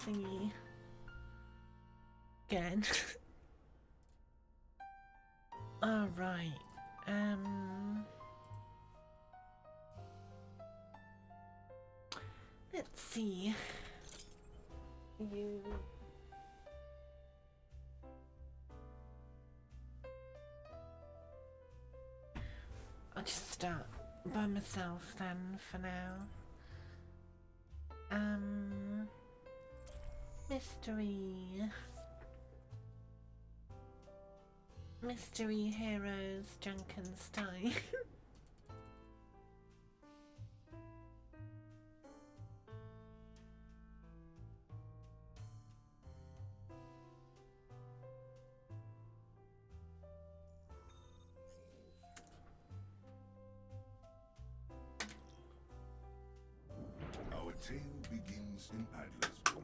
see. Again. Alright. Let's see. You. I'll just start by myself then for now. Mystery Heroes Junkenstein. Our tale begins in Adler's Boom,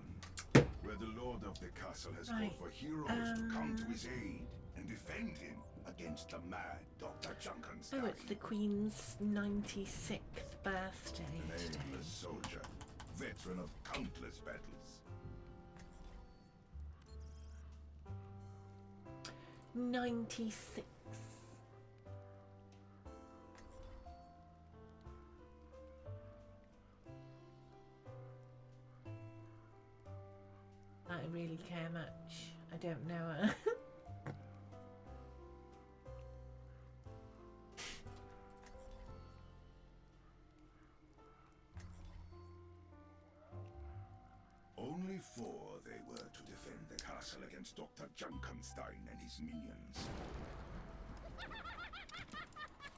where the Lord of the castle has called for heroes to come to his aid and defend him against the mad Dr. Junkenstein. Oh, it's the Queen's 96th birthday today. A soldier, veteran of countless battles. 96. I don't really care much. I don't know her. Only 4 they were to defend the castle against Dr. Junkenstein and his minions.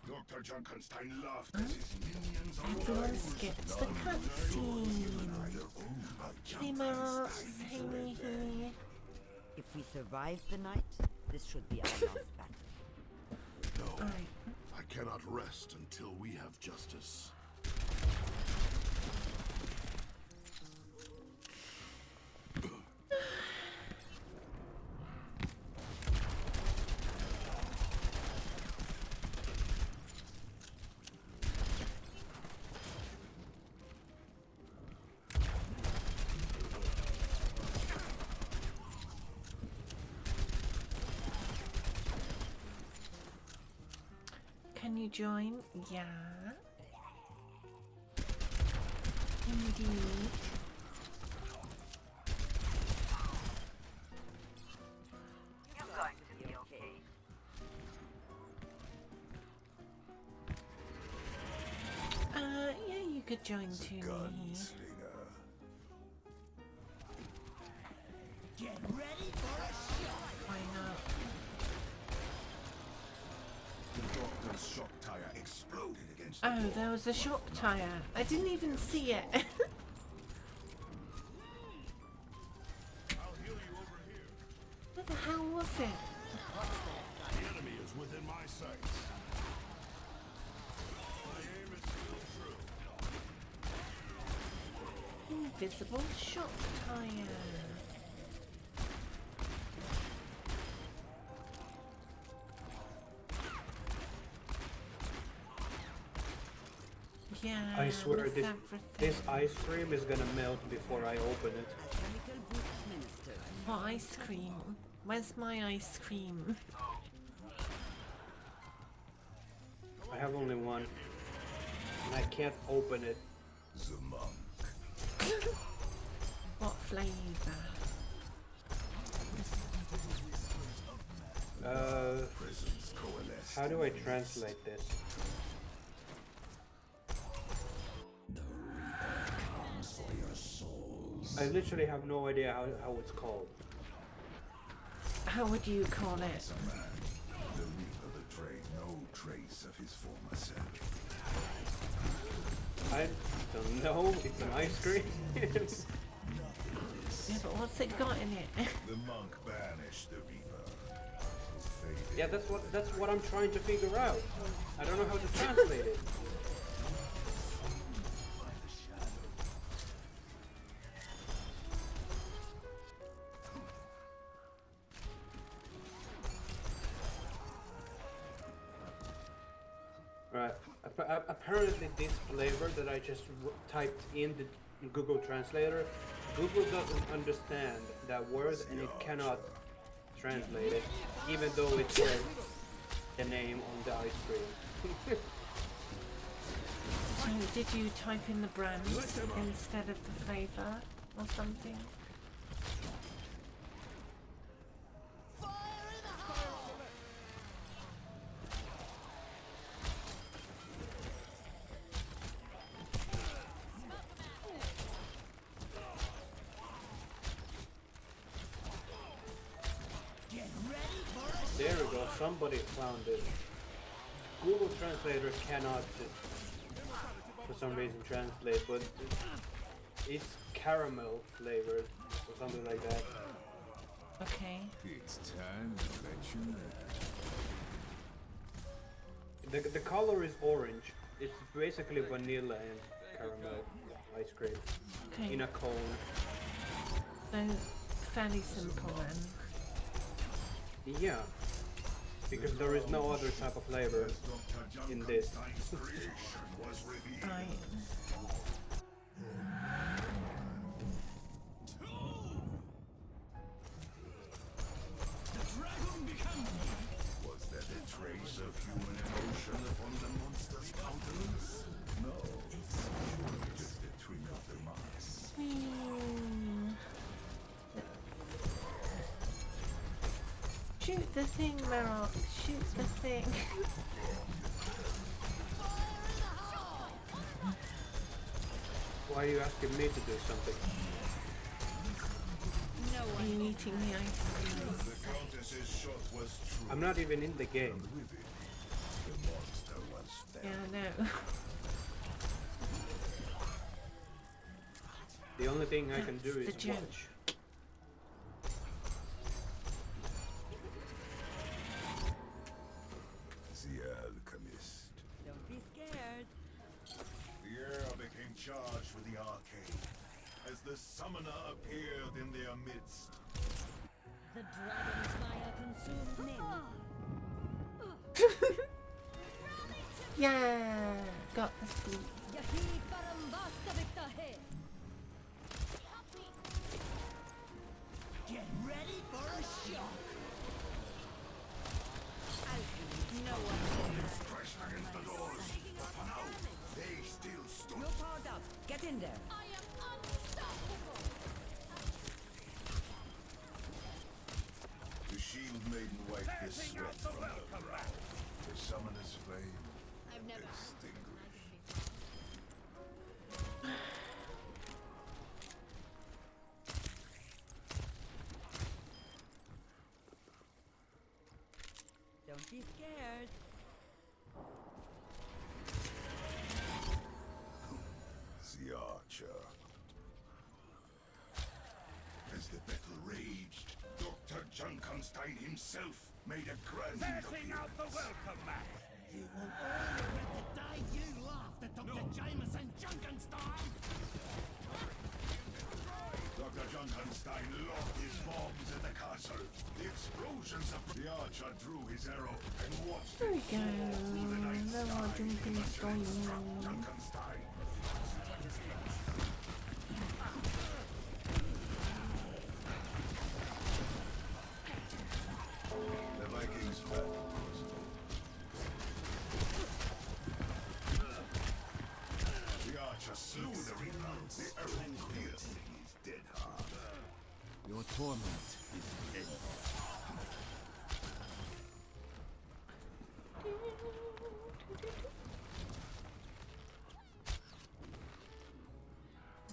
Dr. Junkenstein laughed as his minions Everyone skips the cutscene. Hey Mouse, hey Mihi. If we survive the night, this should be our last battle. No, Alright. I cannot rest until we have justice. Can you join? Yeah. Indeed. You're going to be okay. Yeah, you could join too, Mihi. Gunslinger. Get ready for a shot! Why not? The doctor's shock tire exploded against the Oh, wall. there was a shock tire. I didn't even see it. I'll heal you over here. Where the hell was it? The enemy is within my sights. My aim is still true. Invisible shock tire. Yeah, I swear with this everything. ice cream is gonna melt before I open it. A chemical boost minister. What ice cream? Where's my ice cream? I have only one. And I can't open it. The monk. What flavour? Prisons coalesce. How do I translate this? I literally have no idea how it's called. How would you call it? Man, the Reaper betrayed no trace of his former self. I don't know. It's an ice cream. Yeah, but what's it got in it? The monk banished the Reaper. Who faded. Yeah, that's what I'm trying to figure out. I don't know how to translate it. Right. Apparently this flavor that I just typed in the Google Translator Google doesn't understand that word and it cannot translate it, even though it says the name on the ice cream. So did you type in the brand instead of the flavour or something? There we go, somebody found it. Google Translator cannot, for some reason, translate, but it's caramel flavored or something like that. Okay. It's time to let you know. The color is orange. It's basically vanilla and caramel ice cream Okay. in a cone. So fairly simple then. Yeah, because there is no other type of flavor in this. Right. Was there a trace of human emotion upon the monster's countenance? No. Just a trick of the mind. Shoot the thing, Merrill. Shoot the thing. Why are you asking me to do something? Are you eating the ice cream? The Countess's shot was true. I'm not even in the game. With it, the monster was Yeah, there. I know. The only thing I can do is That's the joke. watch. The alchemist. Don't be scared. The air became charged with the arcane as the summoner appeared in their midst. The dragon's fire consumed men. Yeah, got the sleep. Get ready for a shock. Crashed against the doors. But for now, they still stood. You're powered up. Get in there. The shield maiden wiped the sweat from her brow. The summoner's flame extinguished. Don't be scared. The archer. As the battle raged, Dr. Junkenstein himself made a grand Passing out the appearance. welcome mat. You will all regret the day you laughed at Dr. Jameson Junkenstein! Dr. Junkenstein locked his bombs at the castle. The explosions of the archer drew his arrow and watched There we it go. soar through the night There sky, are Junkenstein. until it struck Junkenstein. The Vikings battle was the archer slew the Reaper. The arrow piercing his dead heart. Your torment is ended.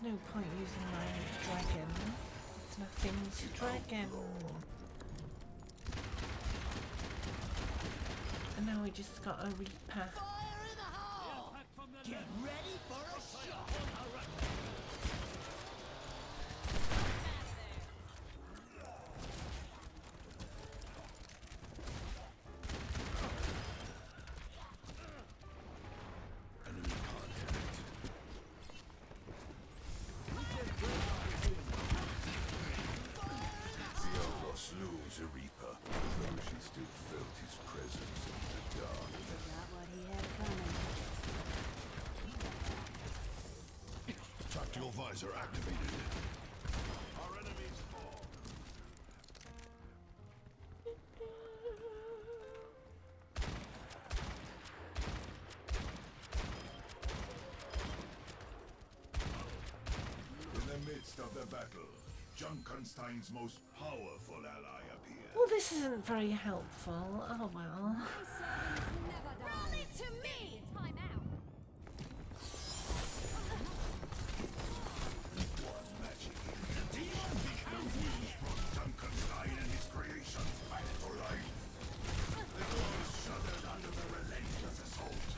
There's no point using my dragon. It's nothing's dragon. And now we just got a Reaper. Get ready for a shock! Enemy contact. The outlaw slew the Reaper, though she still felt his presence in the dark. Not what he had coming. Tactical visor activated. the battle, Junkenstein's most powerful ally appears. Well, this isn't very helpful. Oh well. Roll it to me! Time out. Was magic. Junkenstein and his creations back to life. The world shuddered under the relentless assault.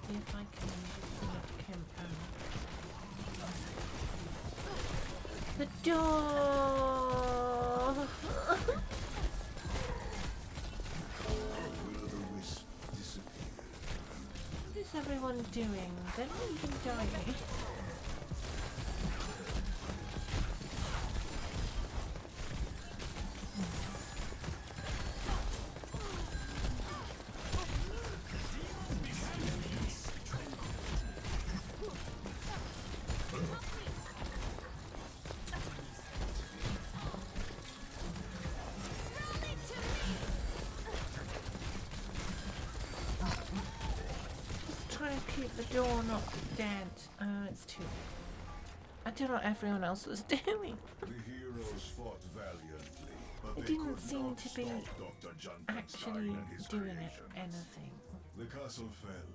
See if I can knock him out. The door! Will-o'-the-wisp disappear. What is everyone doing? They're not even dying. Trying to keep the door not dead. Oh, it's too late. I don't know what everyone else was doing. The heroes fought valiantly, but It they didn't could seem not to be stop Dr. Junkenstein actually and his doing creations. anything. The castle fell,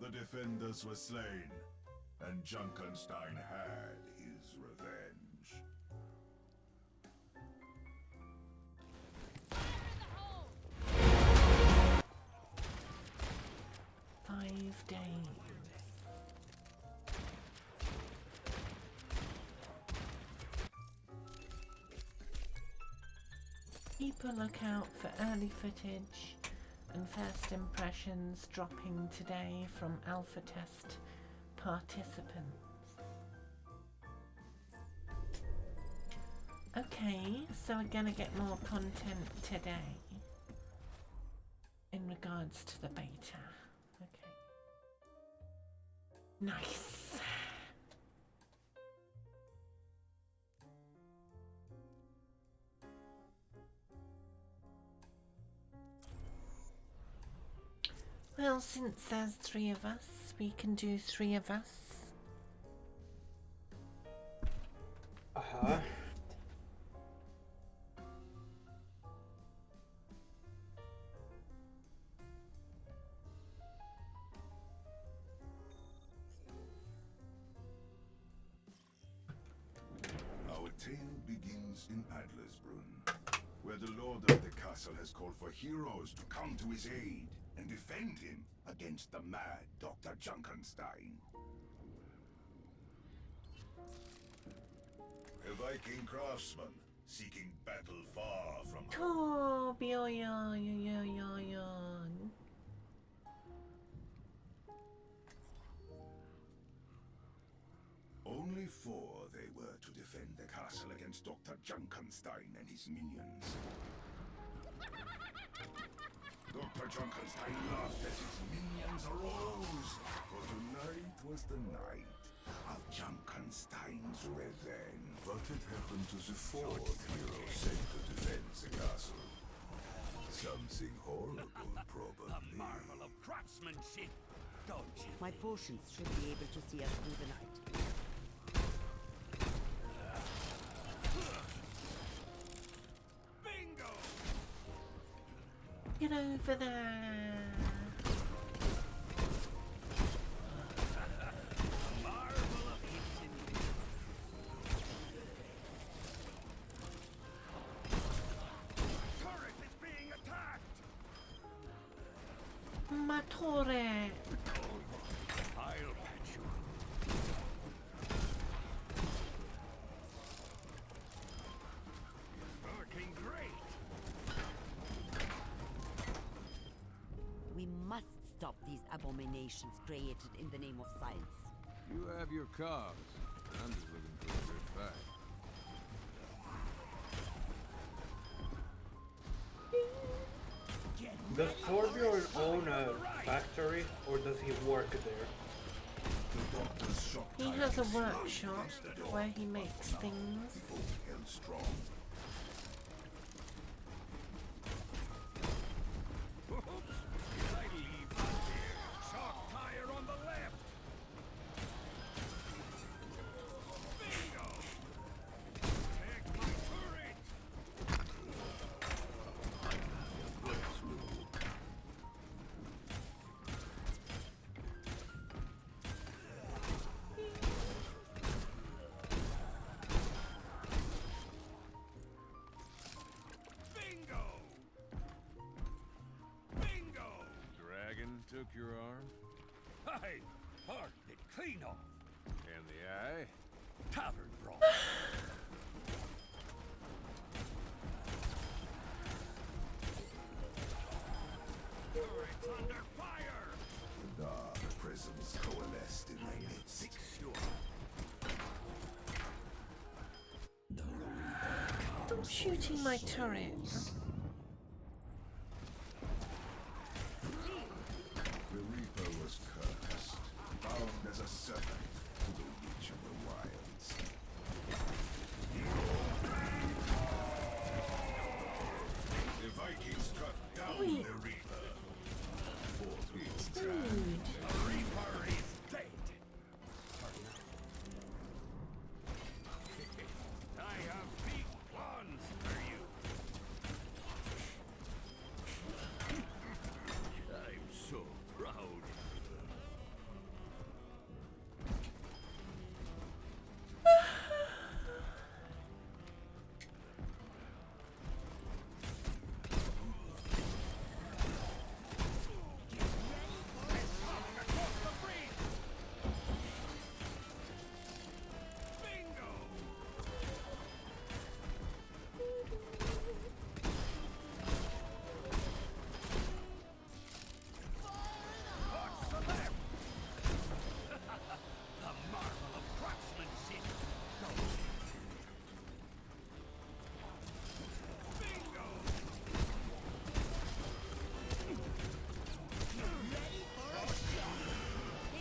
the defenders were slain, and Junkenstein had his revenge. 5 days. Keep a lookout for early footage and first impressions dropping today from alpha test participants. Okay, so we're gonna get more content today in regards to the beta. Okay. Nice. Well, since there's 3 of us, we can do 3 of us. Uh-huh. Our tale begins in Adlersbrunn, where the lord of the castle has called for heroes to come to his aid and defend him against the mad Dr. Junkenstein. A Viking craftsman seeking battle far from home. Torbjörn. Only 4 they were to defend the castle against Dr. Junkenstein and his minions. Dr. Junkenstein laughed as his minions arose, for tonight was the night of Junkenstein's revenge. But it happened to the 4th hero sent to defend the castle. Something horrible, probably. A marvel of craftsmanship, don't you? My potions should be able to see us through the night. Bingo! Get over there. Marvel of ingenuity. Turret is being attacked! My turret. I'll patch you. Working great! We must stop these abominations created in the name of science. You have your cause. I'm just looking for a good fight. Does Torbjorn own a factory, or does he work there? He has a workshop where he makes things. Held strong. took your arm? I barked it clean off. And the eye? Tavern brawl. Turrets under fire. The dark presence coalesced in my midst. Stop shooting my turret. The Reaper was cursed, bound as a servant to the Witch of the Wilds. The Vikings struck down Wait. the Reaper. Fought its Dude. time. The Reaper is dead. I have big plans for you. I'm so proud.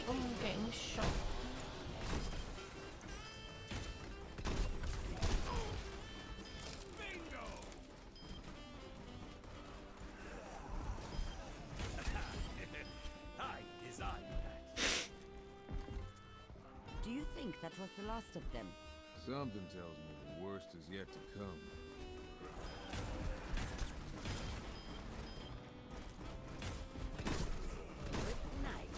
Oh, I'm getting shot. I design that. Do you think that was the last of them? Something tells me the worst is yet to come. Good night.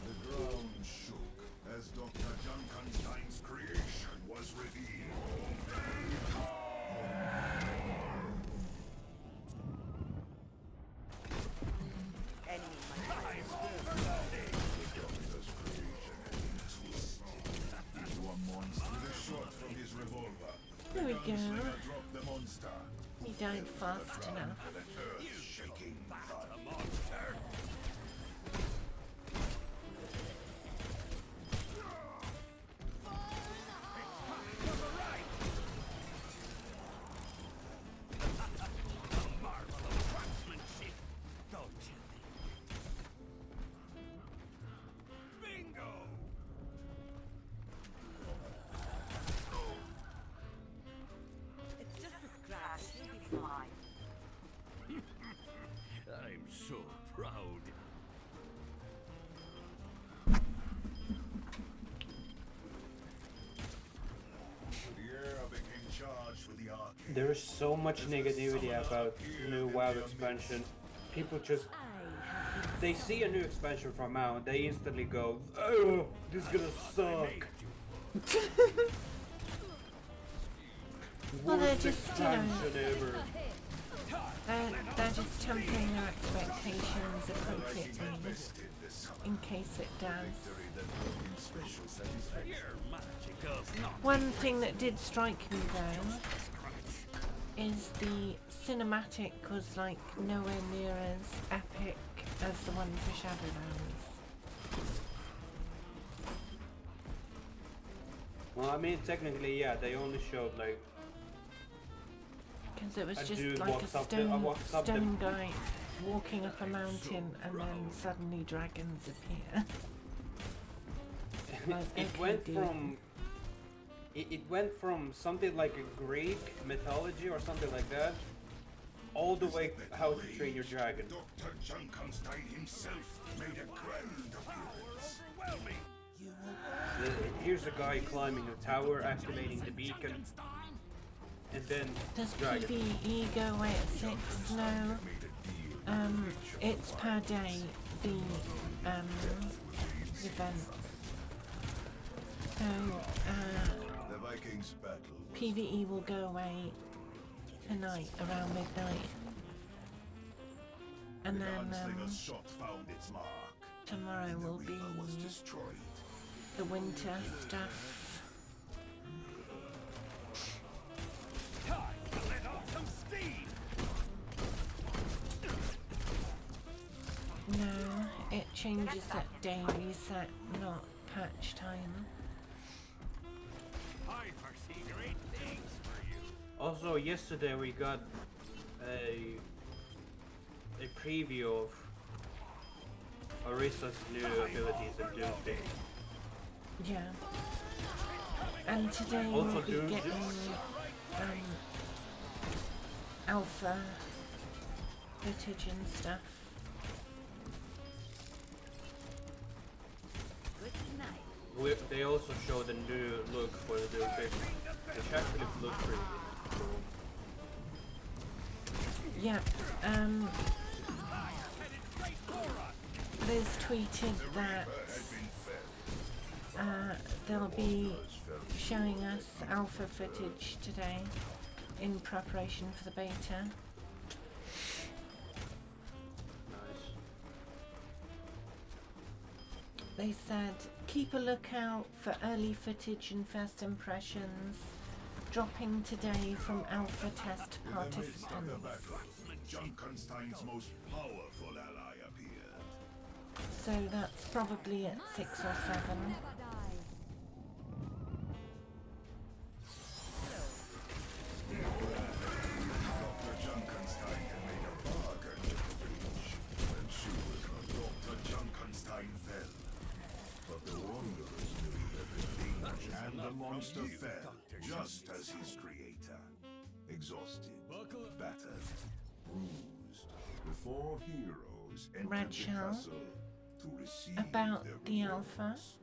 The ground shook as Dr. Junkenstein's creation was revealed. Enemy in my The Doctor's creation had been twisted into a monster with a shot from his revolver. There we go. Gunslinger dropped the monster. He died fast enough. With an earth-shaking thud. A monster. It's just a scratch. You'll be fine. I'm so proud. The era became charged with the arcane. There is so much negativity about new WoW expansion. People just they see a new expansion from WoW and they instantly go, "Oh, this is gonna suck." Well, they're Worst just, expansion ever. They're just tempering their expectations appropriately in case it does. Special satisfaction. Your magic of not One thing that did strike me though is the cinematic was like nowhere near as epic as the one for Shadowlands. Well, I mean, technically, yeah, they only showed like Because it was A just dude like a walks up stone guy walking up a mountain and then suddenly dragons appear. Like, it okay, went dude. from it went from something like a Greek mythology or something like that, all the way how to train your dragon. Dr. Junkenstein himself made a grand appearance. overwhelming. Here's a guy climbing a tower, activating the beacon, and then Does dragon. PvE go away at 6? No. It's per day, the event. So, The Vikings battle was PvE will go away tonight around midnight. And The then gunslinger's shot found its mark. tomorrow The will be Reaper was destroyed. the winter stuff. Time to let off some steam! No, it changes at day reset, not patch time. I foresee great things for you. Also, yesterday we got a preview of Arisa's new abilities in Doomfist. Yeah. And today Also we'll be Doom- getting alpha footage and stuff. Good night. They also showed a new look for the Doomfist, which actually looks pretty cool. Yeah, Liz tweeted that they'll be showing us alpha footage today in preparation for the beta. Nice. They said keep a lookout for early footage and first impressions dropping today from alpha test participants. Junkenstein's most powerful ally appeared. So that's probably at 6 or 7. Never die. Dr. Junkenstein had made a bargain with the witch, and she was when Dr. Junkenstein fell. But the Wanderers knew everything, and the monster fell, just as his creator. Exhausted, battered, bruised, the 4 heroes entered Red the shell. castle to receive About their the alpha. rewards.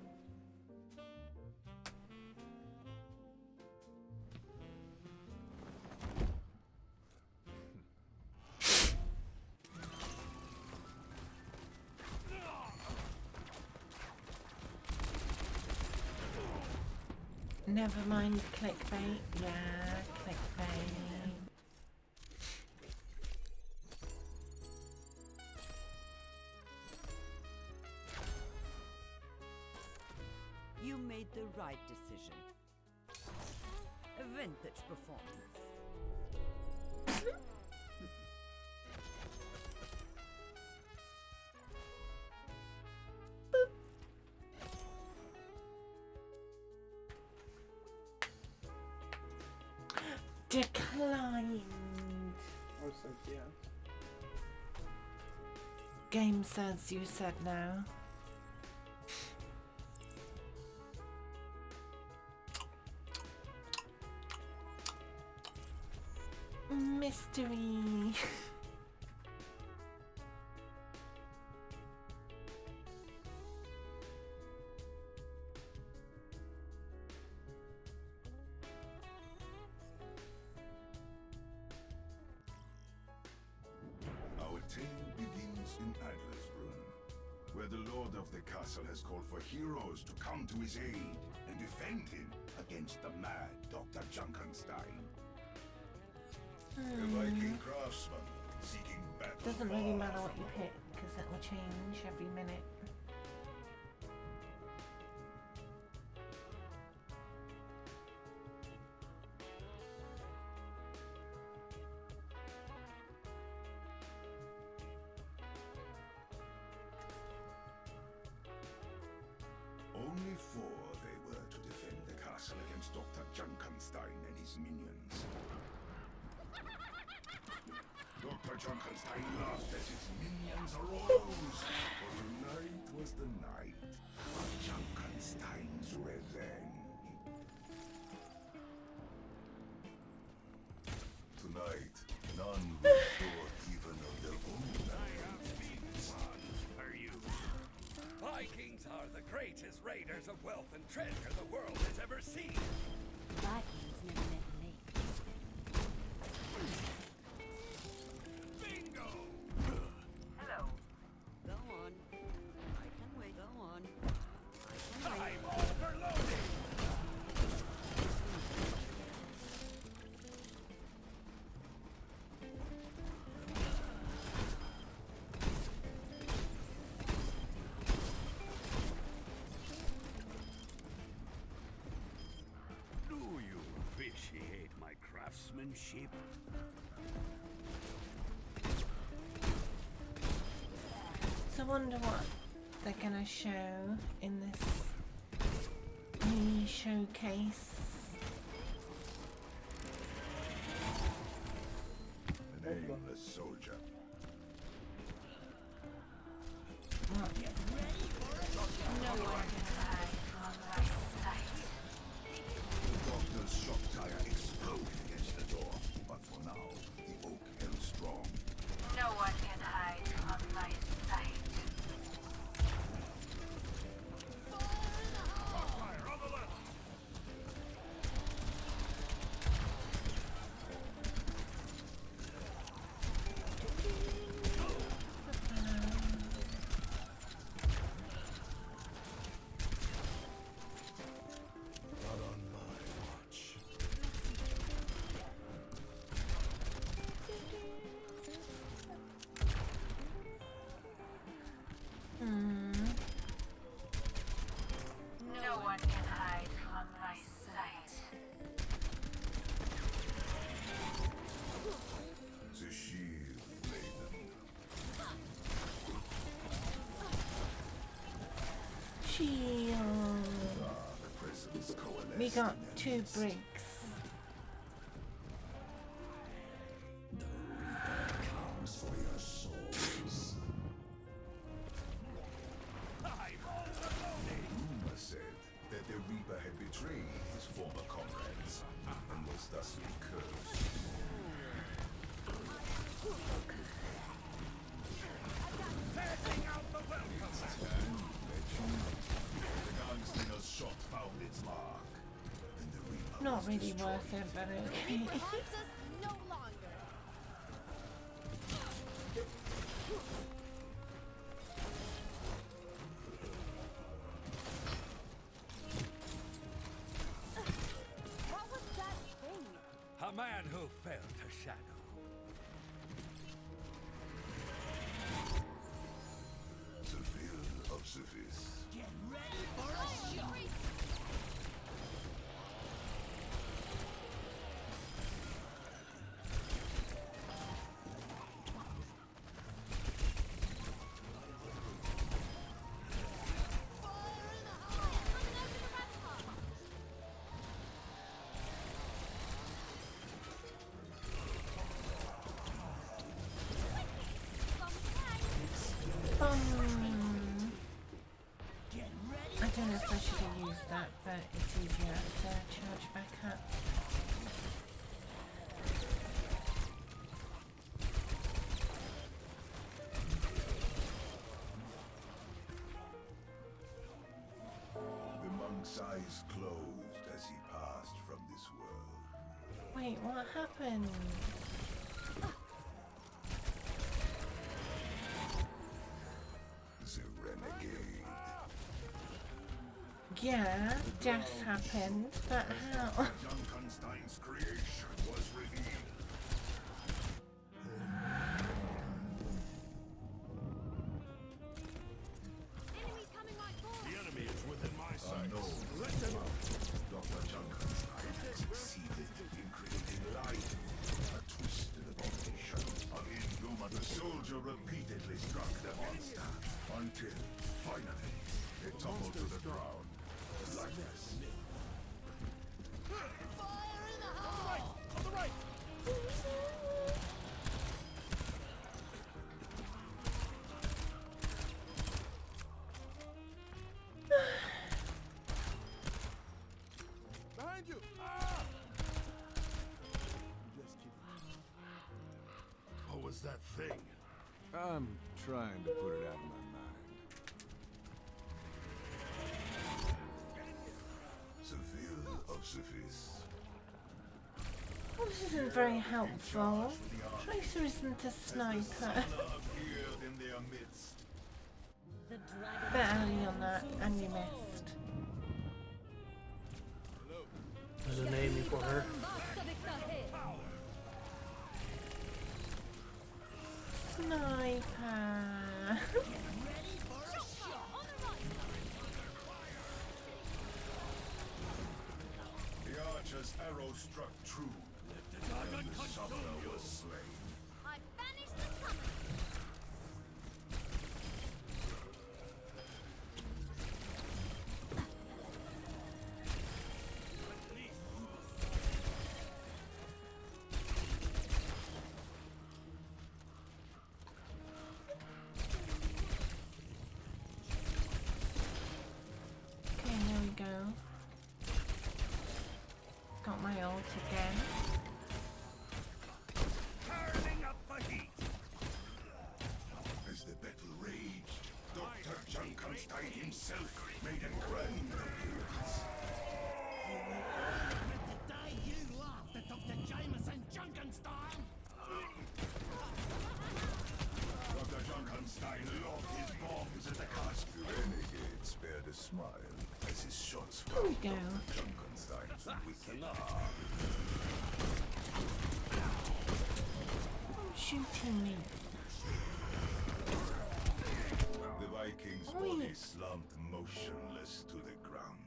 Never mind clickbait. Yeah, clickbait. You made the right decision. A vintage performance. Declined. Or something, yeah. Game says you said no. Mystery. Our tale begins in Adlersbrunn, where the lord of the castle has called for heroes to come to his aid and defend him against the mad Dr. Junkenstein. A Viking craftsman seeking battle. Doesn't really far matter what you from pick because it will change every minute. Only 4 they were to defend the castle against Dr. Junkenstein and his minions. Dr. Junkenstein laughed as his minions arose, for tonight was the night of Junkenstein's revenge. Tonight, none will thought even of their own identities. Are you? Vikings are the greatest raiders of wealth and treasure the world has ever seen. Vikings never met late. Bingo! Hello. Go on. I can wait. Go on. I can wait. I'm overloaded! same ship. So I wonder what they're gonna show in this mini showcase. An aimless soldier. What? No one can hide from my sight. The doctor's shock tire exploded against the door, but for now, the oak held strong. No one can hide from my sight. Fire on the left! Not on my watch. No one can hide from my sight. The shield maiden. Shield. Dark presence coalesced We got in 2 their midst. bricks. Comes for your souls. Rumor said that the Reaper had betrayed his former comrades and was thusly cursed. Passing out the welcome! The gunslinger's shot found its mark. And the Reaper Not was really destroyed. worth it, but okay. Hides us no longer. What was that thing? A man who fell to shadow. The will of Zephys. Get ready for a shot. I don't know if I should have used that, but it's easier to charge back up. The monk's eyes closed as he passed from this world. Wait, what happened? The renegade. Yeah, death happened, but how? Junkenstein's creation was revealed. Enemies coming right for us. The enemy is within my sight. Unknown. Let them out. Dr. Junkenstein had succeeded in creating life. A twisted abomination. Of inhuman, the soldier repeatedly struck the monster until, finally, it tumbled to the ground, lifeless. Fire in the hole! On the right! Behind you! Ah! What was that thing? I'm trying to put it out of my mind. The will of Zephys. Well, this isn't very helpful. Tracer isn't a sniper. Appeared in their midst. The dragon. Bit early on that, and you missed. There's an aiming for her. Sniper. Ready for a shot. The archer's arrow struck true. Sombra was slain. I banished the summon. Okay, there we go. Got my ult again. Turning up the heat. As the battle raged, Dr. Junkenstein himself made a grand appearance. The day you laughed at Dr. Jameson Junkenstein. Dr. Junkenstein lobbed his bombs at the castle. The renegade spared a smile as his shots There we found go. Dr. Junkenstein's wicked heart. Oh, shooting me. The Viking's Oi. body slumped motionless to the ground.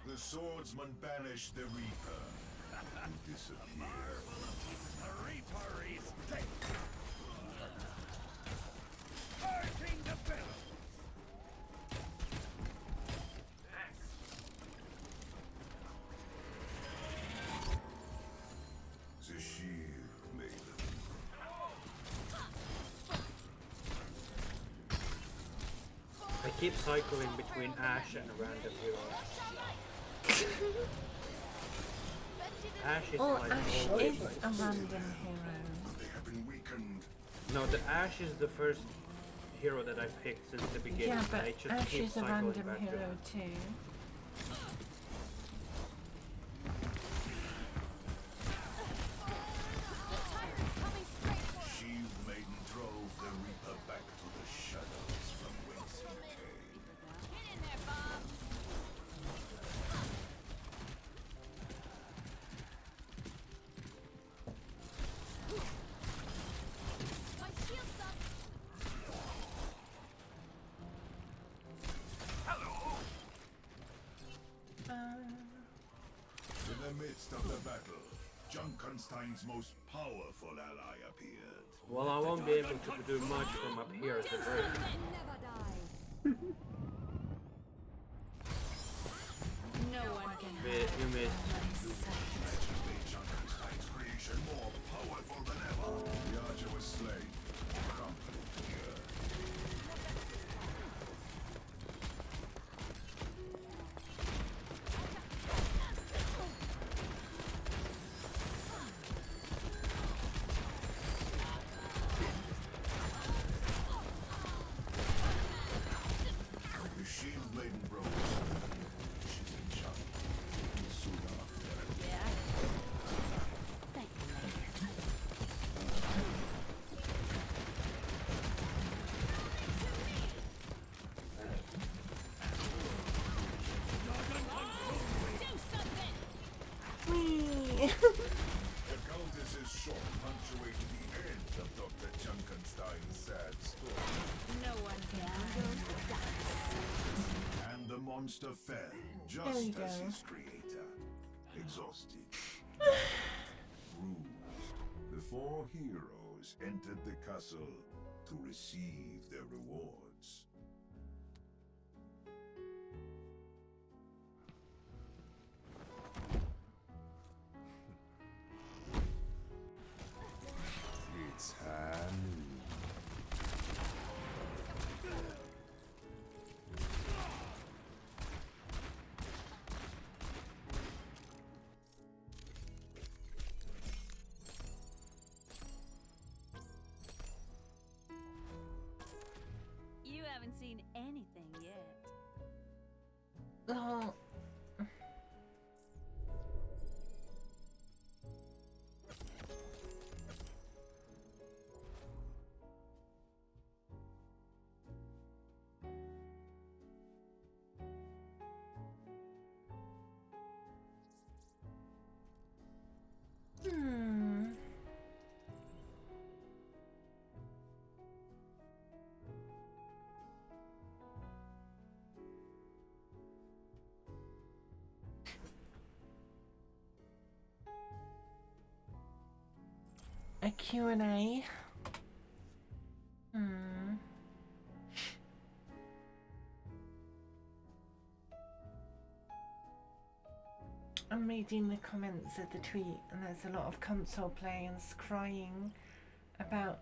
The swordsman banished the Reaper, who disappeared. The Reaper is dead. Hurting the bellows. The shield maiden. I keep cycling between Ashe and a random hero. Ashe is Oh, like Ashe always is like- a random hero. They have been weakened. No, the Ashe is the first hero that I picked since the beginning. Yeah, and but I just Ashe keep is a cycling random back to hero it. too. Coming straight for us. Shield maiden drove the Reaper back to the shadows from whence he came. Get in there, Bob. My shield's up. In the midst of the battle, Junkenstein's most powerful ally appeared. Well, I won't be able to do much from up here at the bridge. Never die. No one can You missed. Made Junkenstein's creation more powerful than ever. The archer was slain. Crumpled to the earth. The shield maiden broke. She's in shock. Soon after. Yeah. Thank you. Do something. Whee! The Countess's shot punctuated the end of Dr. Junkenstein's sad story. No one can handle the dice. And the monster fell, There just you as go. his creator. Exhausted. Bruised. The four heroes entered the castle to receive their rewards. It's Hammond. You haven't a Q&A. I'm reading the comments of the tweet, and there's a lot of console players crying about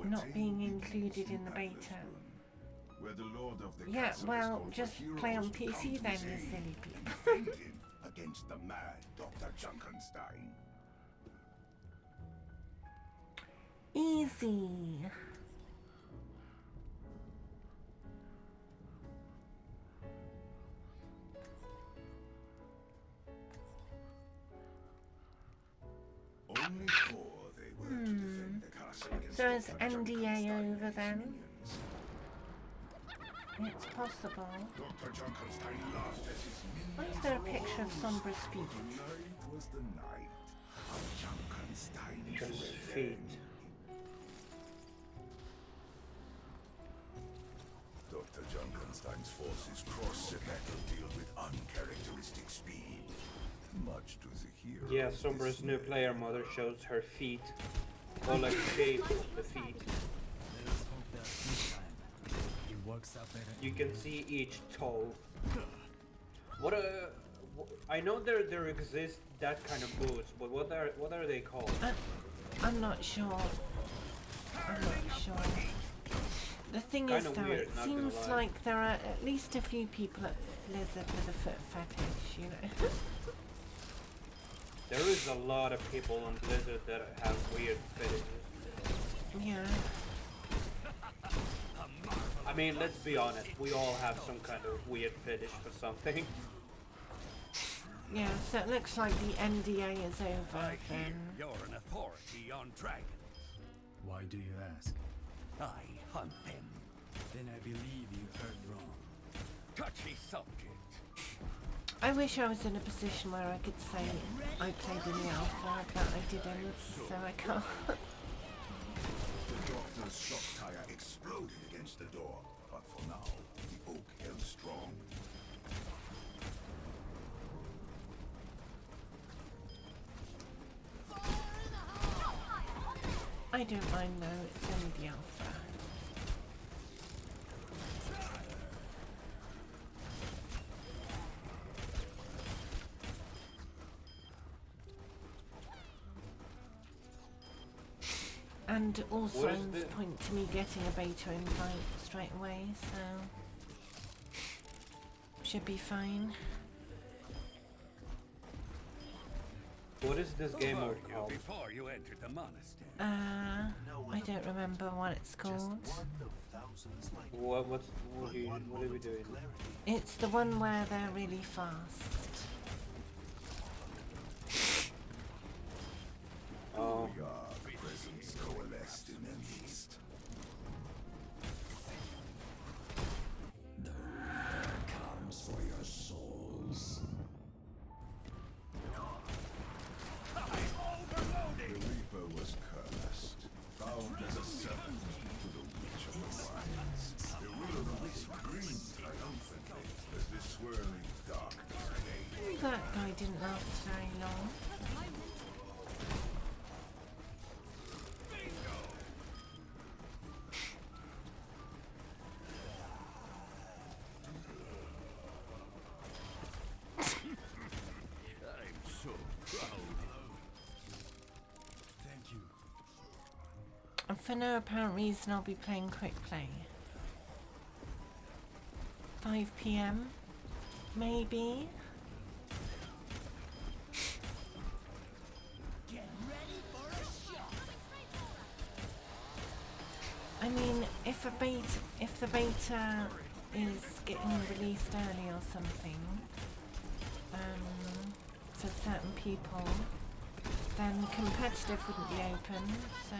not being included in the beta. Where the Lord of the Yeah, castle well, has called just for play on heroes to PC come to then, his you aid silly and people. defend him against the mad Dr. Junkenstein. Easy. Only four they were to defend the castle against So is Dr. NDA Junkenstein and over his then? minions. It's possible. Dr. Junkenstein laughed as his minions Why is there a picture of rose. Sombra's feet? Tonight was the night of Junkenstein's Just revenge. feet. Dr. Junkenstein's forces crossed the battlefield with uncharacteristic speed, much to the hero. Yeah, Sombra's new player mother shows her feet, or like shape of the feet. Let us hope that this time it works out better. You can see each toe. I know there exists that kind of boots, but what are they called? I'm not sure. I'm not sure. The thing is, Kinda though, weird, it not gonna seems lie. like there are at least a few people at Blizzard with a foot fetish, you know. There is a lot of people on Blizzard that have weird fetishes. Yeah. I mean, let's be honest, we all have some kind of weird fetish for something. Yeah, so it looks like the NDA is over I hear then. you're an authority on dragons. Why do you ask? I hunt them. Then I believe you heard wrong. Touchy subject. I wish I was in a position where I could say I played in the alpha, but I didn't, so I can't. The doctor's shock tire exploded against the door, but for now, the oak held strong. I don't mind though, it's only the alpha. And all What is signs the- point to me getting a beta invite straight away, so should be fine. What is this game Who mode were you called? before you entered the monastery? I don't remember what it's called. What are we doing? It's the one where they're really fast. Oh, The presence coalesced in their midst. Comes for your souls. The Reaper was cursed, bound as a servant to the Witch of the Wilds. The will-o-the-wisp grinned triumphantly as the swirling darkness came. That guy didn't last very long. I'm so proud. Thank you. And for no apparent reason, I'll be playing quick play. 5 PM, maybe. I mean, if the beta is getting released early or something, for certain people, then competitive wouldn't be open. So,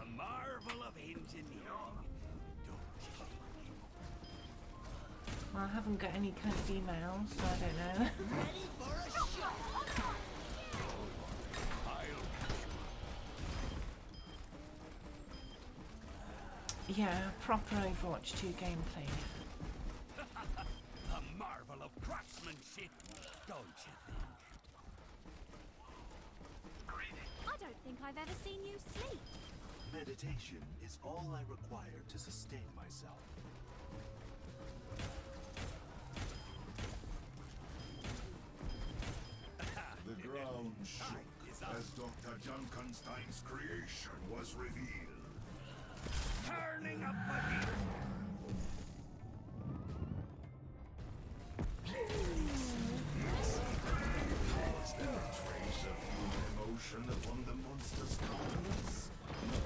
A marvel of engineering. well, I haven't got any kind of email, so I don't know. Yeah, proper Overwatch 2 gameplay. A marvel of craftsmanship, don't you think? think I've ever seen you sleep. Meditation is all I require to sustain myself. The ground shook as Dr. Junkenstein's creation was revealed. Turning up a heat. Was there a trace of human emotion upon the monster's countenance? No.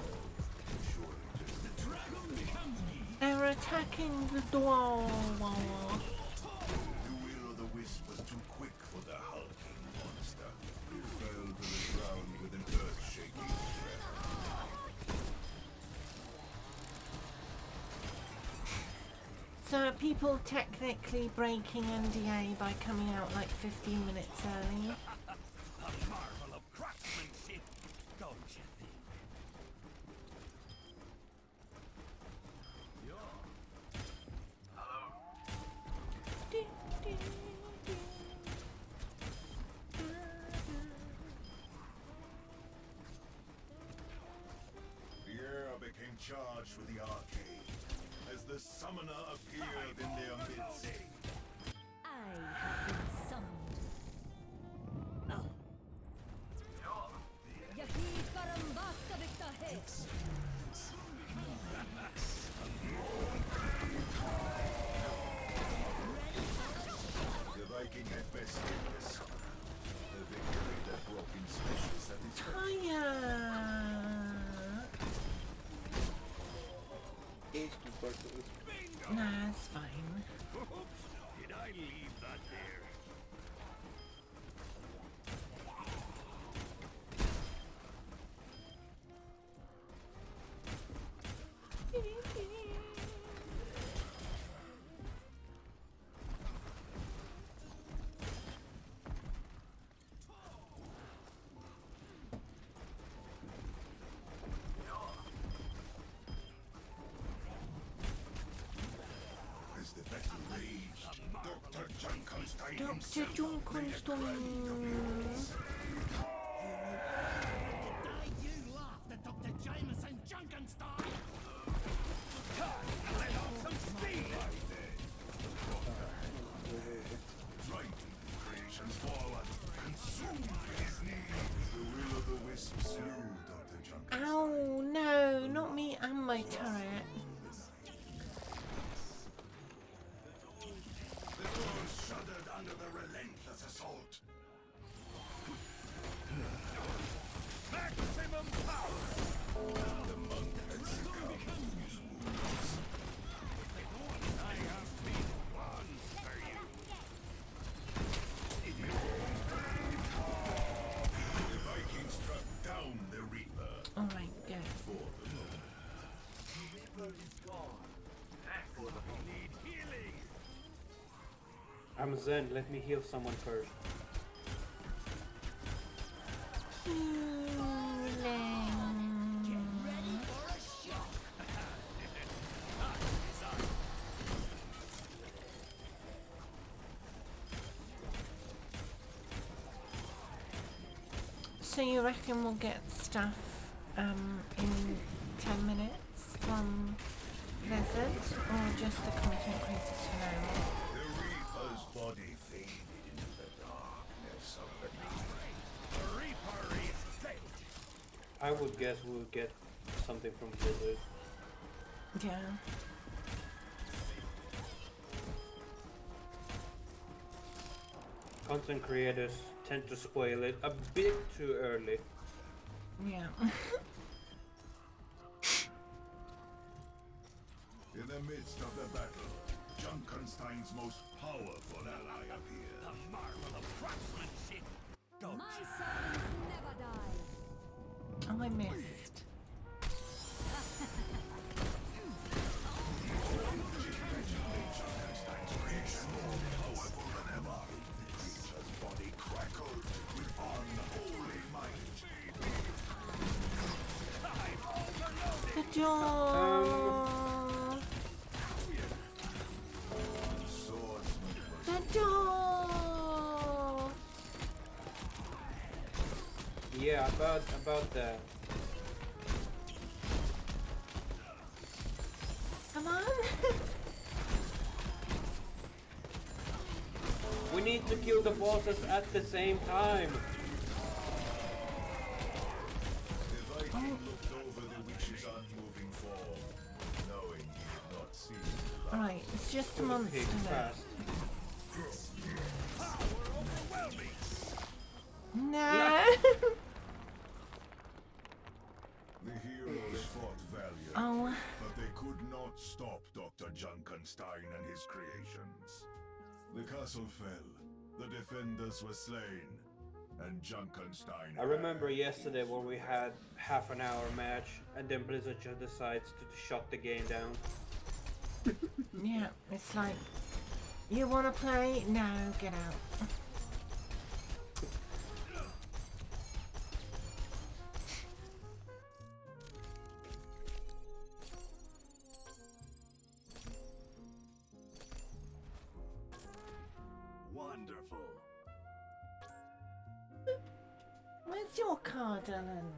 Surely just the dragon becomes me. They're attacking the door. The will-o'-the-wisp was too quick for the hulking monster. It fell to the ground with an earth-shaking threat. So are people technically breaking NDA by coming out like 15 minutes early? A marvel of craftsmanship, don't you think? The air became charged with the arcade as the summoner appeared in their midst. I have been summoned. Yahi Karambasta Viktahe. The Viking had best in this. The victory that brought him special satisfaction. Hiya! Nah, it's fine. Oops, did I leave that there? As the battle raged, Dr. Junkenstein Dr. himself Junkenstein. You laughed at Dr. Jameson Junkenstein! Let off some steam! Driving creations forward, consumed his needs. The will-o'-the-wisp slew Dr. Junkenstein. Ow, no, not me and my turret. The doors shuddered under the relentless assault. Maximum power! The monk had succumbed to his wounds. I have been one for you. The Vikings struck down the Reaper Alright, good. for the moment. Need healing! I'm Zen, let me heal someone first. So you reckon we'll get stuff in 10 minutes from Blizzard, or just the content creators for now? The Reaper's body faded into the darkness of the night. The Reaper is dead! I would guess we'll get something from Blizzard. Yeah. Content creators tend to spoil it a bit too early. Yeah. In the midst of the battle, Junkenstein's most powerful ally appeared. A marvel of craftsmanship, don't My you? servants never die. Oh, I missed. Junkenstein's creation more powerful than ever. Creature's body crackled with unholy might. The door! Swordsman was The door! Yeah, about that. Come on. We need to kill the bosses at the same time. The Viking looked over the witch's unmoving form, knowing he did not see the light. Right, it's just a monster Pig now. fast. No. The heroes fought valiantly, Oh. but they could not stop Dr. Junkenstein and his creations. The castle fell, the defenders were slain, and Junkenstein... I remember yesterday when we had half an hour match and then Blizzard just decides to shut the game down. Yeah, it's like, you wanna play? No, get out. Wonderful. Where's your card, Ellen?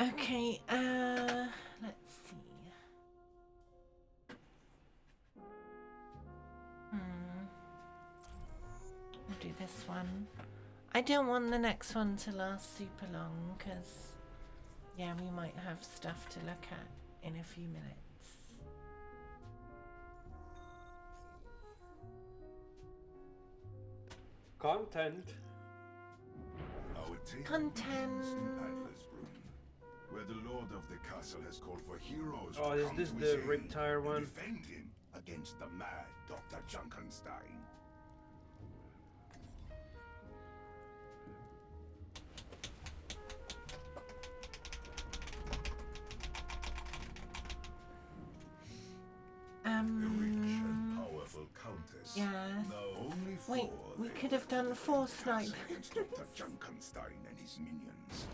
Okay, let's see. We'll do this one. I don't want the next one to last super long, because, yeah, we might have stuff to look at in a few minutes. Content. Our tale Content. begins in Adlersbrunn, where the lord of the castle has called for heroes Oh, to is come this to the his aid Rick Tire and one? defend him against the mad Dr. Junkenstein. A rich and powerful countess. Yeah. Now only Wait, four we they could have done 4 snipers. against Dr. Junkenstein and his minions.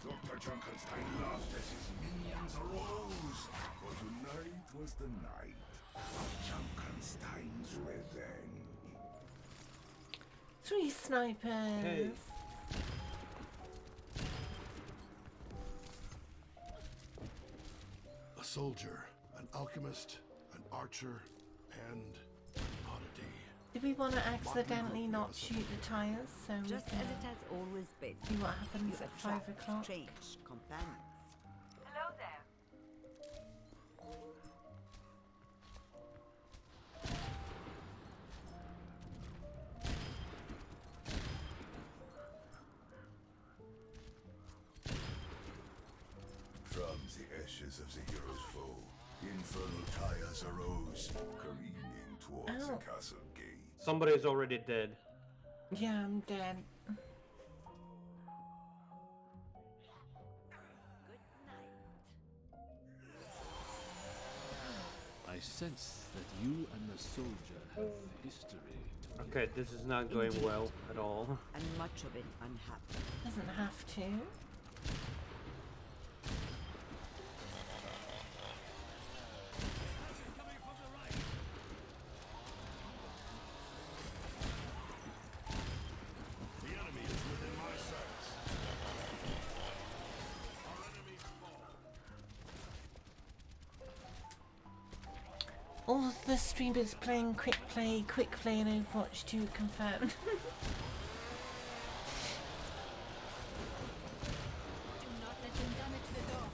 Dr. Junkenstein laughed as his minions arose, for tonight was the night of Junkenstein's revenge. 3 snipers. Hey. A soldier, an alchemist, an archer, and an oddity. Do we want to accidentally not shoot the tires so we Just can as it has always been. see what happens You at 5 attract o'clock? strange companions. Hello there. From the ashes of the hero's foe, infernal tires arose, careening towards Ow. the castle gate. Somebody's already dead. Yeah, I'm dead. I sense that you and the soldier have history. Okay, this is not going well at all. And much of it unhappy. Doesn't have to. The enemy is within my sights. Our enemies fall. All of the streamers playing quick play in Overwatch 2 confirmed. Do not let them damage the door.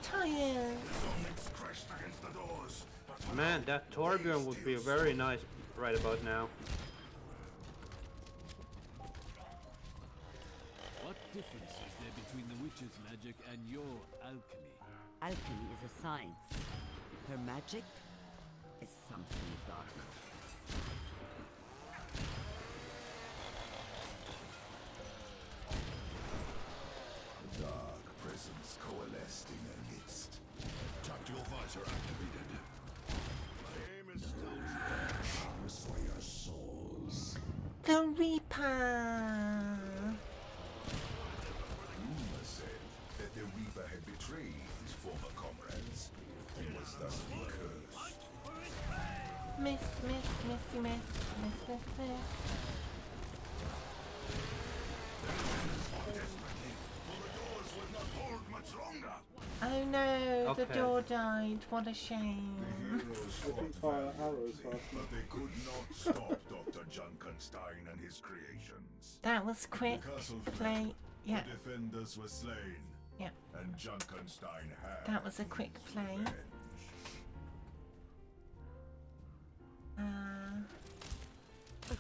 Tires. Zombies crashed against the doors, but Man, that Torbjorn would be very nice right about now. What difference is there between the witch's magic and your alchemy? Alchemy is a science. Her magic is something darker. Sensor activated. My aim is stealthy. For your souls. The Reaper. Rumor said that the Reaper had betrayed his former comrades and was thusly cursed. Miss. Oh no, the Okay. door died. What a shame. Heroes fought valiantly, but they could not stop Dr. Junkenstein and his creations. That was quick. The castle fled. Play. Yeah, The defenders were slain, yeah. and Junkenstein had That was a quick play. revenge.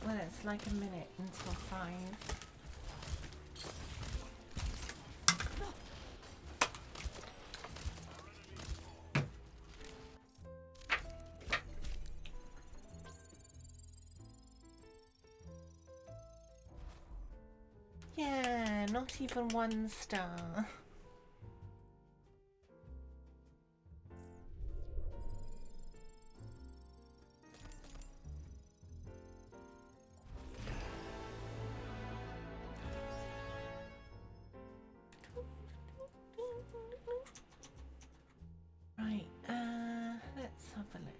Well, it's like a minute until 5. Yeah, not even 1 star. Right, let's have a look.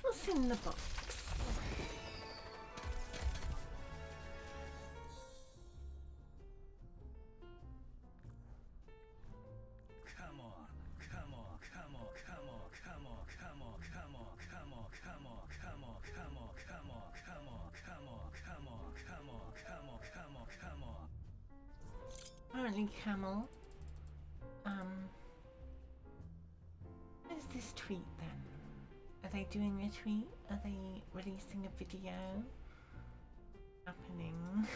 What's in the box? Come on, come on, come on, come on, come on, come on, come on, come on, come on, come on, come on, come on, come on, come on, come on, come on, come on, come on, come on. Apparently camel. Where's this tweet then? Are they doing a tweet? Are they releasing a video? Happening.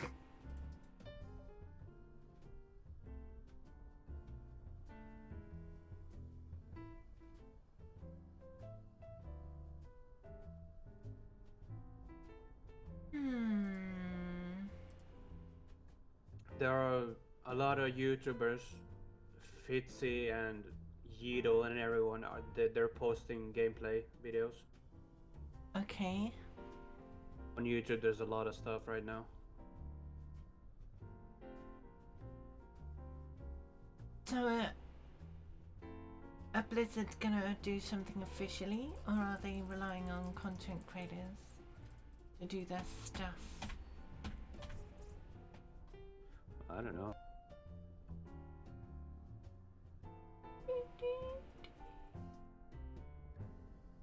There are a lot of YouTubers, Fitzy and Yido and everyone, they're posting gameplay videos. Okay. On YouTube there's a lot of stuff right now. So, are Blizzard gonna do something officially, or are they relying on content creators to do their stuff? I don't know.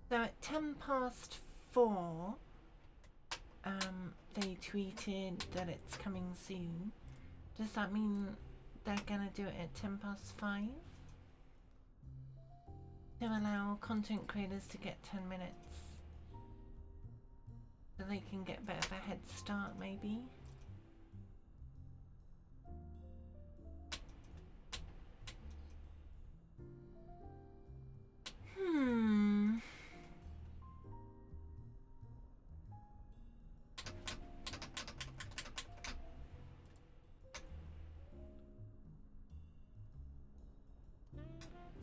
So at 4:10, they tweeted that it's coming soon. Does that mean they're gonna do it at 5:10? To allow content creators to get 10 minutes. So they can get a bit of a head start, maybe?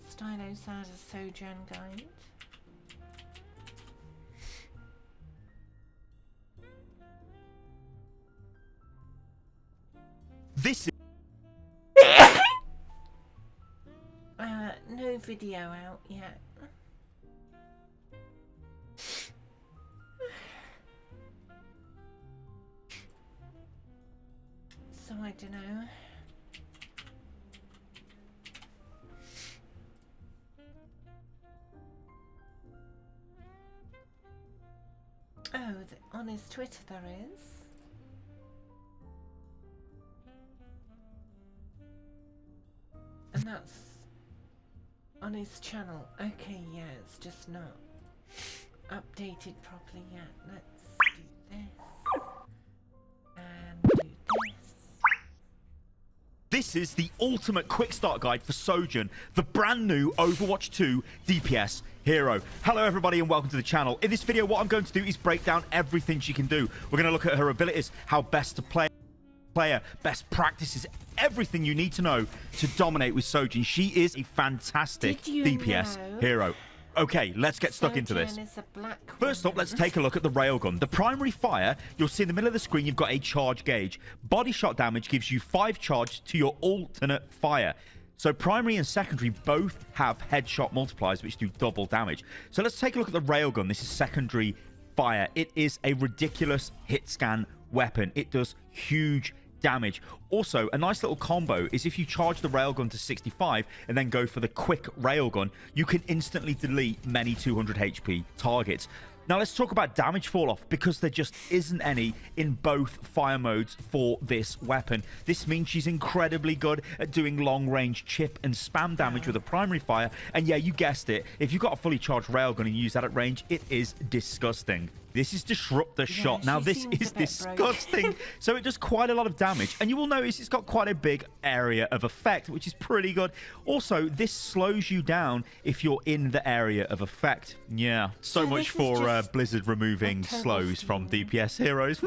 Stylo Sad a Sojourn Guide. This is No video out yet. So I don't know. Oh, on his Twitter there is. And that's on his channel. Okay, yeah, it's just not updated properly yet. Let's do this. And do this. this is the ultimate quick start guide for Sojourn, the brand new Overwatch 2 DPS hero. Hello everybody and welcome to the channel. In this video, what I'm going to do is break down everything she can do. We're going to look at her abilities, how best to play player, best practices, everything you need to know to dominate with Sojourn. She is a fantastic DPS hero. Okay, let's get stuck into this. First up, let's take a look at the Railgun. The primary fire, you'll see in the middle of the screen, you've got a charge gauge. Body shot damage gives you 5 charge to your alternate fire. So primary and secondary both have headshot multipliers, which do double damage. So let's take a look at the Railgun. This is secondary fire. It is a ridiculous hit scan weapon. It does huge damage. Also, a nice little combo is if you charge the Railgun to 65 and then go for the quick Railgun, you can instantly delete many 200 HP targets. Now let's talk about damage fall off, because there just isn't any in both fire modes for this weapon. This means she's incredibly good at doing long range chip and spam damage with a primary fire, and yeah, you guessed it, if you've got a fully charged Railgun and you use that at range, it is disgusting. This is Disruptor Shot. Now, this is disgusting. So it does quite a lot of damage. And you will notice it's got quite a big area of effect, which is pretty good. Also, this slows you down if you're in the area of effect. Yeah, so much for Blizzard removing slows from DPS heroes.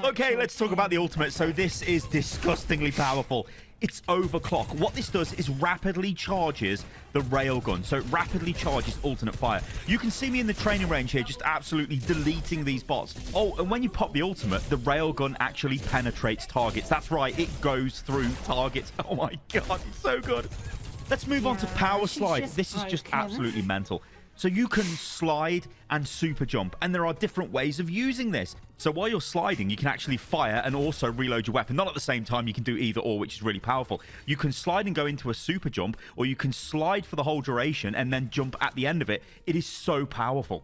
Okay, let's talk about the ultimate. So this is disgustingly powerful. It's overclock. What this does is rapidly charges the Railgun. So it rapidly charges alternate fire. You can see me in the training range here just absolutely deleting these bots. Oh, and when you pop the ultimate, the Railgun actually penetrates targets. That's right, it goes through targets. Oh my god, it's so good. Let's move on to Power Slide. This is just absolutely mental. So you can slide and super jump, and there are different ways of using this. So while you're sliding, you can actually fire and also reload your weapon. Not at the same time, you can do either or, which is really powerful. You can slide and go into a super jump, or you can slide for the whole duration and then jump at the end of it. It is so powerful.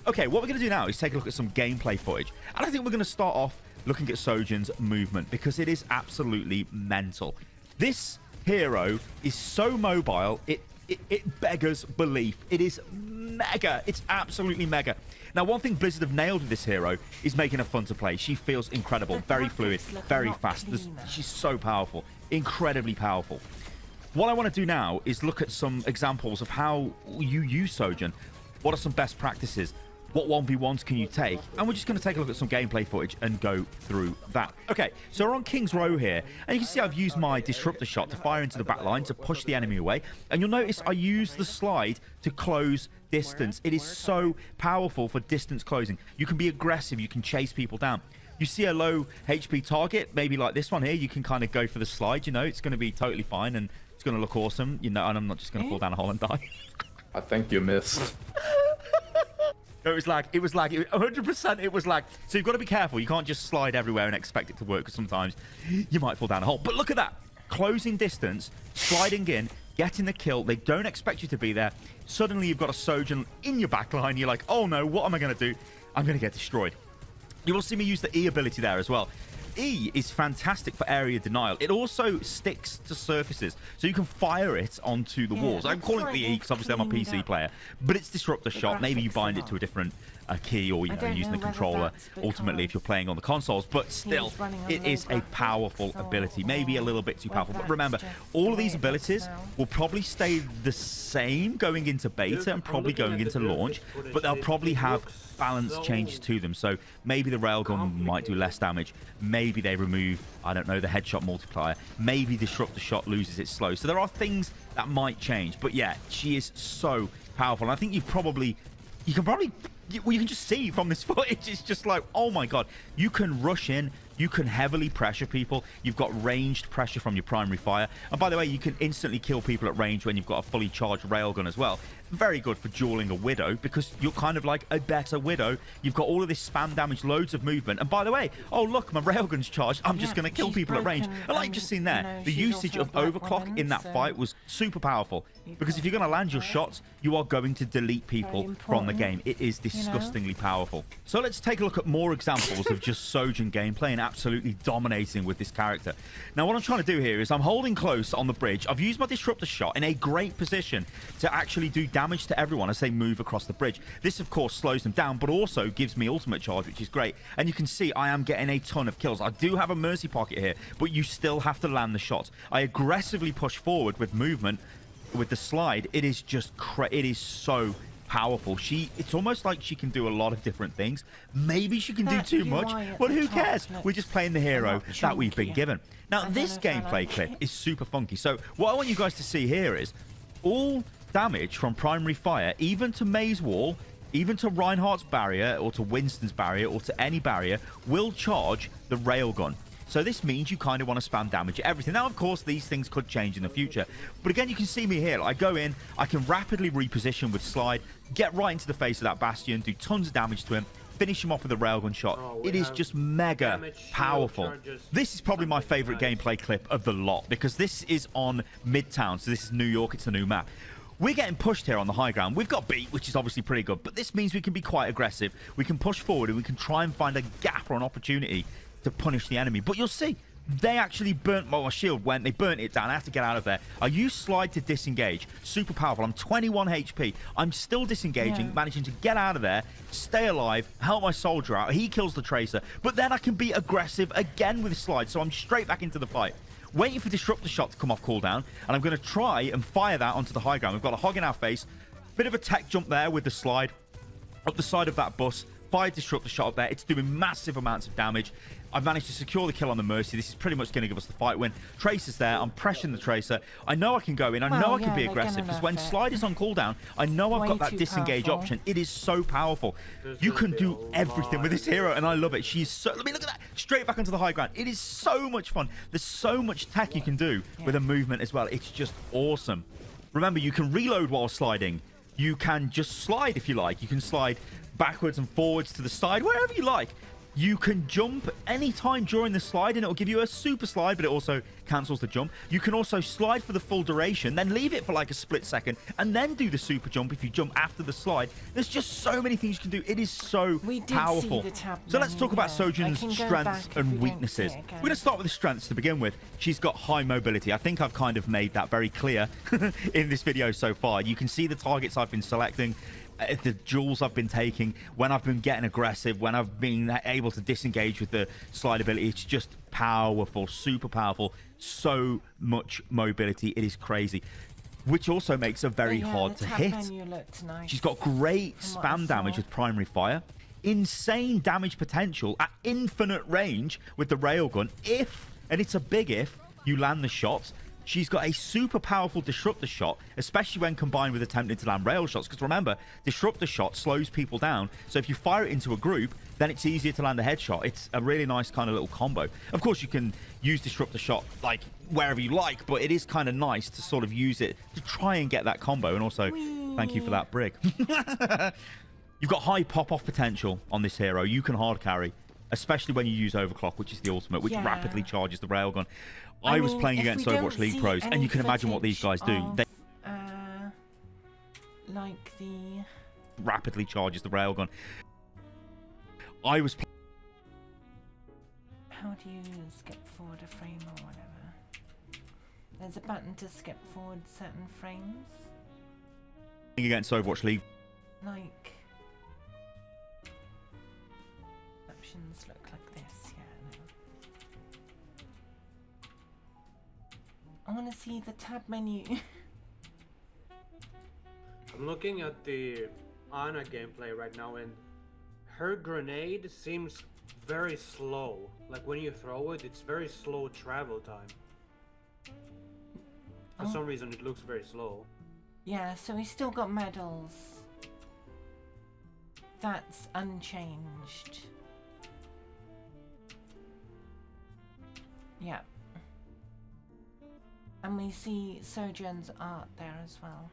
Okay, what we're going to do now is take a look at some gameplay footage. And I think we're going to start off looking at Sojourn's movement, because it is absolutely mental. This hero is so mobile, it beggars belief. It is mega. It's absolutely mega. Now, one thing Blizzard have nailed with this hero is making her fun to play. She feels incredible, very fluid, very fast. She's so powerful, incredibly powerful. What I want to do now is look at some examples of how you use Sojourn. What are some best practices? What 1v1s can you take? And we're just going to take a look at some gameplay footage and go through that. Okay, so we're on King's Row here, and you can see I've used my Disruptor Shot to fire into the back line to push the enemy away. And you'll notice I use the slide to close distance. It is so powerful for distance closing. You can be aggressive, you can chase people down. You see a low HP target, maybe like this one here, you can kind of go for the slide, you know, it's going to be totally fine and it's going to look awesome, you know, and I'm not just going to fall down a hole and die. I think you missed. It was like 100% it was like, so you've got to be careful. You can't just slide everywhere and expect it to work, because sometimes you might fall down a hole. But look at that. Closing distance, sliding in, getting the kill. They don't expect you to be there. Suddenly you've got a Sojourn in your backline. You're like, oh no, what am I going to do? I'm going to get destroyed. You will see me use the E ability there as well. E is fantastic for area denial. It also sticks to surfaces, so you can fire it onto the walls. I'm calling it the E because obviously I'm a PC player, but it's Disruptor Shot. Maybe you bind it to a different key, or you know, using the controller ultimately if you're playing on the consoles, but still it is a powerful ability, maybe a little bit too powerful. But remember, all of these abilities will probably stay the same going into beta and probably going into launch, but they'll probably have balance changes to them. So maybe the Railgun might do less damage, maybe they remove, I don't know, the headshot multiplier, maybe Disruptor Shot loses its slow. So there are things that might change, but yeah, she is so powerful. And I think you can just see from this footage, it's just like, oh my god, you can rush in, you can heavily pressure people, you've got ranged pressure from your primary fire, and by the way, you can instantly kill people at range when you've got a fully charged Railgun as well. Very good for dueling a Widow, because you're kind of like a better Widow. You've got all of this spam damage, loads of movement, and by the way, oh look, my Railgun's charged, I'm just going to kill people at range. And like you've just seen there, the usage of overclock in that fight was super powerful, because if you're going to land your shots, you are going to delete people from the game. It is disgustingly powerful. So let's take a look at more examples of just Sojourn gameplay and absolutely dominating with this character. Now what I'm trying to do here is I'm holding close on the bridge. I've used my Disruptor Shot in a great position to actually do damage to everyone as they move across the bridge. This, of course, slows them down, but also gives me ultimate charge, which is great. And you can see I am getting a ton of kills. I do have a mercy pocket here, but you still have to land the shots. I aggressively push forward with movement, with the slide. It is just it is so powerful. It's almost like she can do a lot of different things. Maybe she can do too much, but who cares? We're just playing the hero that we've been given. Now, this gameplay clip is super funky. So what I want you guys to see here is all damage from primary fire, even to May's wall, even to Reinhardt's barrier, or to Winston's barrier, or to any barrier, will charge the railgun. So this means you kind of want to spam damage at everything. Now, of course, these things could change in the future. But again, you can see me here. I go in, I can rapidly reposition with slide, get right into the face of that Bastion, do tons of damage to him, finish him off with a railgun shot. It is just mega powerful. This is probably my favorite gameplay clip of the lot, because this is on Midtown. So this is New York. It's a new map. We're getting pushed here on the high ground. We've got beat, which is obviously pretty good, but this means we can be quite aggressive. We can push forward and we can try and find a gap or an opportunity to punish the enemy. But you'll see, they actually burnt my shield when they burnt it down. I have to get out of there. I use slide to disengage. Super powerful. I'm 21 HP. I'm still disengaging, managing to get out of there, stay alive, help my soldier out. He kills the tracer, but then I can be aggressive again with slide, so I'm straight back into the fight. Waiting for disruptor shot to come off cooldown, and I'm going to try and fire that onto the high ground. We've got a hog in our face. Bit of a tech jump there with the slide up the side of that bus. Fire disruptor shot up there. It's doing massive amounts of damage. I've managed to secure the kill on the Mercy. This is pretty much going to give us the fight win. Tracer's there. I'm pressuring the Tracer. I know I can go in. I know I can be aggressive, because when slide is on cooldown, I know I've got that disengage option. It is so powerful. You can do everything with this hero, and I love it. She's so... I mean, look at that. Straight back onto the high ground. It is so much fun. There's so much tech you can do with a movement as well. It's just awesome. Remember, you can reload while sliding. You can just slide if you like. You can slide backwards and forwards to the side, wherever you like. You can jump anytime during the slide, and it'll give you a super slide, but it also cancels the jump. You can also slide for the full duration, then leave it for like a split second, and then do the super jump if you jump after the slide. There's just so many things you can do. It is so powerful. So let's talk about Sojourn's strengths and weaknesses. We're going to start with the strengths to begin with. She's got high mobility. I think I've kind of made that very clear in this video so far. You can see the targets I've been selecting, the jewels I've been taking, when I've been getting aggressive, when I've been able to disengage with the slide ability. It's just powerful, super powerful. So much mobility. It is crazy. Which also makes her very hard to hit. Nice. She's got great spam damage with primary fire. Insane damage potential at infinite range with the railgun. If, and it's a big if, you land the shots. She's got a super powerful disruptor shot, especially when combined with attempting to land rail shots. Because remember, disruptor shot slows people down. So if you fire it into a group, then it's easier to land a headshot. It's a really nice kind of little combo. Of course, you can use disruptor shot like wherever you like, but it is kind of nice to sort of use it to try and get that combo. And also, thank you for that brig. You've got high pop-off potential on this hero. You can hard carry, especially when you use overclock, which is the ultimate, which rapidly charges the railgun. I was playing against Overwatch League pros, and you can imagine what these guys do. They like the rapidly charges the railgun. I was. How do you skip forward a frame or whatever? There's a button to skip forward certain frames. Against Overwatch League. Like options look like this. Yeah. No. I want to see the tab menu. I'm looking at the Ana gameplay right now, and her grenade seems very slow. Like when you throw it, it's very slow travel time. For some reason, it looks very slow. Yeah, so he's still got medals. That's unchanged. Yeah. And we see Sojourn's art there as well.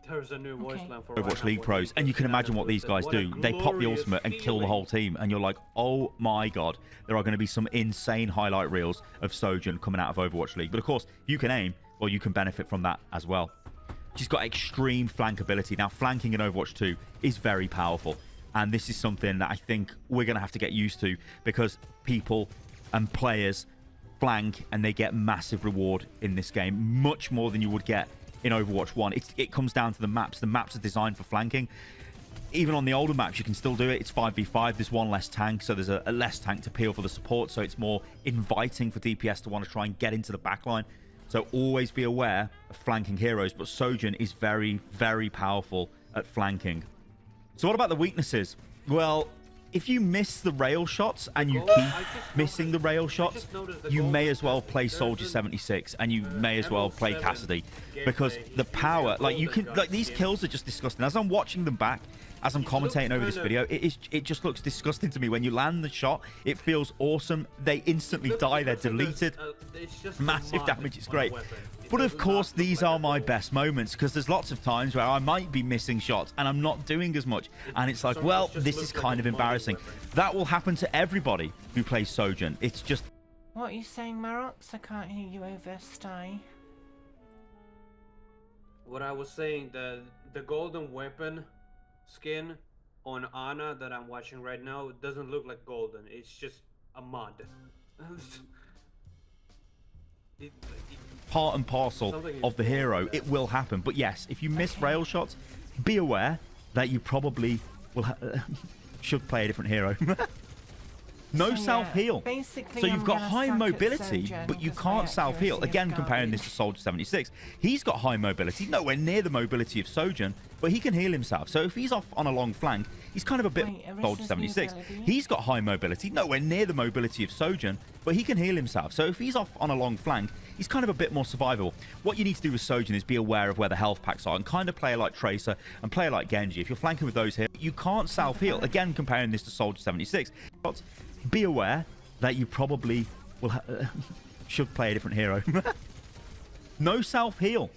There's a new voice line for Overwatch League pros, and you can imagine what these guys do. They pop the ultimate and kill the whole team, and you're like, oh my god, there are going to be some insane highlight reels of Sojourn coming out of Overwatch League. But of course, if you can aim, well, you can benefit from that as well. She's got extreme flank ability. Now, flanking in Overwatch 2 is very powerful. And this is something that I think we're going to have to get used to, because people and players flank and they get massive reward in this game, much more than you would get in Overwatch 1. It comes down to the maps. The maps are designed for flanking. Even on the older maps, you can still do it. It's 5v5. There's one less tank, so there's a less tank to peel for the support, so it's more inviting for DPS to want to try and get into the backline. So always be aware of flanking heroes, but Sojourn is very, very powerful at flanking. So what about the weaknesses? Well, if you miss the rail shots and you keep missing the rail shots, you may as well play Soldier 76 and you may as well play Cassidy, because the power, like, you can, like, these kills are just disgusting. As I'm watching them back, as I'm commentating over this video, it just looks disgusting to me. When you land the shot, it feels awesome. They instantly die. They're deleted. Massive damage. It's great. But of course, these are my best moments, because there's lots of times where I might be missing shots and I'm not doing as much. And it's like, well, this is kind of embarrassing. That will happen to everybody who plays Sojourn. It's just... What are you saying, Marox? I can't hear you over Sty. What I was saying, the golden weapon skin on Ana that I'm watching right now doesn't look like golden. It's just a mod. Part and parcel of the hero. It will happen. But yes, if you miss rail shots, be aware that you probably will should play a different hero. No self-heal. So you've got high mobility, but you can't self-heal. Again, comparing this to Soldier 76. He's got high mobility, nowhere near the mobility of Sojourn, but he can heal himself. So if he's off on a long flank, he's kind of a bit Soldier 76. He's got high mobility, nowhere near the mobility of Sojourn, but he can heal himself. So if he's off on a long flank, he's kind of a bit more survivable. What you need to do with Sojourn is be aware of where the health packs are and kind of play like Tracer and play like Genji. If you're flanking with those here, you can't self-heal. Again, comparing this to Soldier 76. Be aware that you probably will should play a different hero. No self-heal.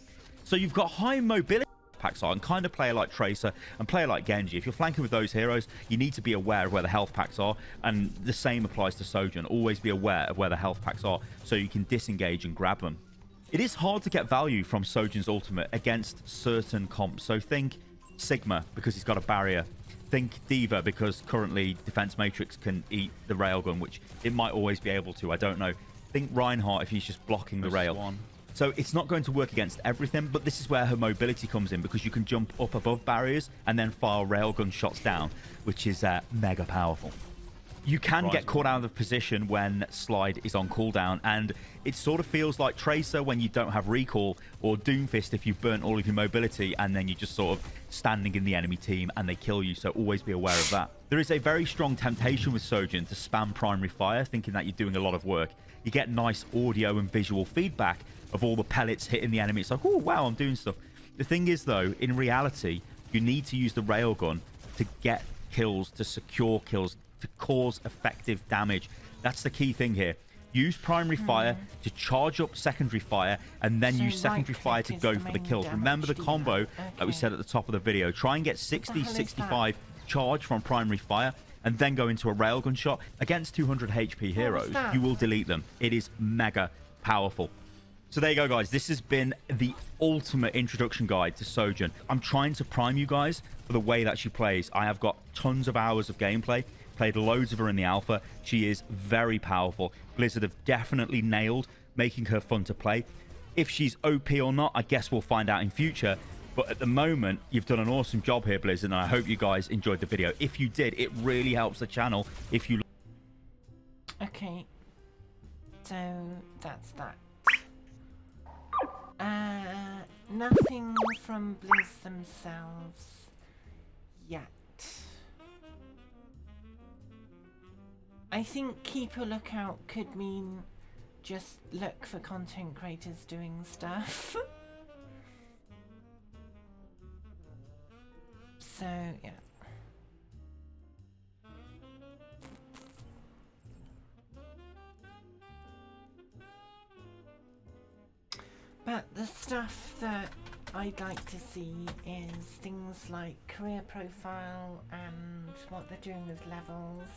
So you've got high mobility packs on, kind of play like Tracer and play like Genji. If you're flanking with those heroes, you need to be aware of where the health packs are, and the same applies to Sojourn. Always be aware of where the health packs are so you can disengage and grab them. It is hard to get value from Sojourn's ultimate against certain comps. So think Sigma, because he's got a barrier. Think Diva, because currently Defense Matrix can eat the Railgun, which it might always be able to. I don't know. Think Reinhardt if he's just blocking the rail. So it's not going to work against everything, but this is where her mobility comes in, because you can jump up above barriers and then fire Railgun shots down, which is mega powerful. You can get caught out of position when Slide is on cooldown, and it sort of feels like Tracer when you don't have recall, or Doomfist if you've burnt all of your mobility and then you're just sort of standing in the enemy team and they kill you, so always be aware of that. There is a very strong temptation with Sojourn to spam primary fire, thinking that you're doing a lot of work. You get nice audio and visual feedback of all the pellets hitting the enemy. It's like, oh, wow, I'm doing stuff. The thing is, though, in reality, you need to use the Railgun to get kills, to secure kills, to cause effective damage. That's the key thing here. Use primary fire to charge up secondary fire, and then use secondary fire to go for the kills. Remember the combo that we said at the top of the video. Try and get 60, 65 charge from primary fire, and then go into a Railgun shot. Against 200 HP heroes, you will delete them. It is mega powerful. So there you go, guys. This has been the ultimate introduction guide to Sojourn. I'm trying to prime you guys for the way that she plays. I have got tons of hours of gameplay. Played loads of her in the alpha. She is very powerful. Blizzard have definitely nailed making her fun to play. If she's OP or not, I guess we'll find out in future. But at the moment, you've done an awesome job here, Blizzard, and I hope you guys enjoyed the video. If you did, it really helps the channel if you... Okay. So, that's that. Nothing from Blizz themselves yet. I think keep a lookout could mean just look for content creators doing stuff. So, yeah. But the stuff that I'd like to see is things like career profile and what they're doing with levels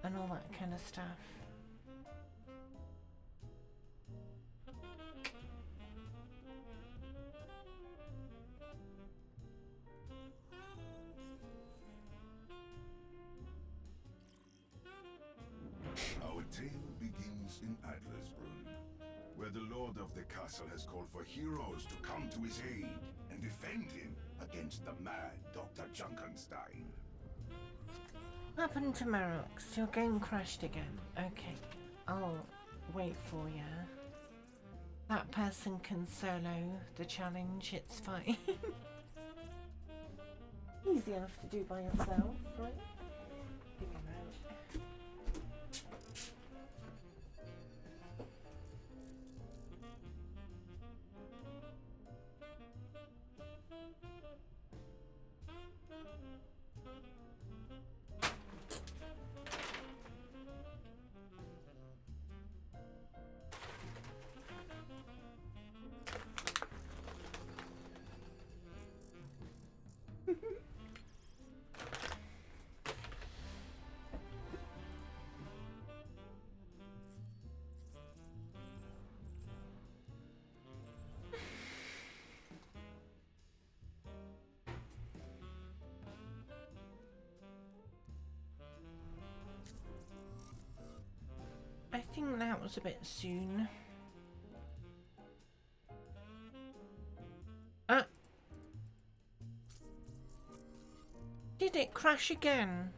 and all that kind of stuff. where the lord of the castle has called for heroes to come to his aid and defend him against the mad Dr. Junkenstein. What happened to Marox? Your game crashed again. Okay, I'll wait for ya. That person can solo the challenge, it's fine. Easy enough to do by yourself, right? Give me a moment. I think that was a bit soon. Did it crash again?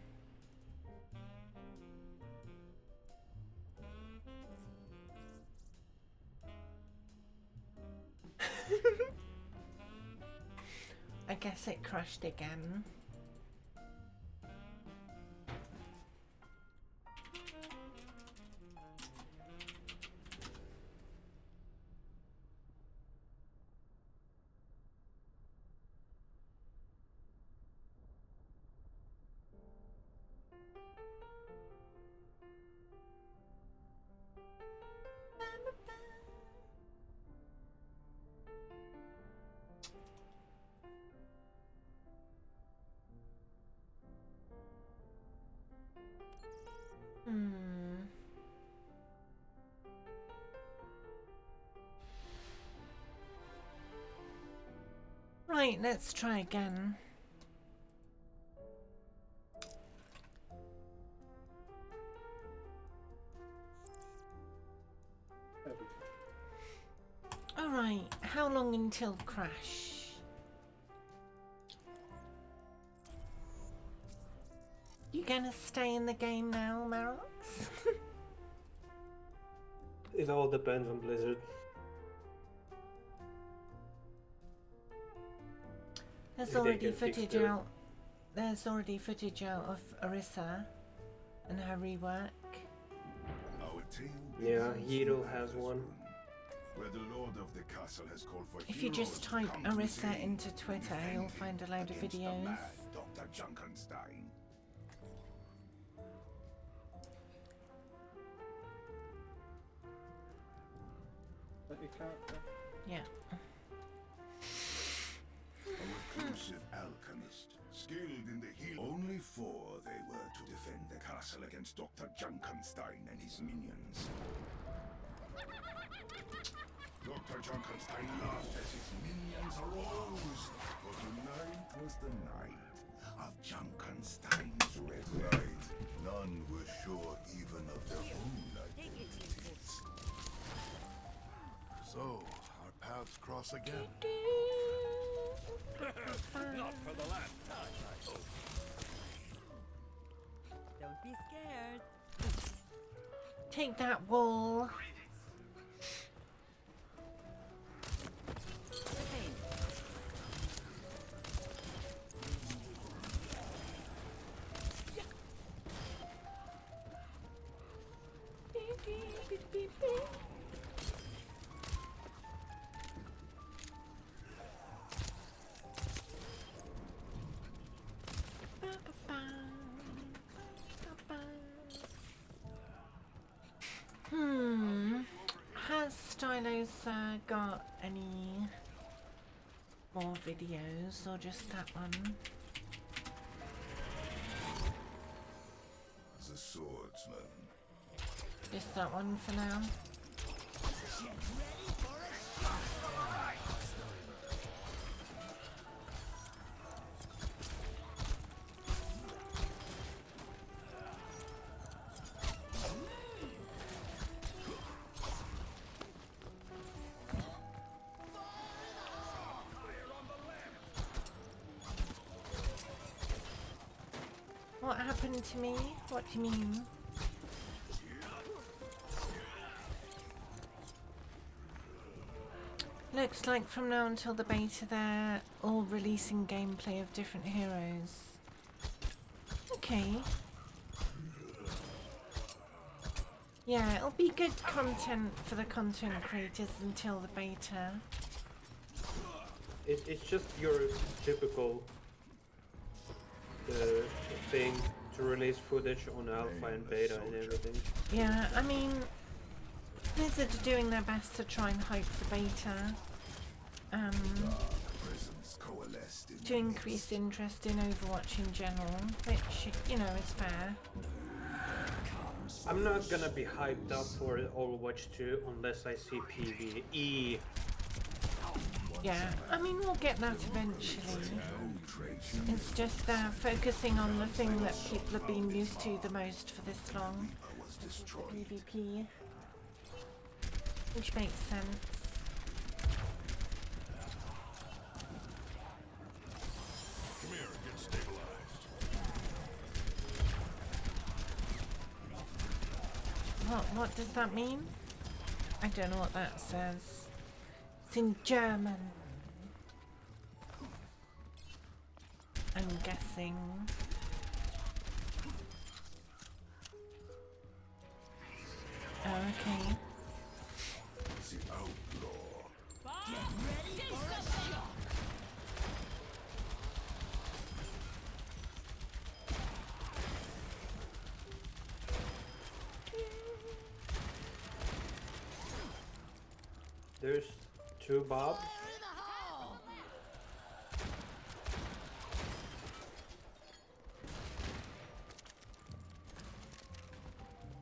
I guess it crashed again. Right, let's try again. Alright, how long until crash? You gonna stay in the game now, Marox? It all depends on Blizzard. There's already footage out. There's already footage out of Arisa and her rework. Yeah, Hiro has one. Where the lord of the castle has called for If you just type Arisa into Twitter, you'll find a load of videos. Dr. Junkenstein. Yeah. A reclusive alchemist, skilled in the heal. Only 4 they were to defend the castle against Dr. Junkenstein and his minions. Dr. Junkenstein laughed as his minions arose, for tonight was the night of Junkenstein's red light. None were sure even of their own identities. So, our paths cross again. Not for the last time, I hope. Don't be scared. Take that wall. Has Stylo's got any more videos or just that one? The swordsman. Just that one for now. happened to me? What do you mean? Looks like from now until the beta they're all releasing gameplay of different heroes. Okay. Yeah, it'll be good content for the content creators until the beta. It's just your typical thing to release footage on alpha and beta and everything. Yeah, I mean, Blizzard are doing their best to try and hype the beta. To increase interest in Overwatch in general, which, you know, is fair. I'm not gonna be hyped up for Overwatch 2 unless I see PvE. Yeah, I mean, we'll get that eventually. It's just focusing on the thing that people have been used to the most for this long. PvP. Which makes sense. Come here, get stabilized. What does that mean? I don't know what that says. It's in German. I'm guessing. Oh, okay. There's 2 Bobs.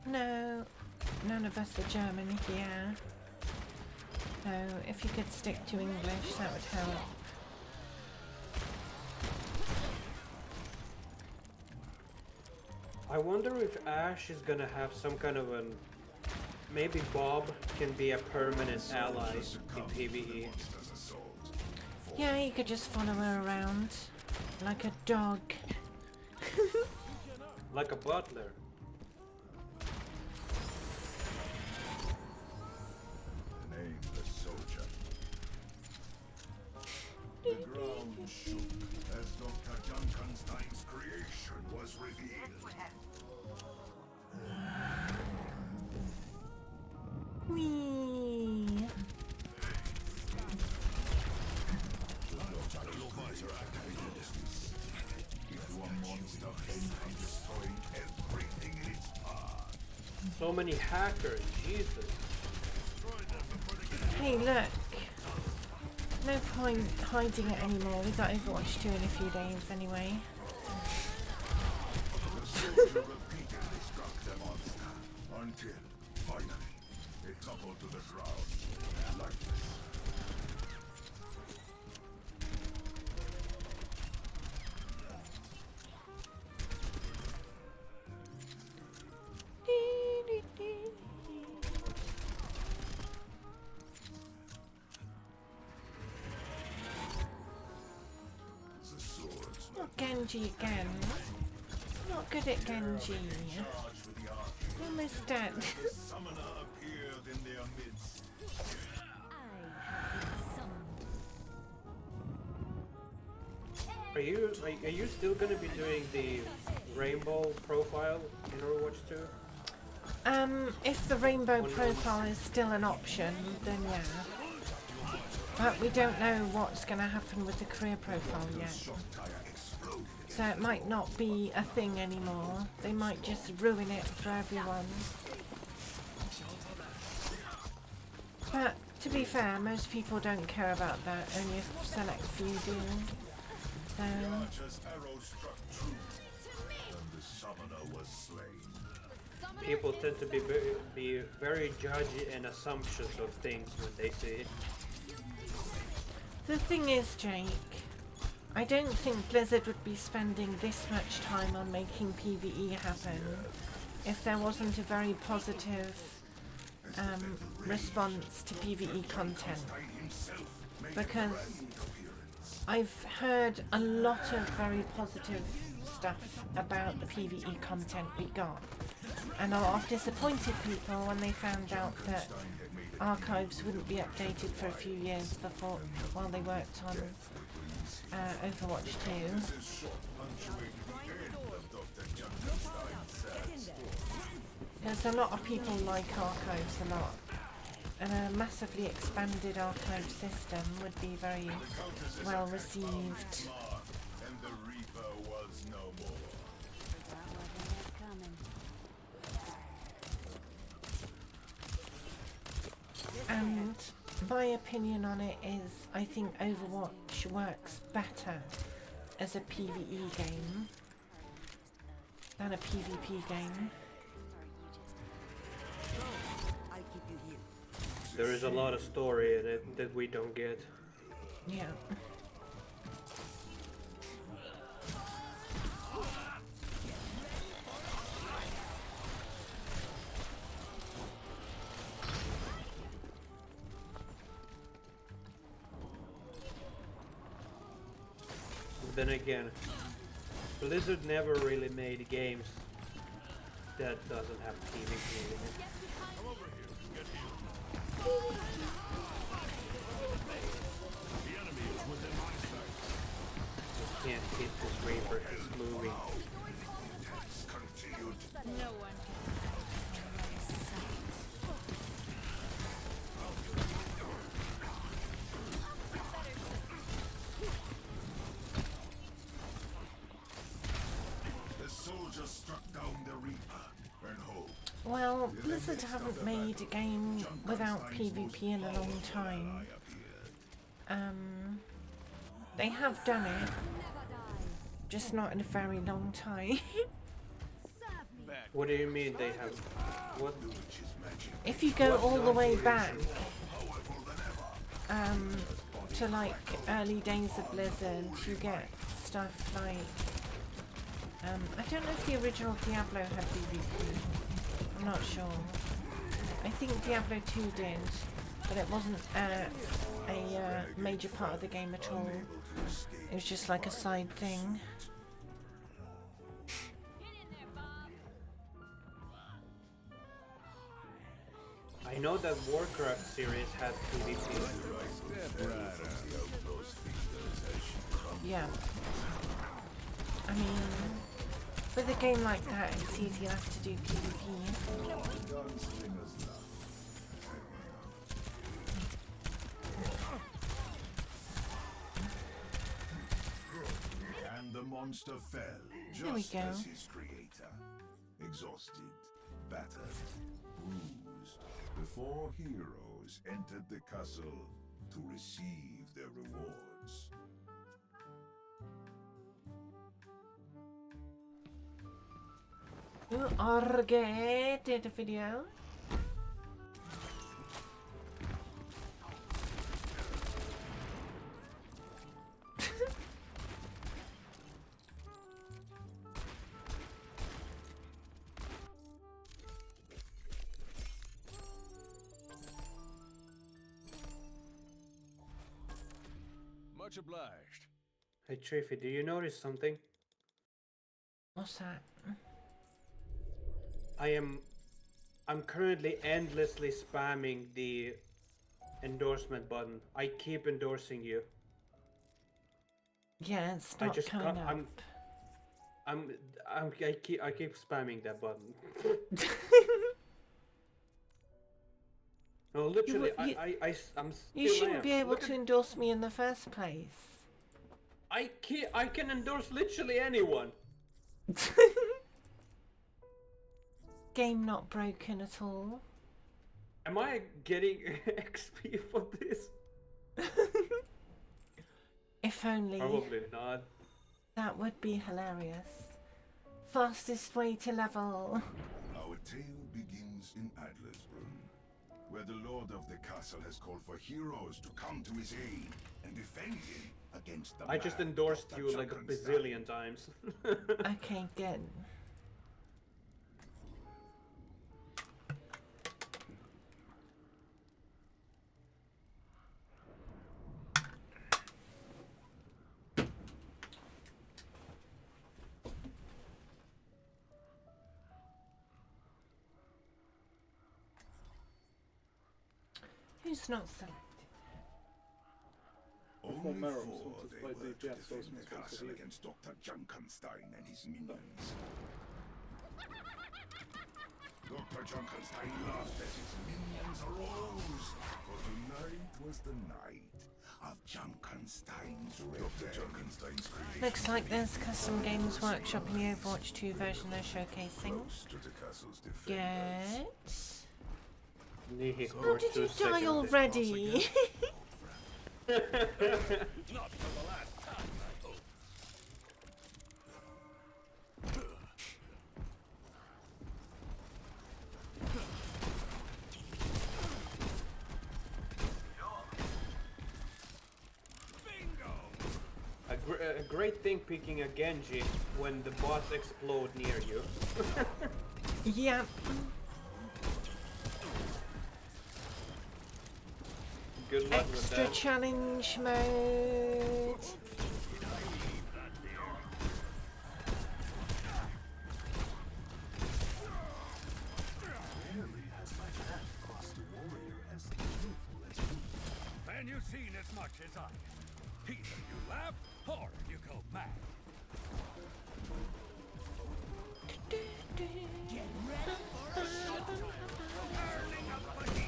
No, none of us are German here. So if you could stick to English, that would help. I wonder if Ash is gonna have some kind of an... Maybe Bob can be a permanent ally in PvE. Yeah, you could just follow her around like a dog. Like a butler. Nameless soldier. The ground shook as Dr. Junkenstein's creation was revealed. Whee! So many hackers, Jesus. Hey, look. No point hiding it anymore. We got Overwatch 2 in a few days anyway. Until finally it toppled to the ground, lifeless. Not Genji again. Not good at Genji. Almost dead. The summoner appeared in their midst. Are you still gonna be doing the rainbow profile in Overwatch 2? If the rainbow profile is still an option, then yeah. But we don't know what's going to happen with the career profile yet. So it might not be a thing anymore. They might just ruin it for everyone. But to be fair, most people don't care about that, only a select few do. So... People tend to be very judgy and assumptions of things when they see it. The thing is, Jake, I don't think Blizzard would be spending this much time on making PvE happen if there wasn't a very positive response to PvE content. Because I've heard a lot of very positive stuff about the PvE content we got, and a lot of disappointed people when they found out that archives wouldn't be updated for a few years before while they worked on Overwatch 2. Because a lot of people like archives a lot, and a massively expanded archive system would be very well received. And my opinion on it is, I think Overwatch works better as a PvE game than a PvP game. There is a lot of story in it that we don't get. Yeah. Then again, Blizzard never really made games that doesn't have PvP in it. You can't hit this Reaper, it's moving. No one Well, Blizzard haven't made a game without PvP in a long time. They have done it, just not in a very long time. What do you mean they have? What? If you go all the way back to like early days of Blizzard, you get stuff like I don't know if the original Diablo had PvP. I'm not sure. I think Diablo 2 did, but it wasn't a major part of the game at all. It was just like a side thing. I know that Warcraft series had PvP. Yeah. I mean, with a game like that, it's easy enough to do PvP. And the monster fell, Here we just go. as his creator. Exhausted, battered, bruised, the four heroes entered the castle to receive their rewards. Arge did a video. Much obliged. Hey Triffy, do you notice something? What's that? I'm currently endlessly spamming the endorsement button. I keep endorsing you. Yeah, it's not coming up. I keep spamming that button. No, literally, I'm still You shouldn't be able Look to endorse me in the first place. I can endorse literally anyone. Game not broken at all. Am I getting XP for this? If only. Probably not. That would be hilarious. Fastest way to level. Our tale begins in Adlersbrunn, where the lord of the castle has called for heroes to come to his aid and defend him against the I just mad endorsed Dr. you like a Junkrat. bazillion times. Okay, good. Who's not selected? Only Merrill, four so just they play were to DPS, so it's defend the not castle to be- against Dr. Junkenstein and his minions. Dr. Junkenstein laughed as his minions arose, for tonight was the night of Junkenstein's Dr. Junkenstein's creation. Looks like there's Custom Games Workshop in the Overwatch 2 version they're showcasing. Close to the castle's defenders. Good. Oh, did you die already? Not for the last time, I hope. A great thing picking a Genji when the bots explode near you. Yeah. Good luck with Extra that. challenge mode. And you've seen as much as I have. Either you laugh or you go mad.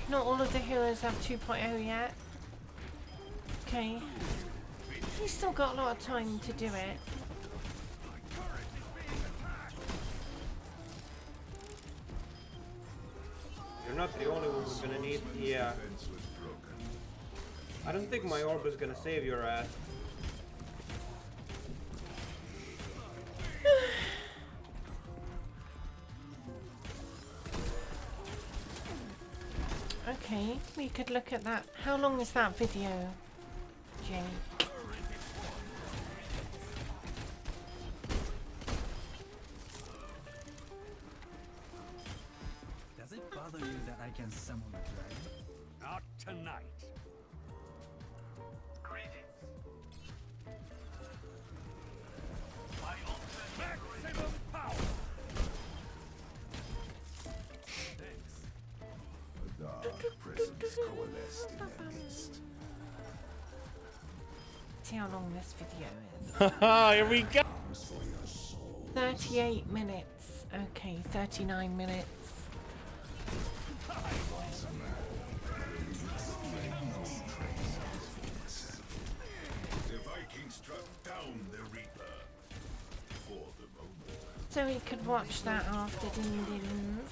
Not all of the heroes have 2.0 yet. Okay. He's still got a lot of time to do it. You're not the only one who's gonna need. Yeah. I don't think my orb is gonna save your ass. Okay, we could look at that. How long is that video, Jay? Does it bother you that I can summon a dragon? Not tonight. My ultimate maximum power. Thanks. A dark presence coalesced in their midst. See how long this video is. Here we go. 38 minutes. Okay, 39 minutes. The Vikings struck down the Reaper. For the moment. So we could watch that after Din Din's.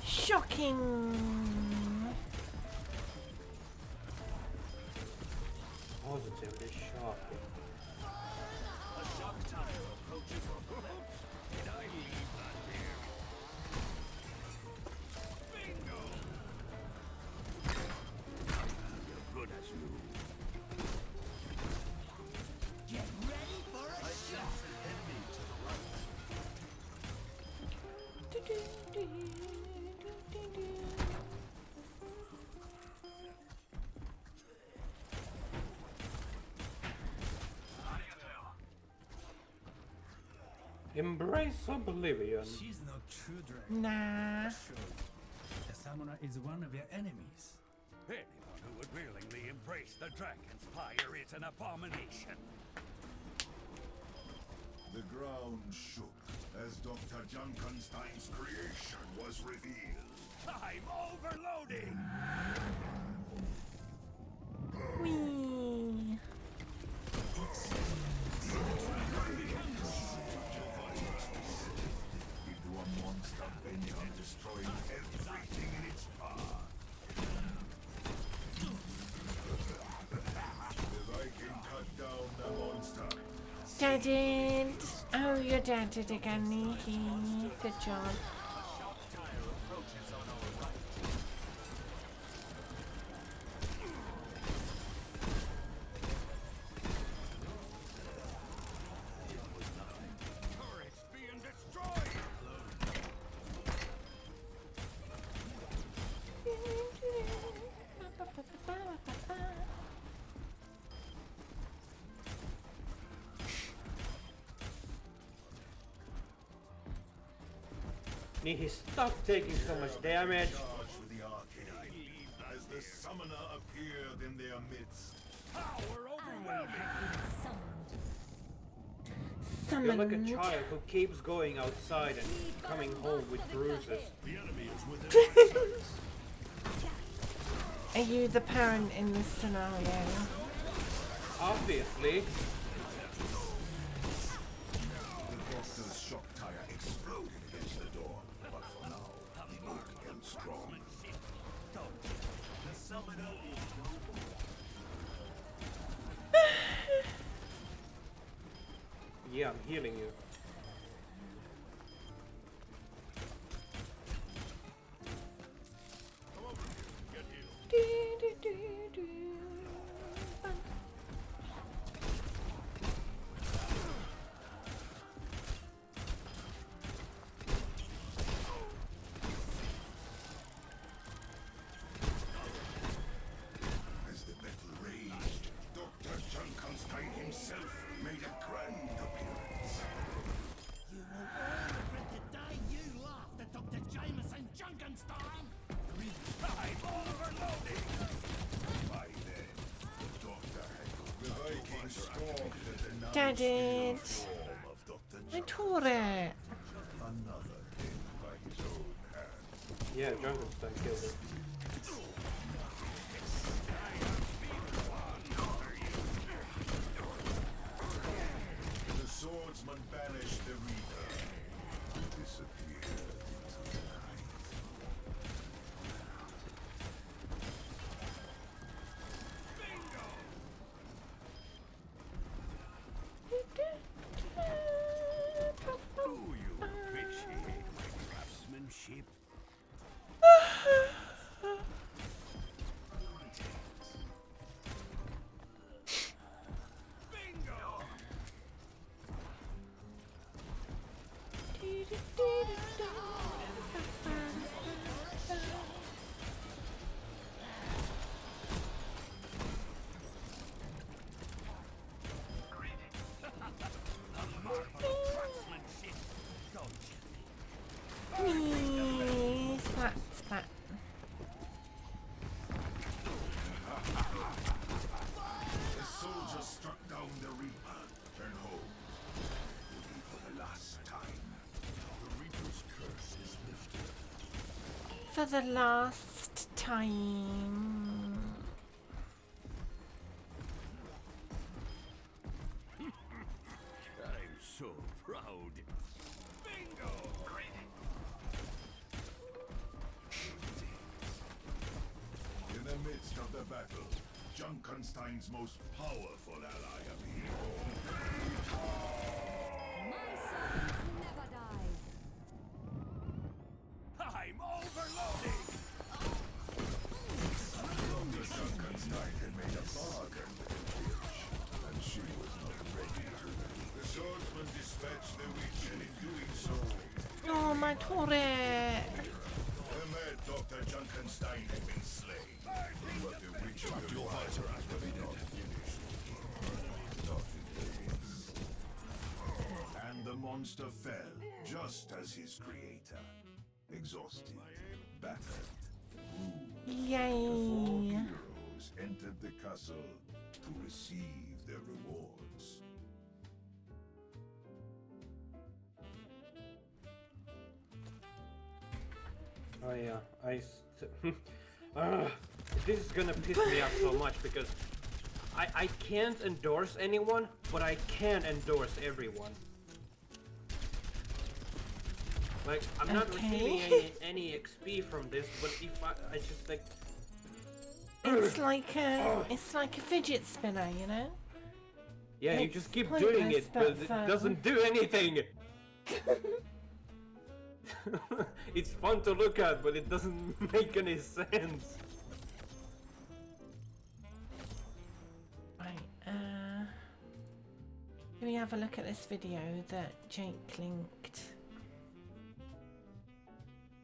Shocking! Positively shocking. A shock tower approaches. Did I leave that here? Bingo! You're good as new. Get ready for a shock. Embrace oblivion. She's no true dragon. Nah. Sure. The summoner is one of your enemies. Anyone who would willingly embrace the dragon's fire is an abomination. The ground shook as Dr. Junkenstein's creation was revealed. I'm overloading! Whee! Into a monster bent on destroying everything in its path. The Viking cut down the monster. Deaded. Oh, you're deaded again, Nihi. Good job. He stopped taking so much damage. As the summoner appeared in their midst. Power overwhelming. You're like a child who keeps going outside and coming home with bruises. The enemy is within. Are you the parent in this scenario? Obviously. The doctor's shock tire exploded against the door, but for now, the oak held strong. The summoner is Yeah, I'm healing you. As the battle raged, Dr. Junkenstein himself made a grand appearance. You will all regret the day you laughed at Dr. Jameson Junkenstein. I'm overloading. By then, the doctor had the Viking stormed the Deaded. form of Dr. I tore it. Another king by his own hand. Yeah, Junkenstein killed it. The swordsman banished the reader, who disappeared into the night. Do you appreciate my craftsmanship? Splat, splat. The soldier struck down the Reaper, and home, would be for the last time. The Reaper's curse is lifted. For the last time. I'm so proud. Bingo! In the midst of the battle, Junkenstein's most powerful ally appeared. My servants never die. I'm overloading. Dr. Junkenstein had made a bargain with the witch, and she was not ready to. The swordsman dispatched the witch, and in doing so, Oh, my tore it. the mad Dr. Junkenstein had been slain. But the witch of the water was not finished. Not in days. And the monster fell, just as his creator. Exhausted, battered, bruised. Yay. Heroes entered the castle to receive their rewards. Oh yeah, this is gonna piss me off so much because I can't endorse anyone, but I can endorse everyone. Like, I'm not receiving any XP from this, but if I just like... It's like a fidget spinner, you know? Yeah, you It's just keep pointless, doing it, but it but, doesn't do anything. It's fun to look at, but it doesn't make any sense. Right, can we have a look at this video that Jake linked?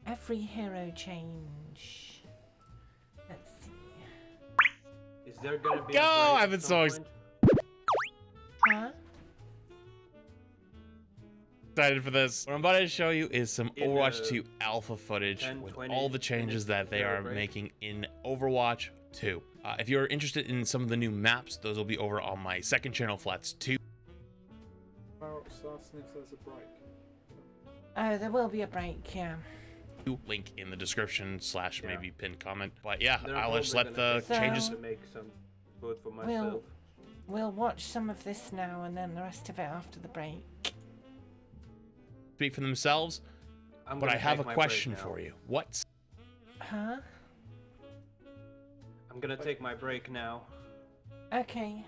Every hero change. Let's see. Is there gonna be Go! a break I've been at so some point? Huh? Excited for this. What I'm about to show you is some In, Overwatch 2 alpha footage 10, with 20 all the changes that they minutes, are break. making in Overwatch 2. If you're interested in some of the new maps, those will be over on my second channel, Flats 2. Oh, there will be a break, yeah. Link in the description / maybe pinned comment. But yeah, They're I'll just probably let gonna the take changes. to make some food for myself. We'll watch some of this now and then the rest of it after the break. Speak for themselves. I'm But gonna I have a take my question break now. for you. What Huh? I'm gonna take my break now. Okay.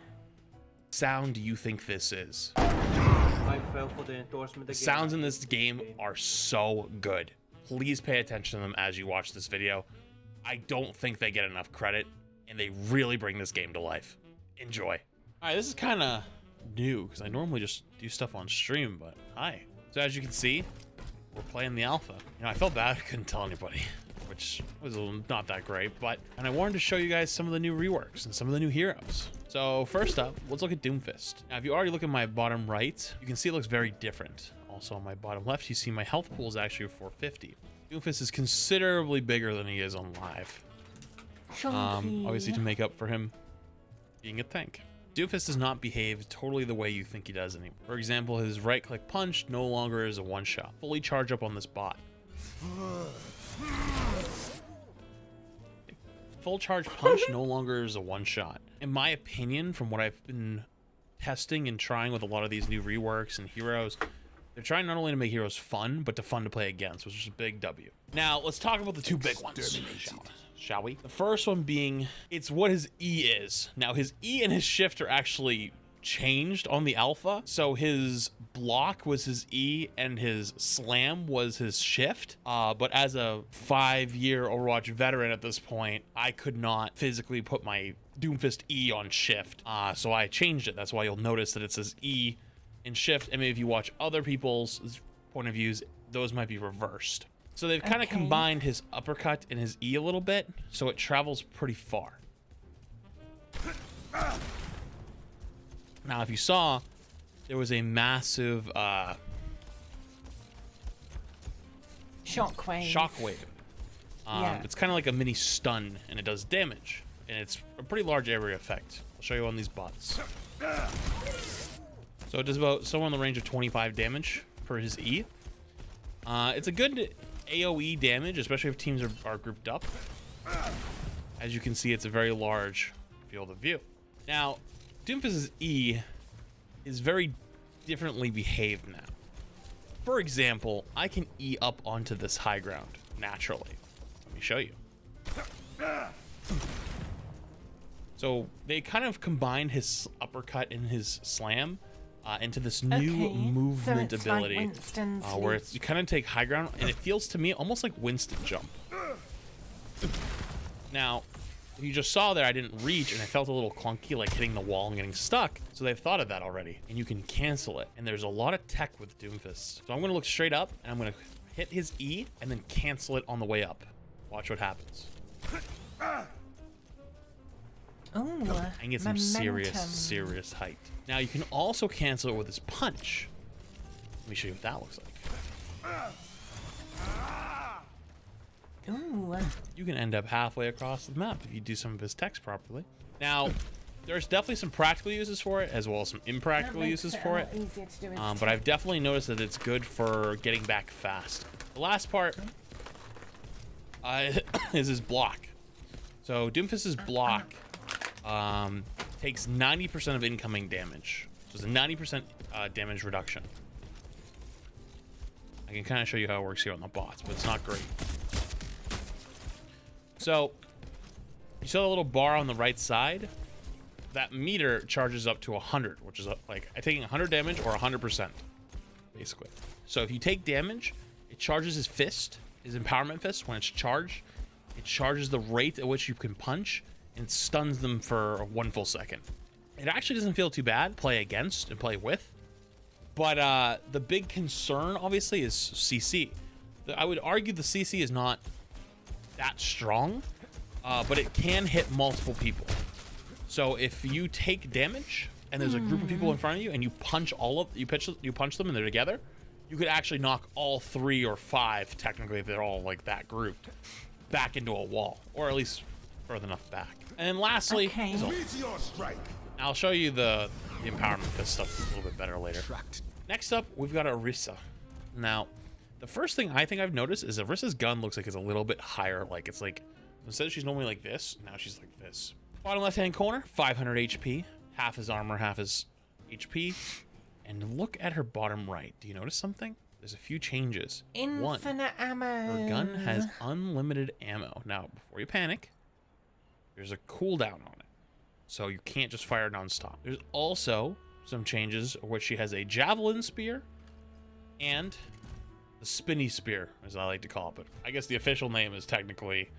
sound do you think this is? I fell for the endorsement The again. sounds in this game are so good. Please pay attention to them as you watch this video. I don't think they get enough credit, and they really bring this game to life. Enjoy. All right, this is kind of new because I normally just do stuff on stream, but hi. So as you can see, we're playing the alpha. You know, I felt bad I couldn't tell anybody, which was not that great, and I wanted to show you guys some of the new reworks and some of the new heroes. So first up, let's look at Doomfist. Now, if you already look at my bottom right, you can see it looks very different. Also on my bottom left, you see my health pool is actually 450. Doomfist is considerably bigger than he is on live. Obviously to make up for him being a tank. Doomfist does not behave totally the way you think he does anymore. For example, his right-click punch no longer is a one-shot. Fully charge up on this bot. Full charge punch no longer is a one-shot. In my opinion, from what I've been testing and trying with a lot of these new reworks and heroes, they're trying not only to make heroes fun, but fun to play against, which is a big W. Now, let's talk about the two big ones, shall we? The first one being, it's what his E is. Now, his E and his shift are actually changed on the alpha. So his block was his E and his slam was his shift. But as a 5-year Overwatch veteran at this point, I could not physically put my Doomfist E on shift. So I changed it. That's why you'll notice that it says E in shift, and maybe if you watch other people's point of views, those might be reversed. So they've kind of combined his uppercut and his E a little bit, so it travels pretty far. Now, if you saw, there was a massive shockwave. Yeah. It's kind of like a mini stun, and it does damage, and it's a pretty large area effect. I'll show you on these bots. So it does about somewhere in the range of 25 damage for his E. It's a good AoE damage, especially if teams are grouped up. As you can see, it's a very large field of view. Now, Doomfist's E is very differently behaved now. For example, I can E up onto this high ground naturally. Let me show you. So they kind of combined his uppercut and his slam into this new movement ability, like where you kind of take high ground, and it feels to me almost like Winston jump. Now, if you just saw there, I didn't reach, and I felt a little clunky, like hitting the wall and getting stuck. So they've thought of that already, and you can cancel it. And there's a lot of tech with Doomfist. So I'm going to look straight up, and I'm going to hit his E, and then cancel it on the way up. Watch what happens. Oh, I can get some serious height. Now you can also cancel it with his punch. Let me show you what that looks like. Ooh. You can end up halfway across the map if you do some of his text properly. Now, there's definitely some practical uses for it, as well as some impractical uses for it. But I've definitely noticed that it's good for getting back fast. The last part is his block. So Doomfist's block takes 90% of incoming damage. So it's a 90% damage reduction. I can kind of show you how it works here on the bots, but it's not great. So you saw the little bar on the right side? that meter charges up to 100, which is like taking 100 damage or 100%, basically. So if you take damage, it charges his fist, his empowerment fist. When it's charged, it charges the rate at which you can punch and stuns them for 1 full second. It actually doesn't feel too bad, play against and play with. But the big concern, obviously, is CC. I would argue the CC is not that strong, but it can hit multiple people. So if you take damage and there's a group of people in front of you and you punch you punch them and they're together, you could actually knock all 3 or 5, technically if they're all like that grouped, back into a wall, or at least further enough back. And then lastly, I'll show you the empowerment fist stuff a little bit better later. Next up, we've got Arisa. Now, the first thing I think I've noticed is Arisa's gun looks like it's a little bit higher. Like it's like, instead she's normally like this, now she's like this. Bottom left-hand corner, 500 HP, half his armor, half his HP. And look at her bottom right. Do you notice something? There's a few changes. Infinite ammo. Her gun has unlimited ammo. Now, before you panic, there's a cooldown on it, so you can't just fire non-stop. There's also some changes where she has a javelin spear and the spinny spear, as I like to call it. But I guess the official names are technically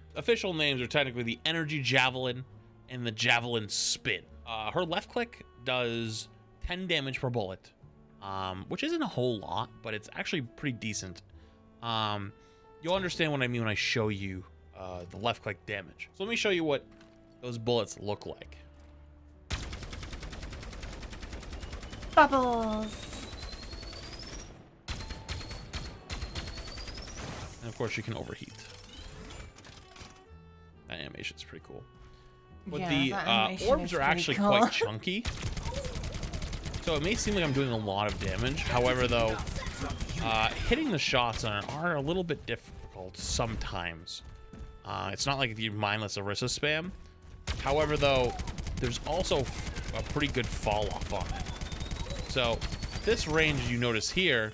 the energy javelin and the javelin spin. Her left click does 10 damage per bullet, which isn't a whole lot, but it's actually pretty decent. You'll understand what I mean when I show you the left click damage. So let me show you what those bullets look like. Bubbles. And of course you can overheat. That animation's pretty cool. But yeah, the orbs are actually cool. quite chunky. So it may seem like I'm doing a lot of damage. However, though, hitting the shots are a little bit difficult sometimes. It's not like the mindless Arisa spam. However, though, there's also a pretty good fall off on it. So this range you notice here,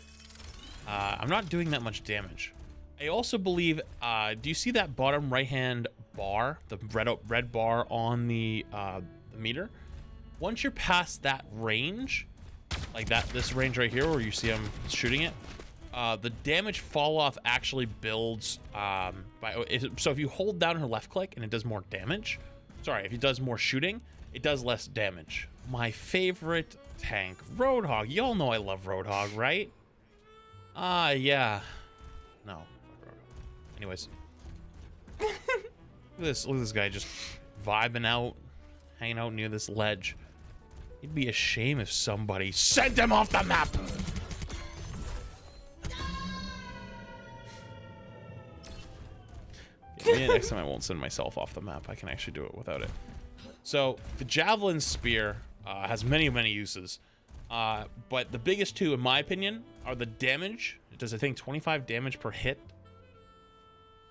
I'm not doing that much damage. I also believe, do you see that bottom right hand bar, the red bar on the meter? Once you're past that range, like this range right here where you see I'm shooting it, the damage fall off actually builds so if you hold down her left click and it does more damage, sorry, if it does more shooting, it does less damage. My favorite tank, Roadhog. Y'all know I love Roadhog, right? Yeah. No. Anyways. Look at this guy just vibing out, hanging out near this ledge. It'd be a shame if somebody sent him off the map. Yeah, next time I won't send myself off the map. I can actually do it without it. So the javelin spear has many uses, but the biggest two, in my opinion, are the damage. It does, I think, 25 damage per hit,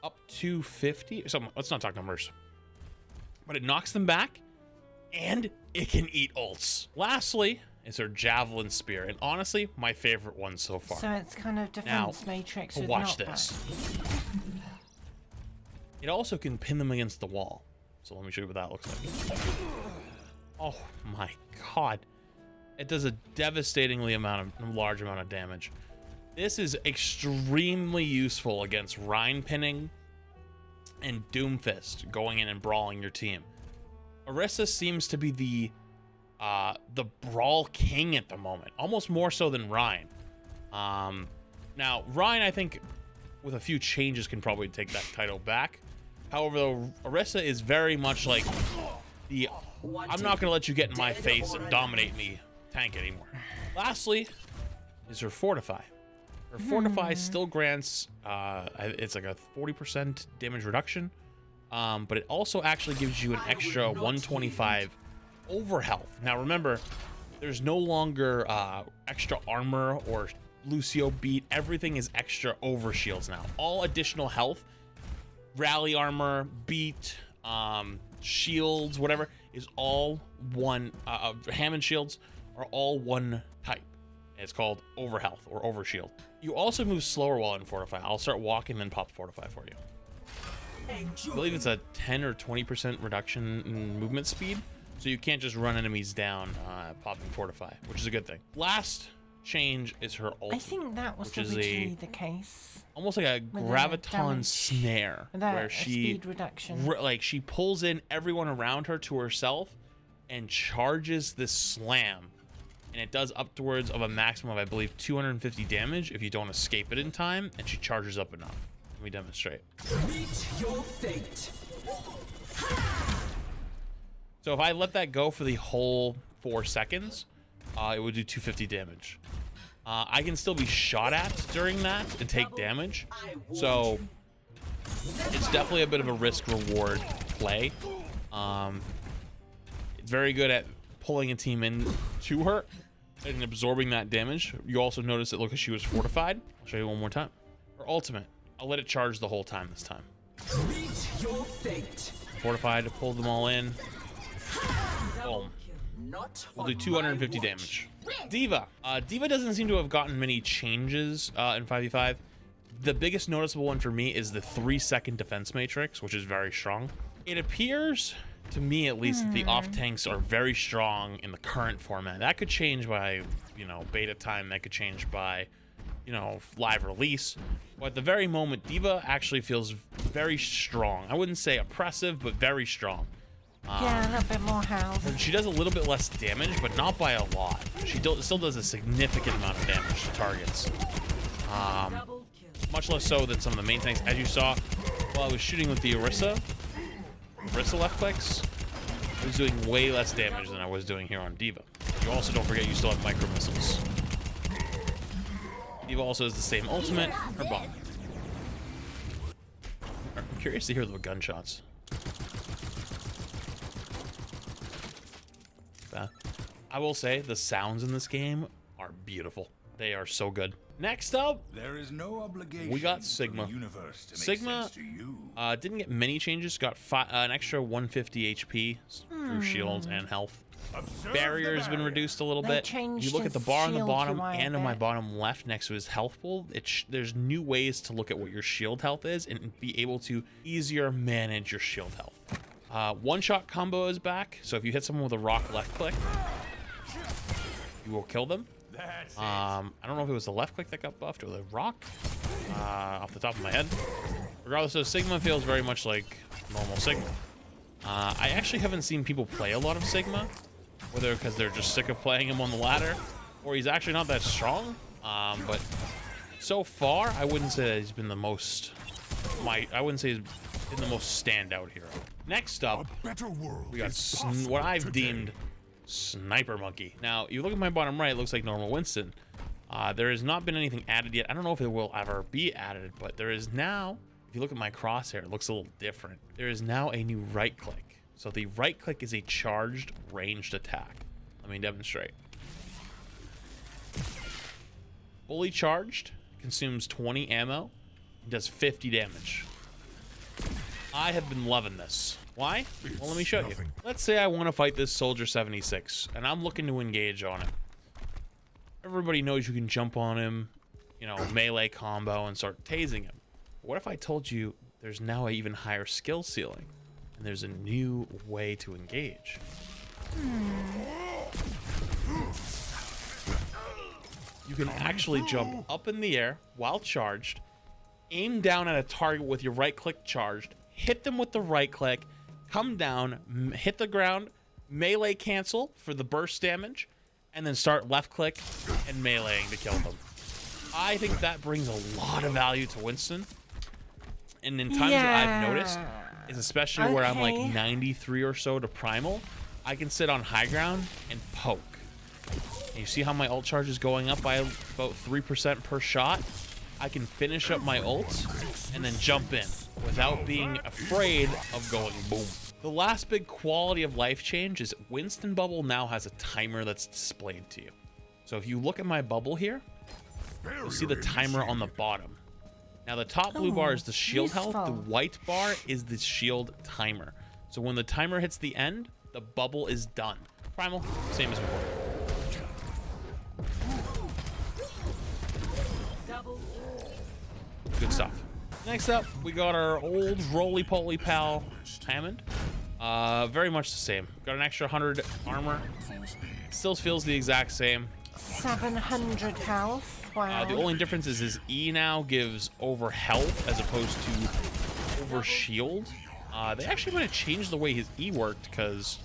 up to 50. So let's not talk numbers, but it knocks them back, and it can eat ults. Lastly, is her javelin spear, and honestly, my favorite one so far. So it's kind of defense matrix. With watch knockback. this. It also can pin them against the wall. So let me show you what that looks like. Oh my god. It does a devastatingly large amount of damage. This is extremely useful against Rein pinning and Doomfist going in and brawling your team. Arisa seems to be the brawl king at the moment, almost more so than Rein. Now Rein, I think, with a few changes, can probably take that title back. However, though, Arisa is very much like the I'm not gonna let you get in my face and dominate me tank anymore. Lastly is her Fortify. Her Fortify still grants it's like a 40% damage reduction, but it also actually gives you an extra 125 over health. Now remember, there's no longer extra armor or Lucio beat. Everything is extra over shields now. All additional health, rally armor, beat, shields, whatever, is all one. Hammond shields are all one type. It's called over health or over shield. You also move slower while in Fortify. I'll start walking, then pop Fortify for you. I believe it's a 10 or 20% reduction in movement speed. So you can't just run enemies down popping Fortify, which is a good thing. Last change is her ult. I think that was originally the case. Almost like a graviton snare, where she speed reduction. Like she pulls in everyone around her to herself and charges this slam. And it does upwards of a maximum of, I believe, 250 damage if you don't escape it in time, and she charges up enough. Let me demonstrate. Meet your fate. So if I let that go for the whole 4 seconds, it would do 250 damage. I can still be shot at during that and take damage. So it's definitely a bit of a risk-reward play. It's very good at pulling a team in to her and absorbing that damage. You also notice that, look, she was fortified. I'll show you one more time. Her ultimate. I'll let it charge the whole time this time. Meet your fate. Fortified to pull them all in. Boom. We'll do 250 damage. Diva. Diva doesn't seem to have gotten many changes in 5v5. The biggest noticeable one for me is the 3-second defense matrix, which is very strong. It appears, to me at least, that the off tanks are very strong in the current format. That could change by, you know, beta time. That could change by, you know, live release. But at the very moment, Diva actually feels very strong. I wouldn't say oppressive, but very strong. Yeah, a little bit more health. She does a little bit less damage, but not by a lot. She still does a significant amount of damage to targets. Much less so than some of the main tanks. As you saw, while I was shooting with the Arisa left clicks, I was doing way less damage than I was doing here on Diva. You also don't forget you still have micro missiles. Diva also has the same ultimate, her bomb. I'm curious to hear the gunshots. I will say the sounds in this game are beautiful. They are so good. Next up, there is no obligation. We got Sigma. Sigma didn't get many changes. Got an extra 150 HP through shields and health. Barrier has been reduced a little bit. You look at the bar on the bottom and on my bottom left next to his health pool. There's new ways to look at what your shield health is and be able to easier manage your shield health. One-shot combo is back, so if you hit someone with a rock left click, you will kill them. I don't know if it was the left click that got buffed or the rock, off the top of my head. Regardless, so Sigma feels very much like normal Sigma. I actually haven't seen people play a lot of Sigma, whether because they're just sick of playing him on the ladder, or he's actually not that strong. But so far, I wouldn't say that he's been the most. I wouldn't say he's been the most standout hero. Next up, we got what I've deemed Sniper Monkey. Now, you look at my bottom right, it looks like normal Winston. There has not been anything added yet. I don't know if it will ever be added, but there is now, if you look at my crosshair, it looks a little different. There is now a new right click. So the right click is a charged ranged attack. Let me demonstrate. Fully charged, consumes 20 ammo, does 50 damage. I have been loving this. Why? Well, let me show you. Let's say I want to fight this Soldier 76, and I'm looking to engage on him. Everybody knows you can jump on him, you know, melee combo and start tasing him. What if I told you there's now an even higher skill ceiling, and there's a new way to engage? You can actually jump up in the air while charged, aim down at a target with your right click charged, hit them with the right click, come down, hit the ground, melee cancel for the burst damage, and then start left click and meleeing to kill them. I think that brings a lot of value to Winston. And in times that I've noticed, is especially where I'm like 93 or so to primal, I can sit on high ground and poke. And you see how my ult charge is going up by about 3% per shot? I can finish up my ult and then jump in without being afraid of going boom. The last big quality of life change is Winston Bubble now has a timer that's displayed to you. So if you look at my bubble here, you'll see the timer on the bottom. Now the top blue bar is the shield health, the white bar is the shield timer. So when the timer hits the end, the bubble is done. Primal, same as before. Good stuff. Next up, we got our old roly-poly pal, Hammond. Very much the same. Got an extra 100 armor. Still feels the exact same. 700 health. Wow. The only difference is his E now gives over health as opposed to over shield. They actually might have changed the way his E worked, because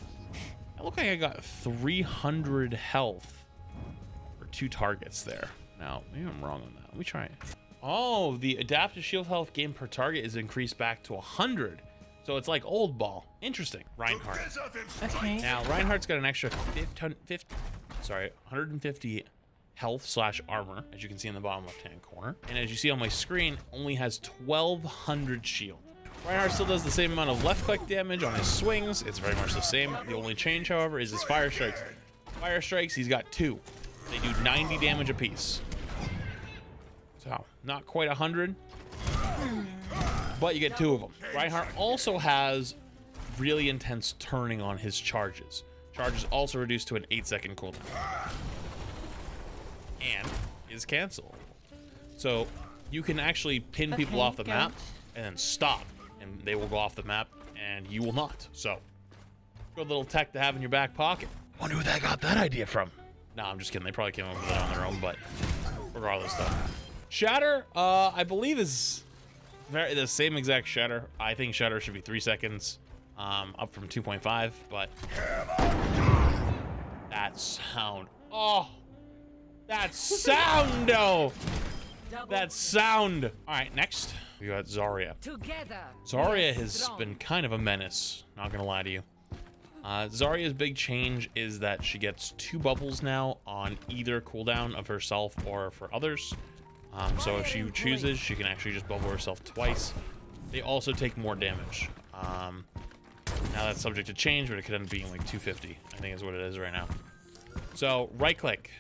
it looked like I got 300 health for 2 targets there. Now, maybe I'm wrong on that. Let me try it. Oh, the adaptive shield health gain per target is increased back to 100. So it's like old ball. Interesting. Reinhardt. Okay. Now, Reinhardt's got an extra 150 health / armor, as you can see in the bottom left-hand corner. And as you see on my screen, only has 1200 shield. Reinhardt still does the same amount of left-click damage on his swings. It's very much the same. The only change, however, is his fire strikes. Fire strikes, he's got 2. They do 90 damage apiece. So, not quite 100. But you get 2 of them. Reinhardt also has really intense turning on his charges. Charges also reduced to an 8-second cooldown. And is canceled. So you can actually pin people off the map and then stop, and they will go off the map and you will not. So good little tech to have in your back pocket. Wonder who they got that idea from. Nah, I'm just kidding. They probably came up with it on their own, but regardless though. Shatter, I believe is the same exact shatter. I think shatter should be 3 seconds, up from 2.5, but that sound. Oh, that sound though. That sound. All right, next we got Zarya. Zarya has been kind of a menace, not gonna lie to you. Zarya's big change is that she gets 2 bubbles now on either cooldown of herself or for others. So if she chooses, she can actually just bubble herself twice. They also take more damage. Now that's subject to change, but it could end up being like 250, I think is what it is right now. So right click.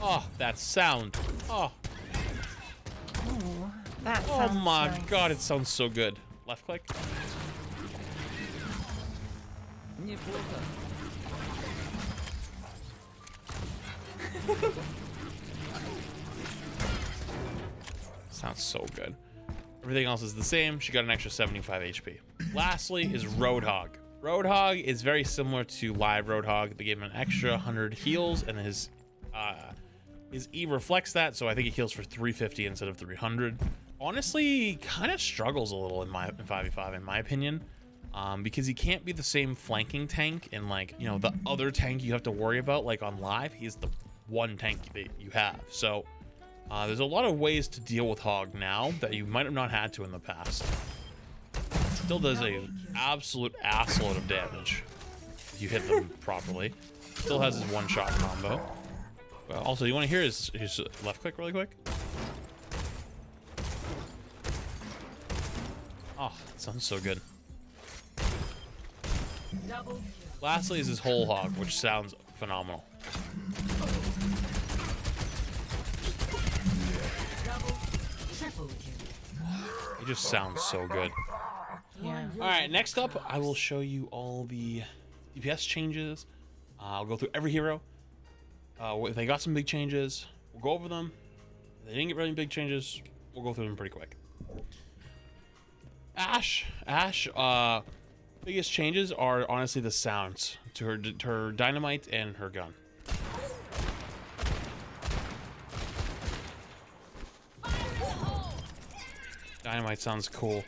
Oh, that sound. Oh. Ooh, that oh sounds my nice. god, it sounds so good. Left click. Sounds so good. Everything else is the same. She got an extra 75 HP. Lastly is Roadhog. Roadhog is very similar to live Roadhog. They gave him an extra 100 heals, and his E reflects that, so I think he heals for 350 instead of 300. Honestly, kind of struggles a little in 5v5 in my opinion, because he can't be the same flanking tank and, like, you know, the other tank you have to worry about. Like on live, he's the one tank that you have. So there's a lot of ways to deal with Hog now that you might have not had to in the past. Still does a absolute assload of damage if you hit them properly. Still has his one-shot combo. Also, you want to hear his left click really quick? Oh, it sounds so good. Lastly is his whole hog, which sounds phenomenal. It just sounds so good. Yeah. All right, next up, I will show you all the DPS changes. I'll go through every hero. If they got some big changes, we'll go over them. If they didn't get really big changes, we'll go through them pretty quick. Ashe, biggest changes are honestly the sounds to her dynamite and her gun. Dynamite sounds cool.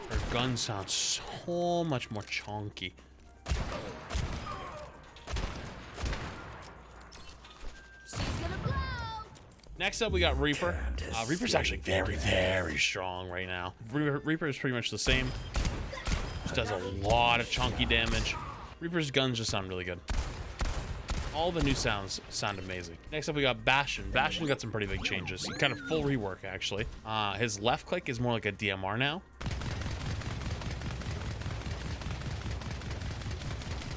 Her gun sounds so much more chunky. Next up, we got Reaper. Reaper's actually very, very strong right now. Reaper is pretty much the same. Just does a lot of chunky damage. Reaper's guns just sound really good. All the new sounds sound amazing. Next up, we got Bastion. Bastion got some pretty big changes. Kind of full rework, actually. His left click is more like a DMR now.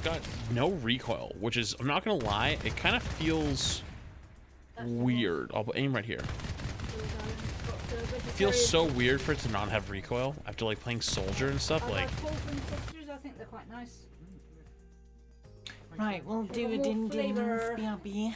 Got no recoil, which is, I'm not gonna lie, it kind of feels weird. I'll aim right here. It feels so weird for it to not have recoil after like playing soldier and stuff. Like, I think they're quite nice. Right, we'll do a din din BRB.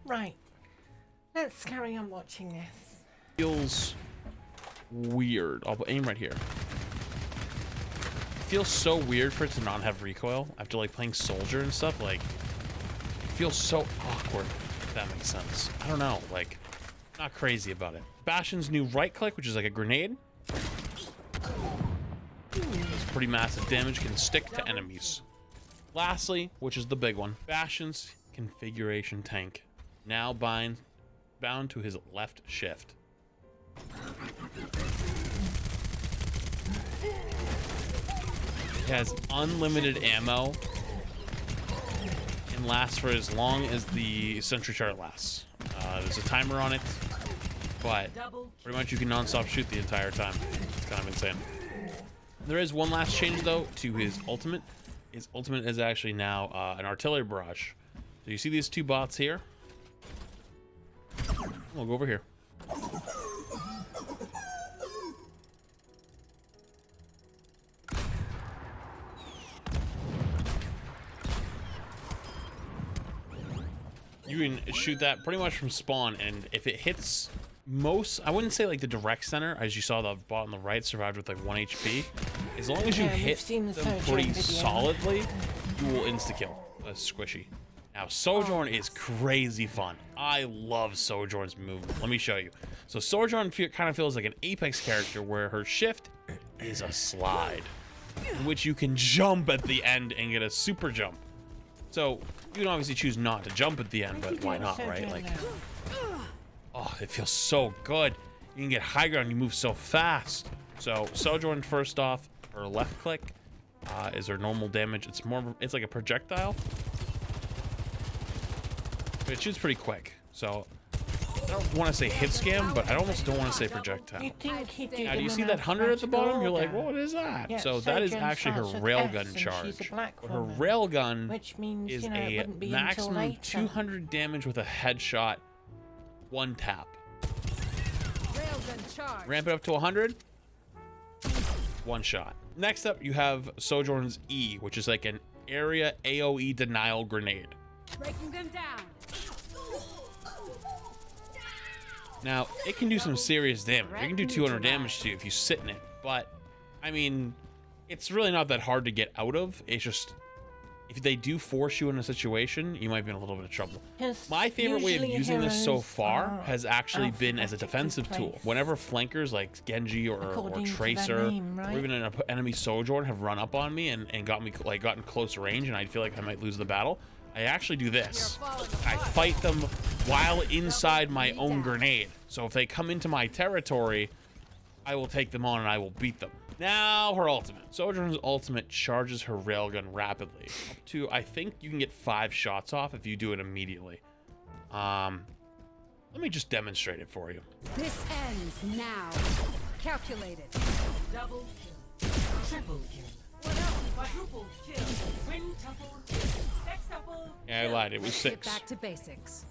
Right. Let's carry on watching this. Feels weird. I'll aim right here. It feels so weird for it to not have recoil after like playing Soldier and stuff. Like, it feels so awkward, if that makes sense. I don't know, like, not crazy about it. Bastion's new right click, which is like a grenade. It's pretty massive damage, can stick to enemies. Lastly, which is the big one, Bastion's configuration tank, now bound to his left shift. It has unlimited ammo and lasts for as long as the sentry turret lasts. There's a timer on it, but pretty much you can non-stop shoot the entire time. It's kind of insane. There is one last change though to his ultimate. His ultimate is actually now an artillery barrage. So you see these two bots here? We'll go over here. You can shoot that pretty much from spawn, and if it hits most, I wouldn't say like the direct center, as you saw the bot on the right survived with like 1 HP. As long as you hit them pretty solidly, you will insta-kill. That's squishy. Now, Sojourn is crazy fun. I love Sojourn's movement. Let me show you. So Sojourn kind of feels like an Apex character where her shift is a slide, in which you can jump at the end and get a super jump. So you can obviously choose not to jump at the end, but why not, right? Like, oh, it feels so good. You can get high ground, you move so fast. So Sojourn, first off, her left click is her normal damage. It's like a projectile, but it shoots pretty quick. So I don't want to say hit scam, but I almost don't want to say projectile. Now, do you see that 100 at the bottom? You're like, what is that? Yeah, so that is actually her railgun charge. Her railgun is a maximum 200 damage with a headshot, one tap. Ramp it up to 100, one shot. Next up, you have Sojourn's E, which is like an area AoE denial grenade. Breaking them down. Now, it can do some serious damage. It can do 200 damage to you if you sit in it, but I mean, it's really not that hard to get out of. It's just, if they do force you in a situation, you might be in a little bit of trouble. My favorite way of using this so far has actually been as a defensive tool. Whenever flankers like Genji or Tracer, or even an enemy Sojourn have run up on me and gotten close range, and I feel like I might lose the battle, I actually do this. I fight them while inside my own grenade. So if they come into my territory, I will take them on and I will beat them. Now her ultimate. Sojourn's ultimate charges her railgun rapidly. Up to, I think you can get 5 shots off if you do it immediately. Let me just demonstrate it for you. This ends now. Calculated. Double kill. Triple kill. Quadruple kill. Quintuple kill. Sextuple. Yeah, I lied. It was 6. Back to basics.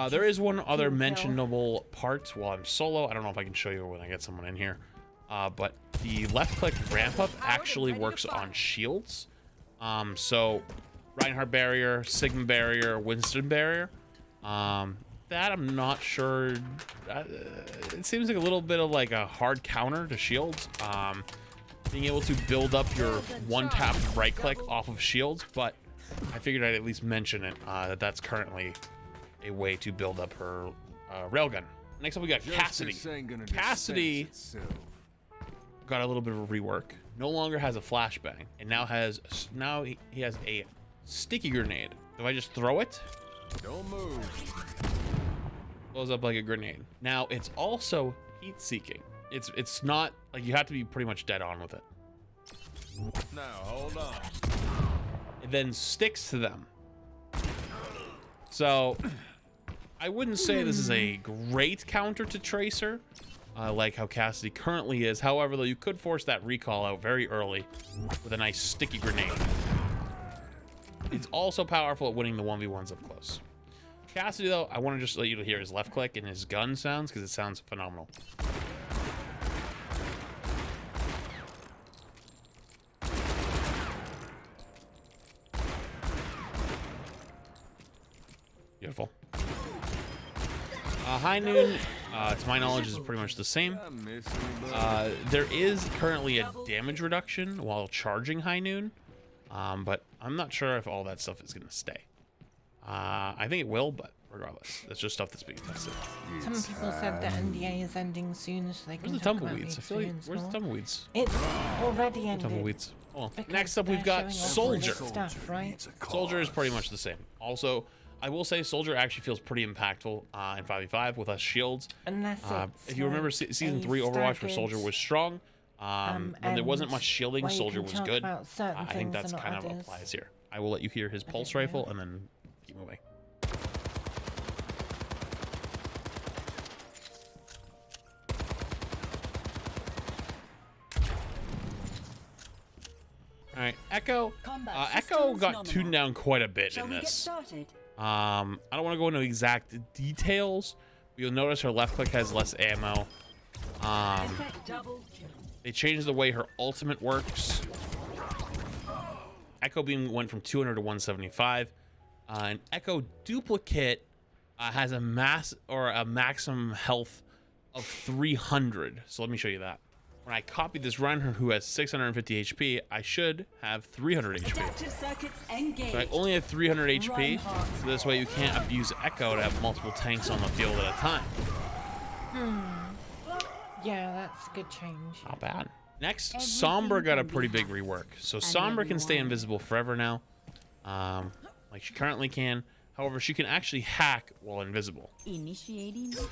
There is one other mentionable part while I'm solo. I don't know if I can show you when I get someone in here. But the left click ramp up actually works on shields. So Reinhardt barrier, Sigma barrier, Winston barrier. That I'm not sure. It seems like a little bit of like a hard counter to shields. Being able to build up your one tap right click off of shields, but I figured I'd at least mention it, that's currently a way to build up her railgun. Next up we got Cassidy. Cassidy got a little bit of a rework. No longer has a flashbang, and now he has a sticky grenade. If I just throw it, don't move. Blows up like a grenade. Now it's also heat seeking. It's not like you have to be pretty much dead on with it. Now hold on. It then sticks to them. So I wouldn't say this is a great counter to Tracer, like how Cassidy currently is. However, though, you could force that recall out very early with a nice sticky grenade. It's also powerful at winning the 1v1s up close. Cassidy, though, I want to just let you hear his left click and his gun sounds because it sounds phenomenal. Beautiful. High Noon, to my knowledge, is pretty much the same. There is currently a damage reduction while charging High Noon, but I'm not sure if all that stuff is going to stay. I think it will, but regardless, that's just stuff that's being tested. Some people said that NDA is ending soon, so they can Where's the talk about tumbleweeds? I feel like, where's the tumbleweeds? It's already ended. Tumbleweeds. Oh. Because Next up, we've they're got showing off Soldier. all this stuff, right? Soldier is pretty much the same. Also, I will say Soldier actually feels pretty impactful in 5v5 with us shields. Unless if you remember season 3 Overwatch where Soldier was strong, when there wasn't much shielding, Soldier was good. I think that's kind of applies here. I will let you hear his pulse rifle and then keep moving. All right, Echo. Echo got tuned down quite a bit in this. I don't want to go into exact details, but you'll notice her left click has less ammo. They changed the way her ultimate works. Echo Beam went from 200 to 175. And Echo Duplicate has a maximum health of 300. So let me show you that. When I copy this Reinhardt who has 650 HP, I should have 300 HP. So I only have 300 HP, so this way you can't abuse Echo to have multiple tanks on the field at a time. Yeah, that's a good change. Not bad. Next, Sombra got a pretty big rework. So Sombra can stay invisible forever now, like she currently can. However, she can actually hack while invisible. Initiating hack.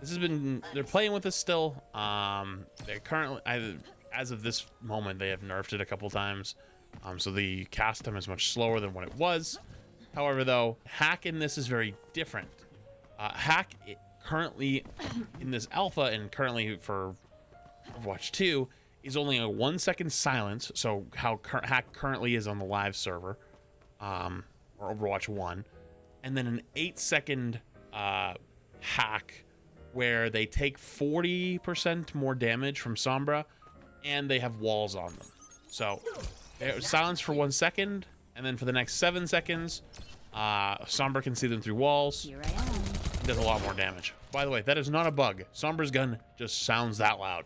This has been, they're playing with this still. They're currently, as of this moment, they have nerfed it a couple times. So the cast time is much slower than what it was. However, though, hack in this is very different. Hack currently in this alpha and currently for Overwatch 2 is only a 1 second silence. So how hack currently is on the live server, or Overwatch 1, and then an 8-second hack where they take 40% more damage from Sombra and they have walls on them. So they're silenced for 1 second, and then for the next 7 seconds, Sombra can see them through walls. Here I am. It does a lot more damage. By the way, that is not a bug. Sombra's gun just sounds that loud.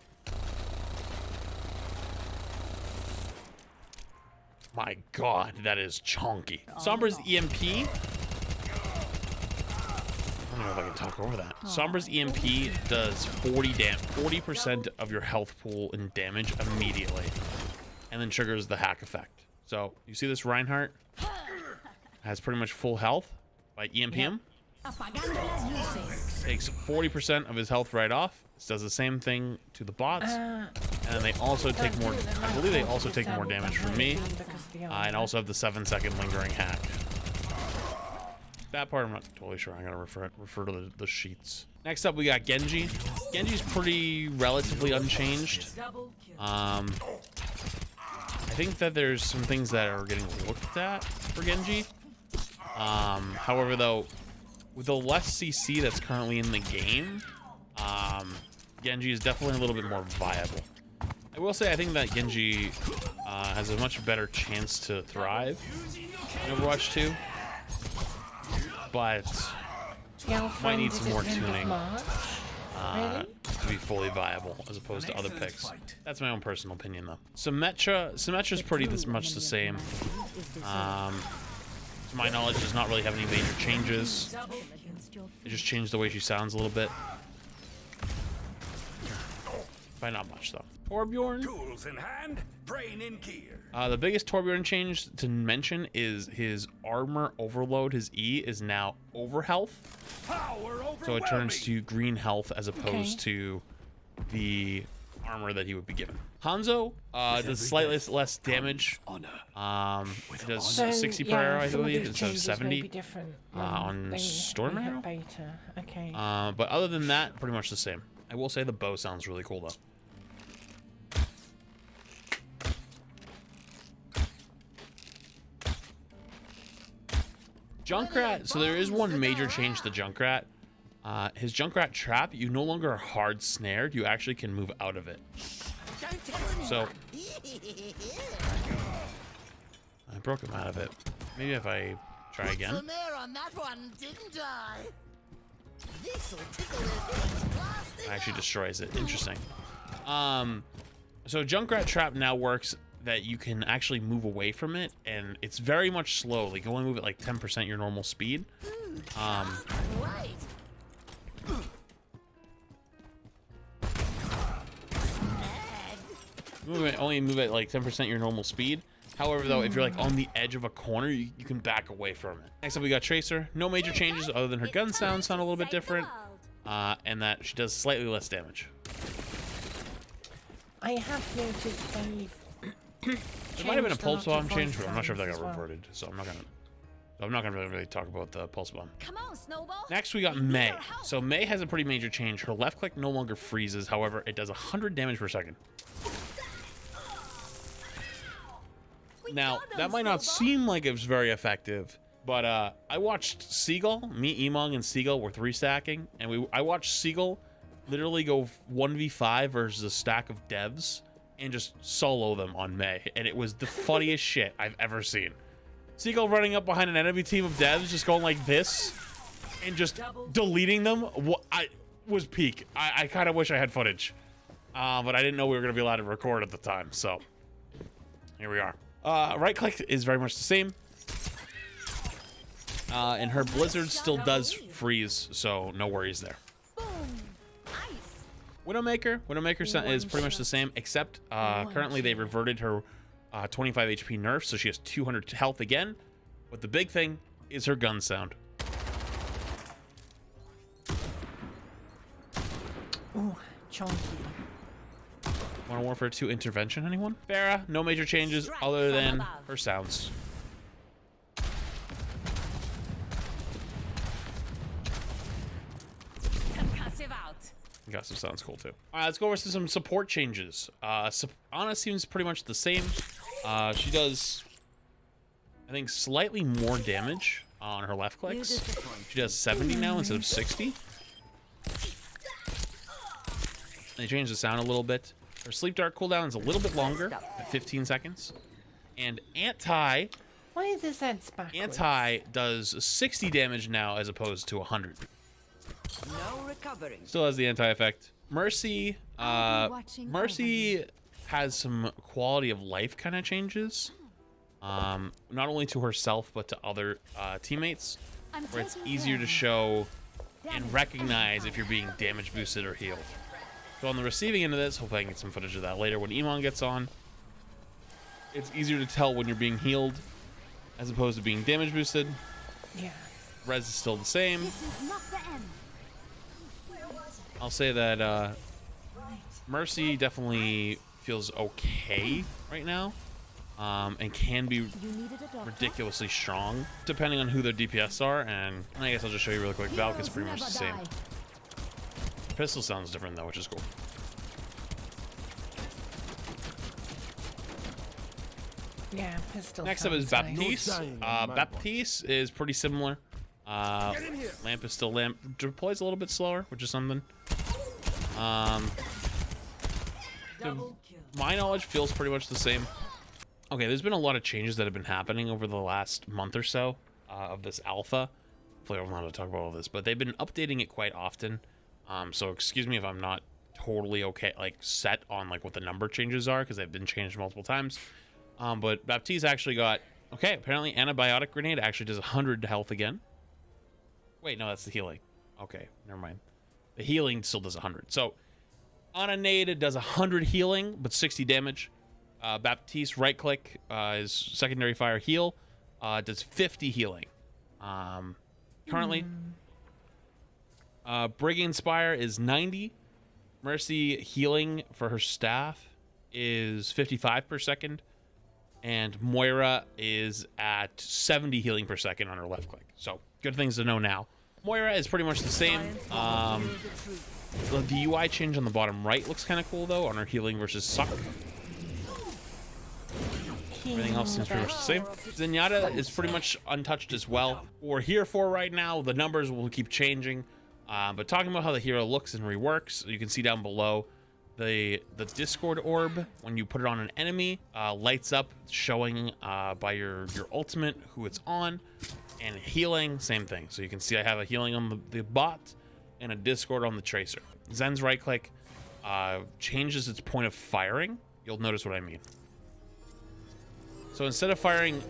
My god, that is chunky. Sombra's EMP. I don't know if I can talk over that. Sombra's EMP does 40% of your health pool in damage immediately, and then triggers the hack effect. So you see this Reinhardt has pretty much full health by EMP him. Takes 40% of his health right off. This does the same thing to the bots, and then they also take more. I believe they also take more damage from me, and also have the 7-second lingering hack. That part I'm not totally sure. I'm gonna refer to the sheets. Next up, we got Genji. Genji's pretty relatively unchanged. I think that there's some things that are getting looked at for Genji. However, though, with the less CC that's currently in the game, Genji is definitely a little bit more viable. I will say I think that Genji has a much better chance to thrive in Overwatch 2. But might need some more tuning to be fully viable as opposed to other picks. That's my own personal opinion, though. Symmetra's pretty much the same. To my knowledge, does not really have any major changes. It just changed the way she sounds a little bit. By not much, though. Torbjorn. Tools in hand, brain in gear. The biggest Torbjorn change to mention is his armor overload. His E is now over health, so it turns to green health as opposed to the armor that he would be given. Hanzo does slightly less damage. It does 60 per arrow, I believe, instead of 70 on Storm Arrow. Okay. But other than that, pretty much the same. I will say the bow sounds really cool, though. Junkrat, so there is one major change to Junkrat. His Junkrat trap, you no longer are hard snared, you actually can move out of it. So I broke him out of it. Maybe if I try again. Actually destroys it. Interesting. So Junkrat trap now works that you can actually move away from it, and it's very much slow. Like you only move at like 10% your normal speed. Only move at like 10% your normal speed. However, though, if you're like on the edge of a corner, you can back away from it. Next up, we got Tracer. No major changes other than her gun sound a little bit different, and that she does slightly less damage. I have noticed they've There might have been a pulse bomb change, but I'm not sure if that got reverted, so I'm not gonna really talk about the pulse bomb. Come on, Snowball. Next, we got Mei. So Mei has a pretty major change. Her left click no longer freezes. However, it does 100 damage per second. Now, that might not seem like it was very effective, but I watched Seagull, me, Emong, and Seagull were 3-stacking, and I watched Seagull literally go 1v5 versus a stack of devs and just solo them on Mei, and it was the funniest shit I've ever seen. Seagull running up behind an enemy team of devs, just going like this, and just deleting them. I was peak. I kind of wish I had footage, but I didn't know we were going to be allowed to record at the time, so here we are. Right click is very much the same, and her blizzard still does freeze, so no worries there. Widowmaker is pretty much the same, except currently they reverted her 25 HP nerf, so she has 200 health again. But the big thing is her gun sound. Ooh, chunky. Modern Warfare 2 intervention, anyone? Pharah, no major changes other than her sounds. Got some sounds cool too. All right, let's go over to some support changes. Ana seems pretty much the same. She does, I think, slightly more damage on her left clicks. She does 70 now instead of 60. They changed the sound a little bit. Her sleep dart cooldown is a little bit longer at 15 seconds. And Anti. Why is this head backwards? Anti does 60 damage now as opposed to 100. No recovering. Still has the anti-effect. Mercy, Mercy has some quality of life kind of changes. Not only to herself, but to other teammates, where it's easier to show and recognize if you're being damage boosted or healed. So on the receiving end of this, hopefully I can get some footage of that later when Emon gets on. It's easier to tell when you're being healed as opposed to being damage boosted. Yeah. Res is still the same. I'll say that Mercy definitely feels okay right now, and can be ridiculously strong depending on who their DPS are. And I guess I'll just show you really quick. Valk is pretty much the same. Pistol sounds different though, which is cool. Yeah, pistol. Next up is Baptiste. Baptiste is pretty similar. Lamp is still Lamp. Deploys a little bit slower, which is something. To my knowledge, feels pretty much the same. Okay, there's been a lot of changes that have been happening over the last month or so of this alpha. Hopefully I'm not allowed to talk about all this, but they've been updating it quite often. So excuse me if I'm not totally okay, like set on like what the number changes are, because they've been changed multiple times. But Baptiste actually got, okay, apparently antibiotic grenade actually does 100 health again. Wait, no, that's the healing. Okay, never mind. The healing still does 100. So on a nade, it does 100 healing, but 60 damage. Baptiste right click is secondary fire heal, does 50 healing. Currently, Brigand Spire is 90. Mercy healing for her staff is 55 per second. And Moira is at 70 healing per second on her left click. So good things to know now. Moira is pretty much the same. The UI change on the bottom right looks kind of cool though on her healing versus suck. Everything else seems pretty much the same. Zenyatta is pretty much untouched as well. What we're here for right now, the numbers will keep changing. But talking about how the hero looks and reworks, you can see down below the Discord orb, when you put it on an enemy, lights up showing by your ultimate who it's on, and healing, same thing. So you can see I have a healing on the bot, and a Discord on the Tracer. Zen's right click changes its point of firing. You'll notice what I mean. So instead of firing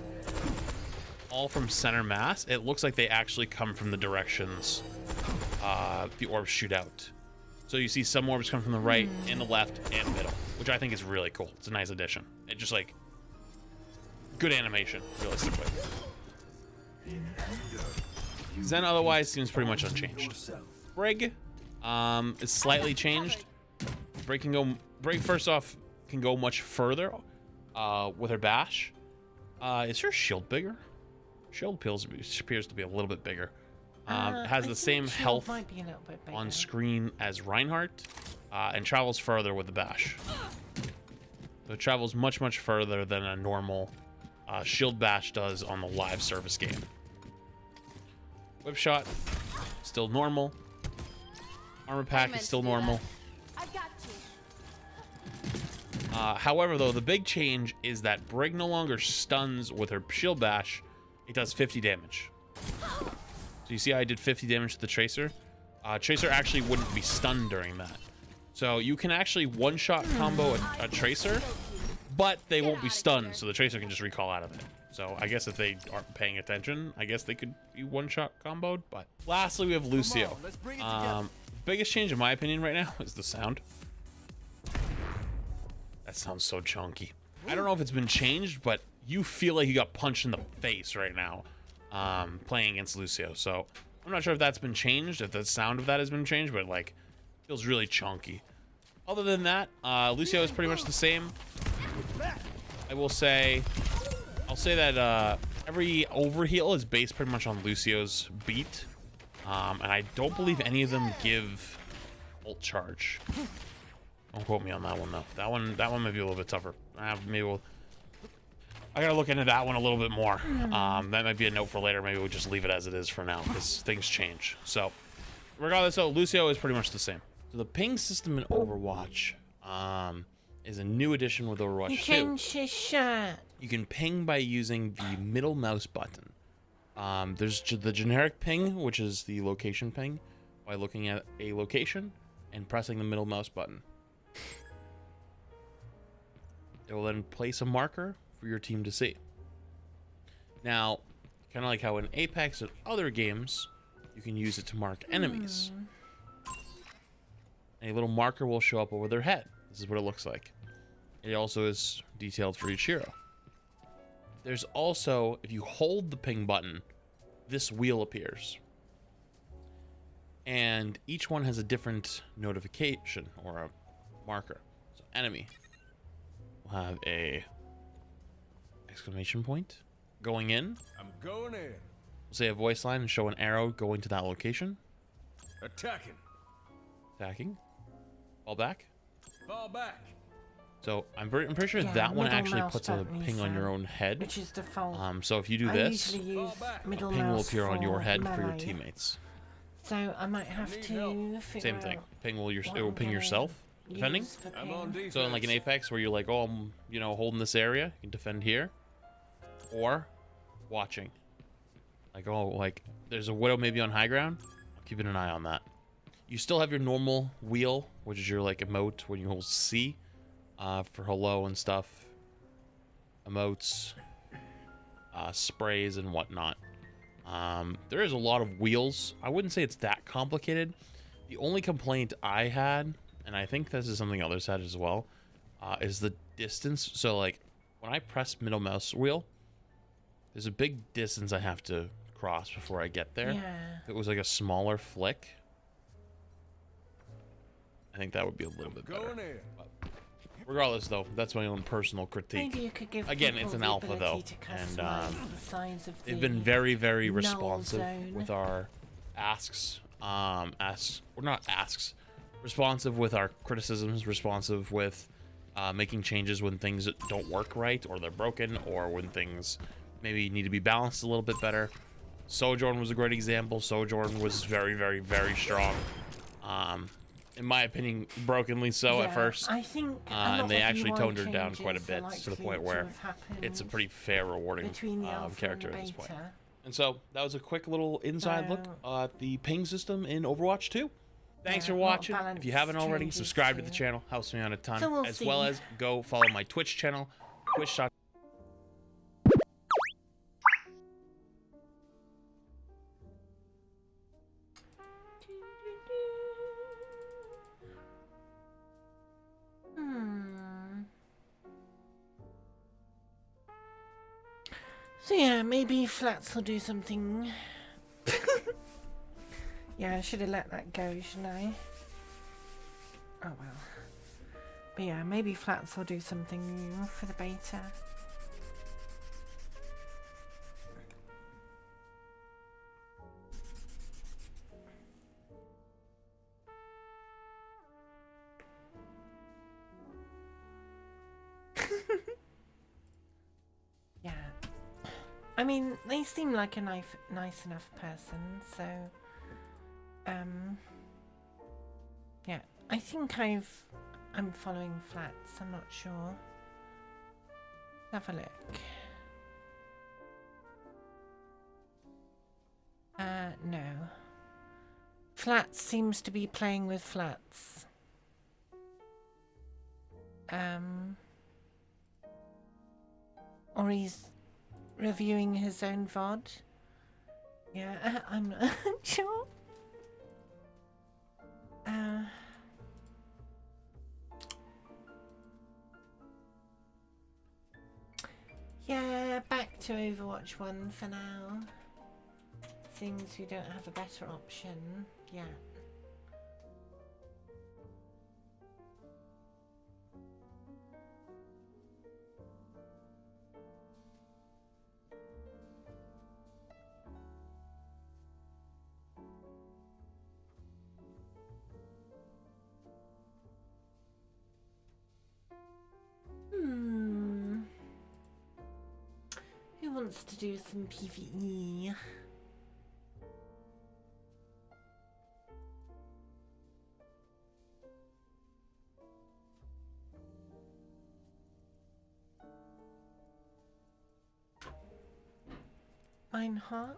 all from center mass, it looks like they actually come from the directions the orbs shoot out. So you see some orbs come from the right and the left and middle, which I think is really cool. It's a nice addition. It just like good animation, realistically. Zen otherwise seems pretty much unchanged. Brig is slightly changed. Brig first off can go much further with her bash. Is her shield bigger? Shield appears to be a little bit bigger. Has the same health on screen as Reinhardt, and travels further with the bash. So it travels much, much further than a normal shield bash does on the live service game. Whip shot, still normal. Armor pack is still normal. However, though, the big change is that Brig no longer stuns with her shield bash. It does 50 damage. So you see I did 50 damage to the Tracer. Tracer actually wouldn't be stunned during that. So you can actually one-shot combo a Tracer, but they won't be stunned, so the Tracer can just recall out of it. So I guess if they aren't paying attention, I guess they could be one-shot comboed. But lastly, we have Lucio. Biggest change in my opinion right now is the sound. That sounds so chunky. I don't know if it's been changed, but you feel like you got punched in the face right now playing against Lucio. So I'm not sure if that's been changed, if the sound of that has been changed, but like feels really chunky. Other than that, Lucio is pretty much the same. I'll say that every overheal is based pretty much on Lucio's beat. And I don't believe any of them give ult charge. Don't quote me on that one though. That one might be a little bit tougher. I gotta look into that one a little bit more. That might be a note for later. Maybe we'll just leave it as it is for now because things change. So regardless, though, Lucio is pretty much the same. So the ping system in Overwatch is a new addition with Overwatch 2. You can ping by using the middle mouse button. There's the generic ping, which is the location ping, by looking at a location and pressing the middle mouse button. It will then place a marker for your team to see. Now, kind of like how in Apex and other games, you can use it to mark enemies. A little marker will show up over their head. This is what it looks like. It also is detailed for each hero. There's also, if you hold the ping button, this wheel appears. And each one has a different notification or a marker. So enemy will have a exclamation point going in. I'm going in. We'll say a voice line and show an arrow going to that location. Attacking. Attacking. Fall back. Fall back. So I'm pretty sure that one actually puts a ping on your own head. Which is default. So if you do this, a middle ping will mouse appear on your head melee. for your teammates. So I might have to figure Same thing. out Ping will it will ping yourself defending. So in like an Apex where you're like, oh, I'm holding this area, you can defend here, or watching. Like, oh, like there's a Widow maybe on high ground. I'm keeping an eye on that. You still have your normal wheel, which is your like emote when you hold C for hello and stuff. Emotes, sprays and whatnot. There is a lot of wheels. I wouldn't say it's that complicated. The only complaint I had, and I think this is something others had as well, is the distance. So like when I press middle mouse wheel, there's a big distance I have to cross before I get there. Yeah. If it was like a smaller flick, I think that would be a little bit better. But regardless, though, that's my own personal critique. Maybe you could give Again, people it's an the alpha, though, ability to and customize the size of they've the been very, very null responsive zone. with our asks. Responsive with our criticisms, responsive with making changes when things don't work right, or they're broken, or when things maybe need to be balanced a little bit better. Sojourn was a great example. Sojourn was very, very, very strong. In my opinion, brokenly so at first. I think and they actually toned her down quite a bit to the point where it's a pretty fair, rewarding character at this point. And so that was a quick little inside look at the ping system in Overwatch 2. Thanks for watching. If you haven't already, subscribe to the channel. Helps me out a ton. So we'll as see. well as go follow my Twitch channel, twitch.com. So yeah, maybe Flats will do something. Yeah, I should have let that go, shouldn't I? Oh well. But yeah, maybe Flats will do something new for the beta. Yeah. I mean, they seem like a nice enough person, so yeah, I think I'm following Flats, I'm not sure. Have a look. No. Flats seems to be playing with Flats. Or he's reviewing his own VOD. Yeah, I'm not sure. Yeah, back to Overwatch 1 for now. Seems we don't have a better option yet. Who wants to do some PvE? Reinhardt?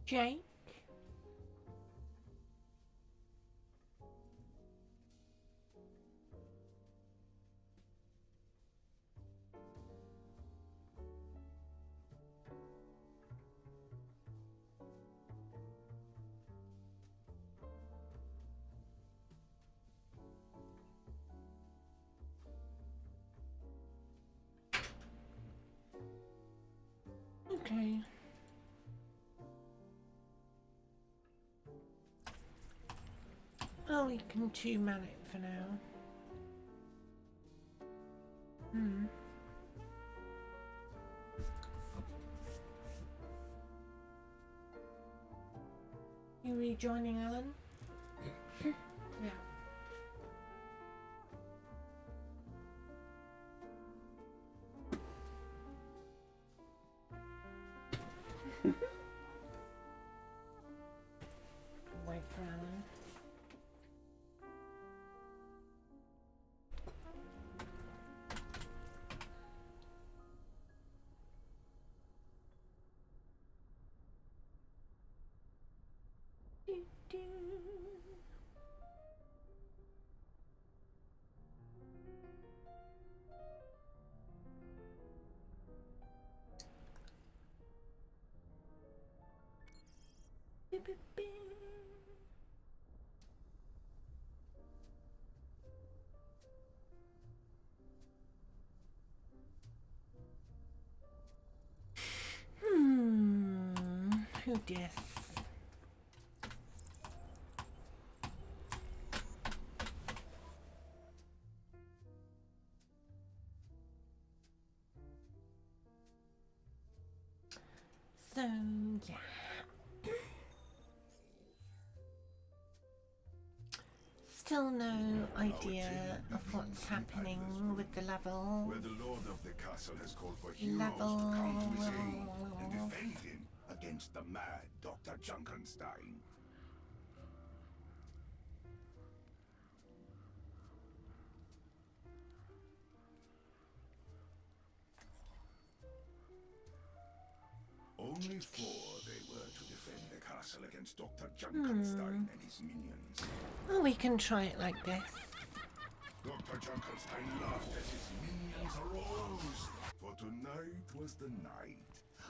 Jake? Okay. Well, we can 2-man it for now. You rejoining, Alan? Yeah. Wait for Alan. Who dis? So, yeah. still no idea of what's happening with the level. Where the Lord of the castle has called for heroes to come to his aid and defend him against the mad Dr. Junkenstein. Only 4 they were to defend the castle against Dr. Junkenstein and his minions. Well, we can try it like this. Dr. Junkenstein laughed as his minions arose, for tonight was the night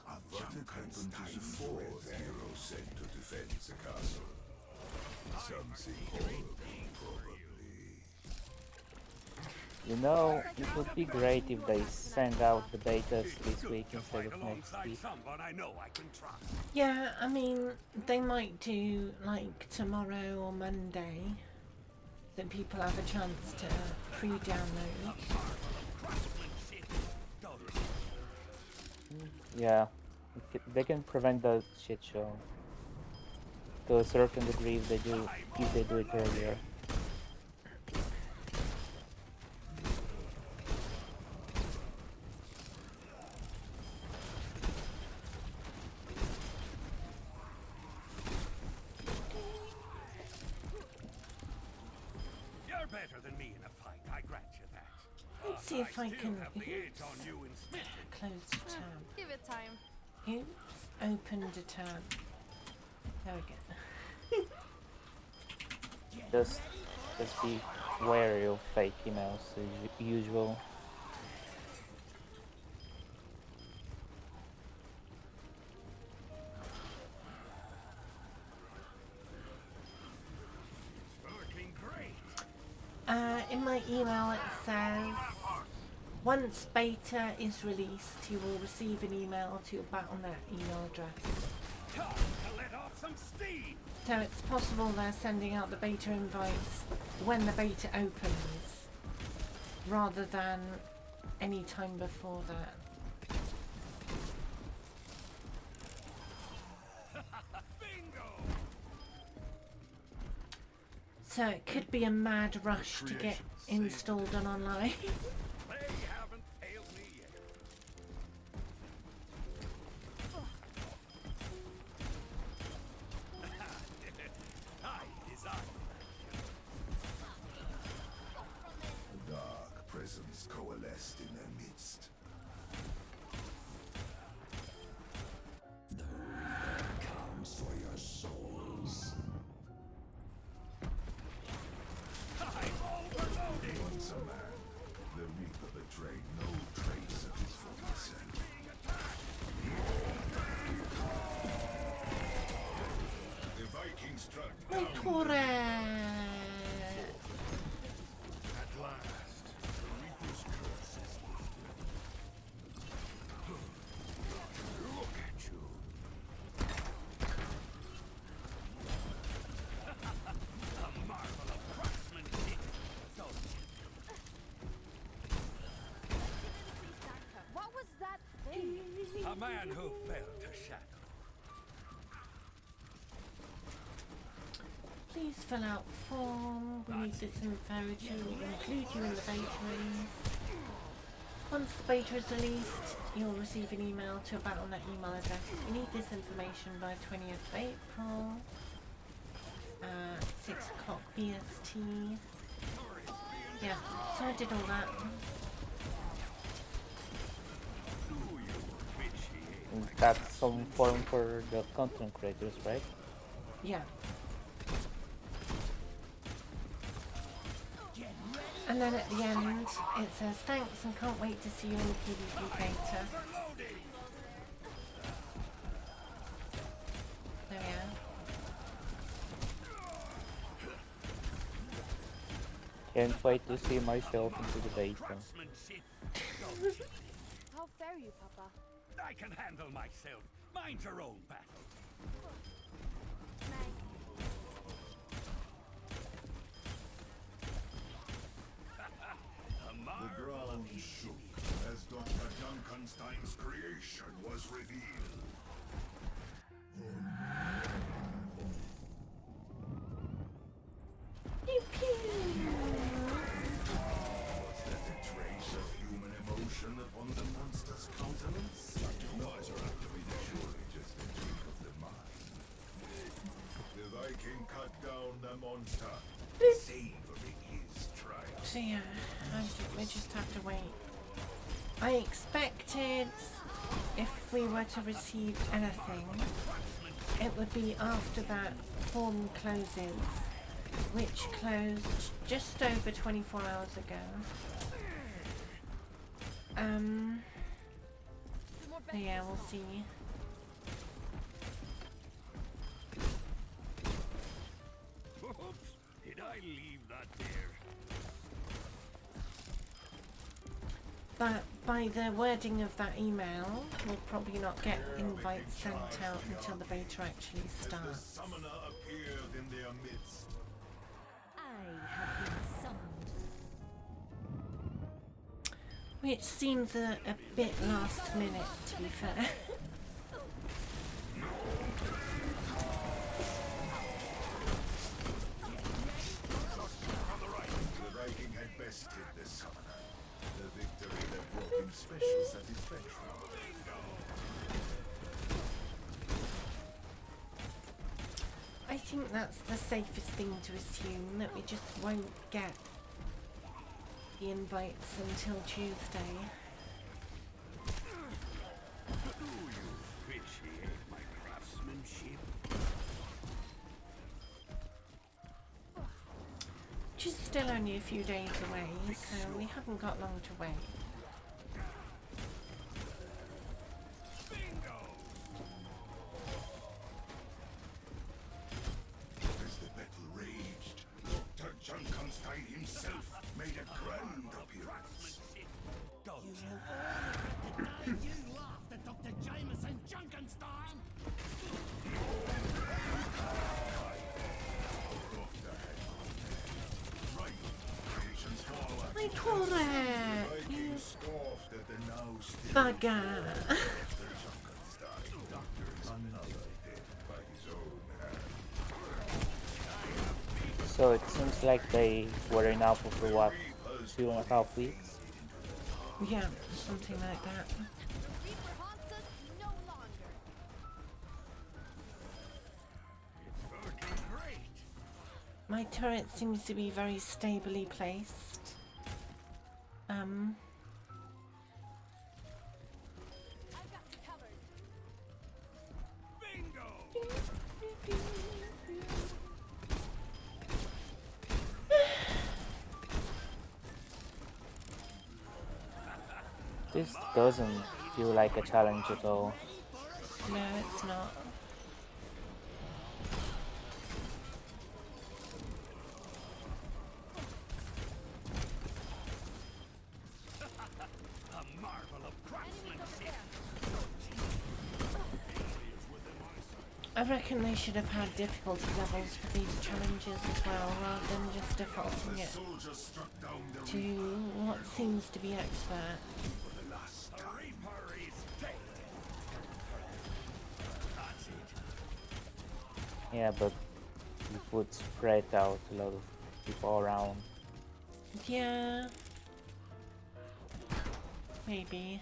of Junkenstein's 4th hero sent to defend the castle. Something horrible, probably. You know, it would be great if they send out the betas this week instead of next week. Yeah, I mean, they might do like tomorrow or Monday, so people have a chance to pre-download. Yeah, they can prevent the shit show to a certain degree if they do it earlier. Better than me in a fight, I grant you that. Let's see if I can close the tab. Give it time. Oops, opened a tab. There we go. Just be wary of fake emails as usual. In my email it says, once beta is released, you will receive an email to your Battle.net email address. So it's possible they're sending out the beta invites when the beta opens, rather than any time before that. So it could be a mad rush to get installed on online. The dark presence coalesced in their midst. The Reaper comes for your souls. Once a man, the Reaper betrayed no trace of his former self. The Viking struck down. At last, the Reaper's curse is lifted. Look at you. A marvel of craftsmanship. What was that thing? A man who fell to shadow. Please fill out form. We need this info to include you in the beta release. Once the beta is released, you'll receive an email to a Battle.net email address. You need this information by 20th of April at 6 o'clock BST. Yeah, so I did all that. And that's some form for the content creators, right? Yeah. And then at the end, it says, thanks and can't wait to see you in the PvP beta. There we are. Can't wait to see myself into the beta. How fare you, Papa? I can handle myself. Mind your own battle. The ground shook as Dr. Junkenstein's creation was revealed. Pew pew! the monster, savoring his triumph. So yeah, we just have to wait. I expected if we were to receive anything, it would be after that form closes, which closed just over 24 hours ago. But yeah, we'll see. Oops, did I leave that there? But by the wording of that email, we'll probably not get invites sent out until the beta actually The starts. summoner appeared in their midst. I have been summoned. Which seems a bit last minute, to be fair. The Viking had bested the summoner. The victory that brought him special satisfaction. I think that's the safest thing to assume, that we just won't get the invites until Tuesday. Do you appreciate my craftsmanship? Which is still only a few days away, so we haven't got long to wait. As the battle raged, Dr. Junkenstein himself made a grand appearance. You laughed at Dr. Jameson Junkenstein! My correct! You Scoffed at the now still bugger! So it seems like they were in Alpha for what, 2.5 weeks? Yeah, something like that. My turret seems to be very stably placed. This doesn't feel like a challenge at all. No, it's not. A marvel of craftsmanship! I reckon they should have had difficulty levels for these challenges as well, rather than just defaulting it to what seems to be expert. Yeah, but it would spread out a lot of people around. Yeah. Maybe.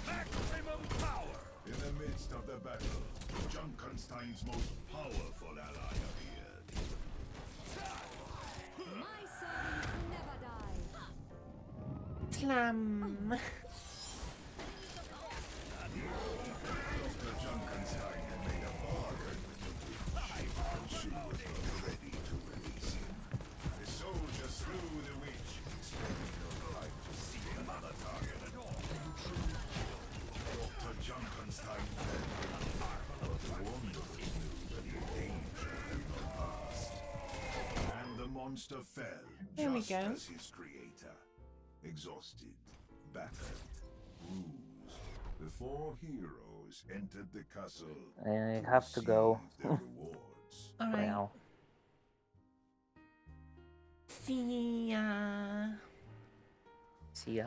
Maximum power! In the midst of the battle, Junkenstein's most powerful ally appeared. My servants never die. Slam! Dr. Junkenstein had made a bargain with the witch, and she was not ready to release him. The soldier slew the witch, sparing no time to seek another target at all. Dr. Junkenstein fell, but the wanderers knew that the danger had not passed. And the monster fell, There we just go. as his creator. Exhausted, battered, bruised, the four heroes entered the castle. I have to go. Their rewards. For Alright. now. See ya! See ya.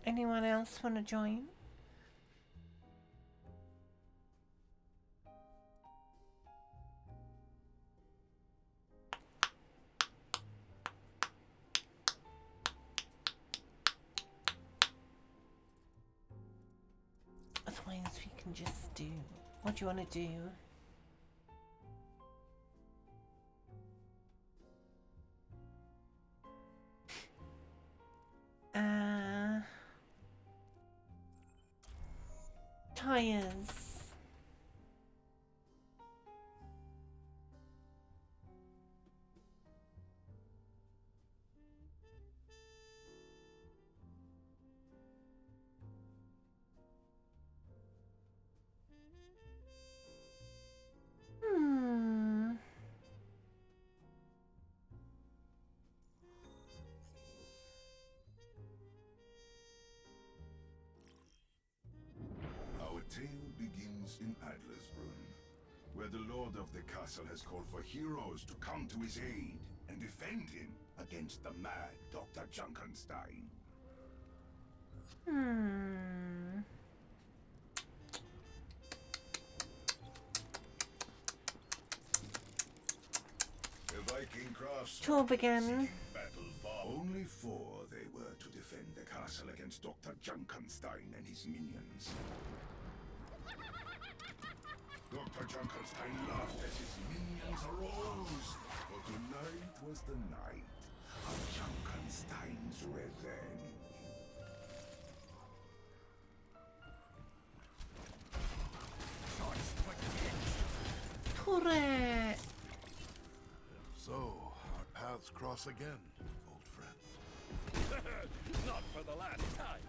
Anyone else want to join? Otherwise we can just do... What do you want to do? Tires. Tale begins in Adlersbrunn, where the lord of the castle has called for heroes to come to his aid and defend him against the mad Dr. Junkenstein. The Viking craftsmen Tour began. battle far. Only 4 they were to defend the castle against Dr. Junkenstein and his minions. Dr. Junkenstein laughed as his minions arose, for tonight was the night of Junkenstein's revenge. Correct. So, our paths cross again, old friend. Not for the last time,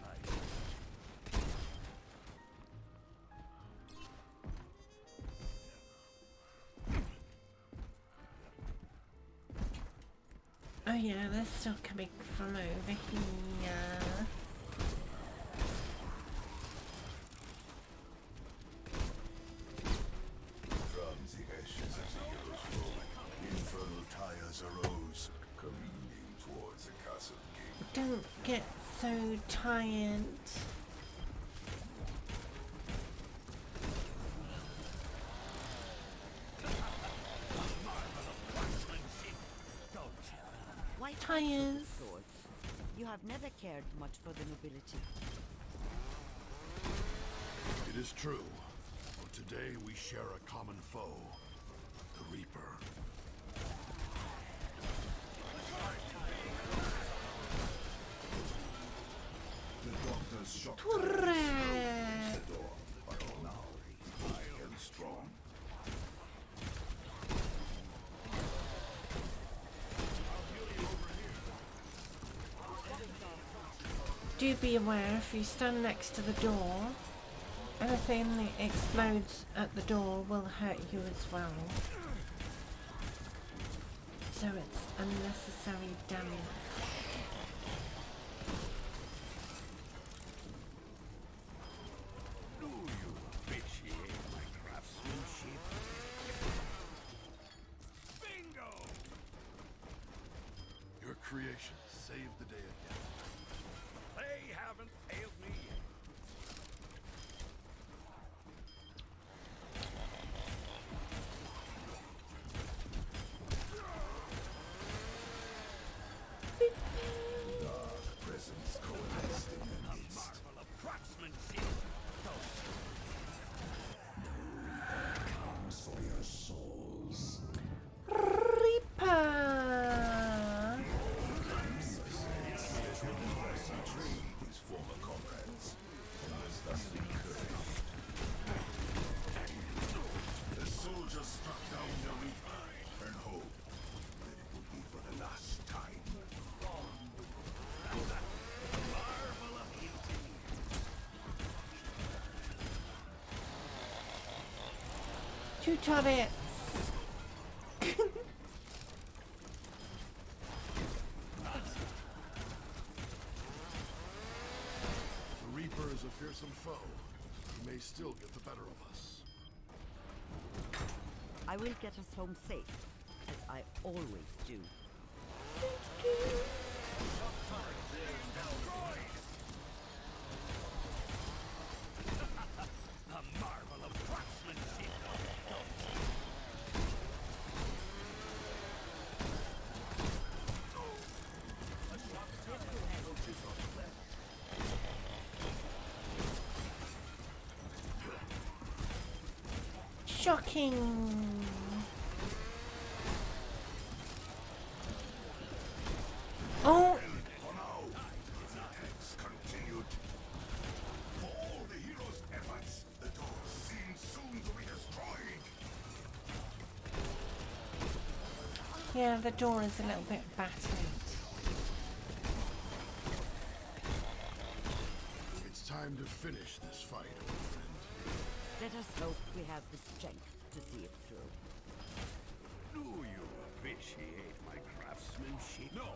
Oh yeah, they're still coming from over here. From the ashes of the hero's foe, infernal tires arose, careening towards the castle gate. Don't get so tired. Tires. You have never cared much for the nobility. It is true. But today we share a common foe, the Reaper. The doctor's shot the door, but now high and strong. Do be aware if you stand next to the door, anything that explodes at the door will hurt you as well. So it's unnecessary damage. Do you appreciate my craftsmanship? Bingo! Your creation saved the day again. They haven't failed me yet. Dark presence coalesced in the midst. Marvel of craftsmanship. Comes for your souls. Reaper! His former comrades, and was thusly encouraged. The soldiers struck down the Reaper and hoped that it would be for the last time. Marvel of beauty. Two turrets! The Reaper is a fearsome foe. He may still get the better of us. I will get us home safe, as I always do. Shocking. Oh. Continued. For all the heroes' efforts, the door seems soon to be destroyed. Yeah, the door is a little bit battered. It's time to finish this fight, old friend. Let us hope we have the strength to see it through. Do you appreciate my craftsmanship? No.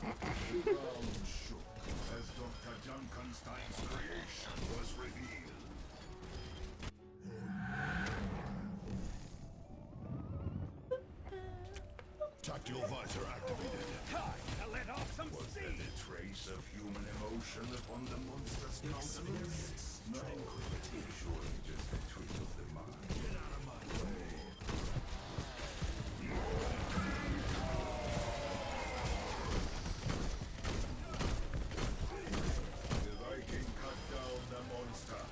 The ground shook as Dr. Junkenstein's creation was revealed. Tactical visor activated. Time to let off some Was there steam. a trace of human emotion upon the monster's countenance? No. Surely just a twitch of the mind. Get out of my way. The Viking cut down the monster.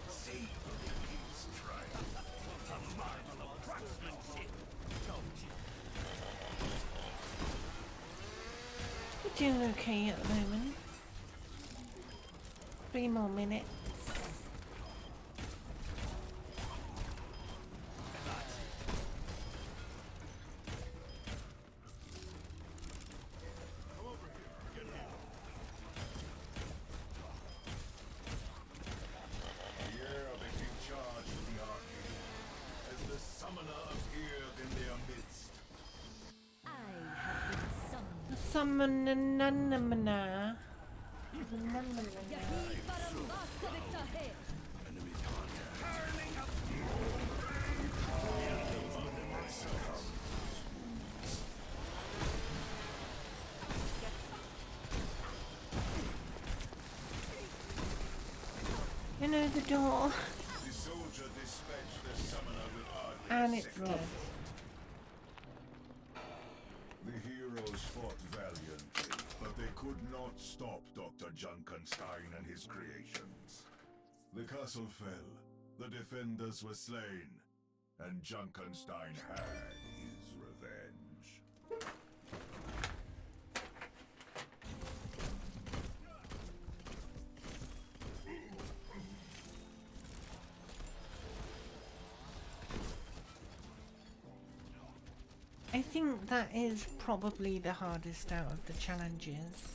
Savor his triumph. A marvel of craftsmanship. Don't you? We're doing okay at the moment. 3 more minutes. Here they take charge of the arcade as the summoner appeared in their midst. Summonanamana. You know the door. The soldier dispatched the summoner with hardly And a it's second. dead. The heroes fought valiantly, but they could not stop Dr. Junkenstein and his creations. The castle fell, the defenders were slain, and Junkenstein had his revenge. I think that is probably the hardest out of the challenges.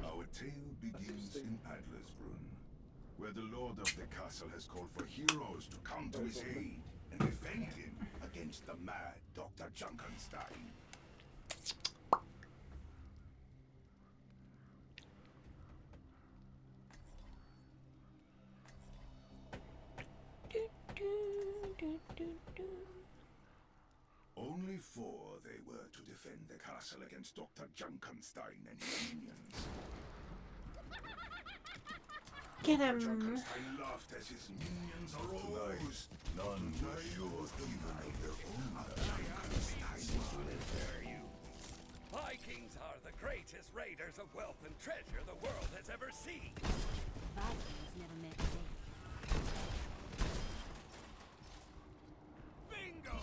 Our tale begins in Adlersbrunn, where the lord of the castle has called for heroes to come to his aid and defend him against the mad Dr. Junkenstein. Only 4 they were to defend the castle against Dr. Junkenstein and his minions. Get Dr. him! Junkenstein laughed as his minions arose. None were sure even of their own Junkenstein will dare you. Vikings are the greatest raiders of wealth and treasure the world has ever seen. Vikings never met death. Bingo!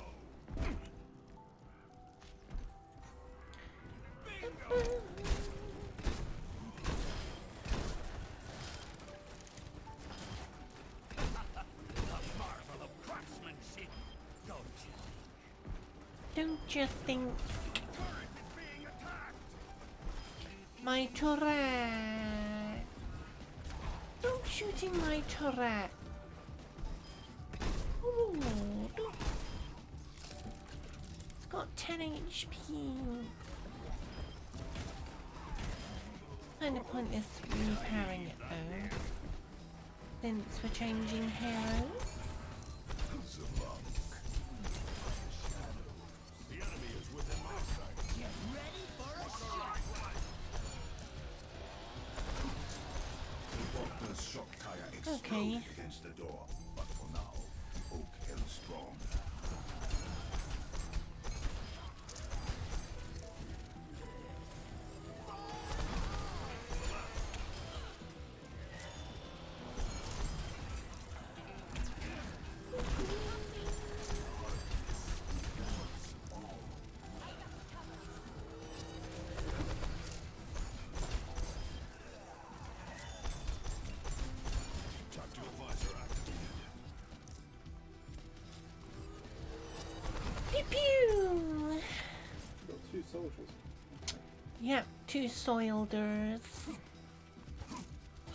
A marvel Don't you think my turret? Don't shoot in my turret. Ooh, it's got 10 HP. Kind of pointless repairing it though, since we're changing heroes. Okay. Against the door, but for now, the oak held strong. Pew! Got 2 soldiers. Yep, 2 soilders.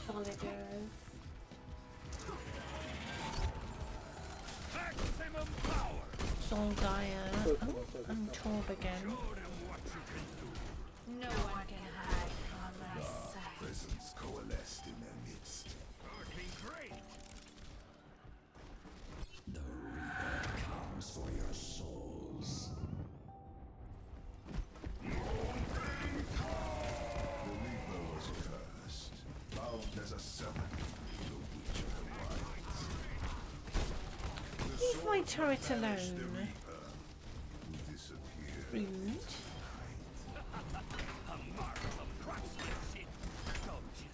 Soliders. Maximum power. Soldire. Oh, and Torb again. No one can hide from my sight. Presence coalesced in their midst. Working great. The Reaper comes for your souls. The Reaper was cursed, bound as a servant to the Witch of the Wilds. Leave my turret alone. Who disappeared. Rude. A marvel of craftsmanship, don't you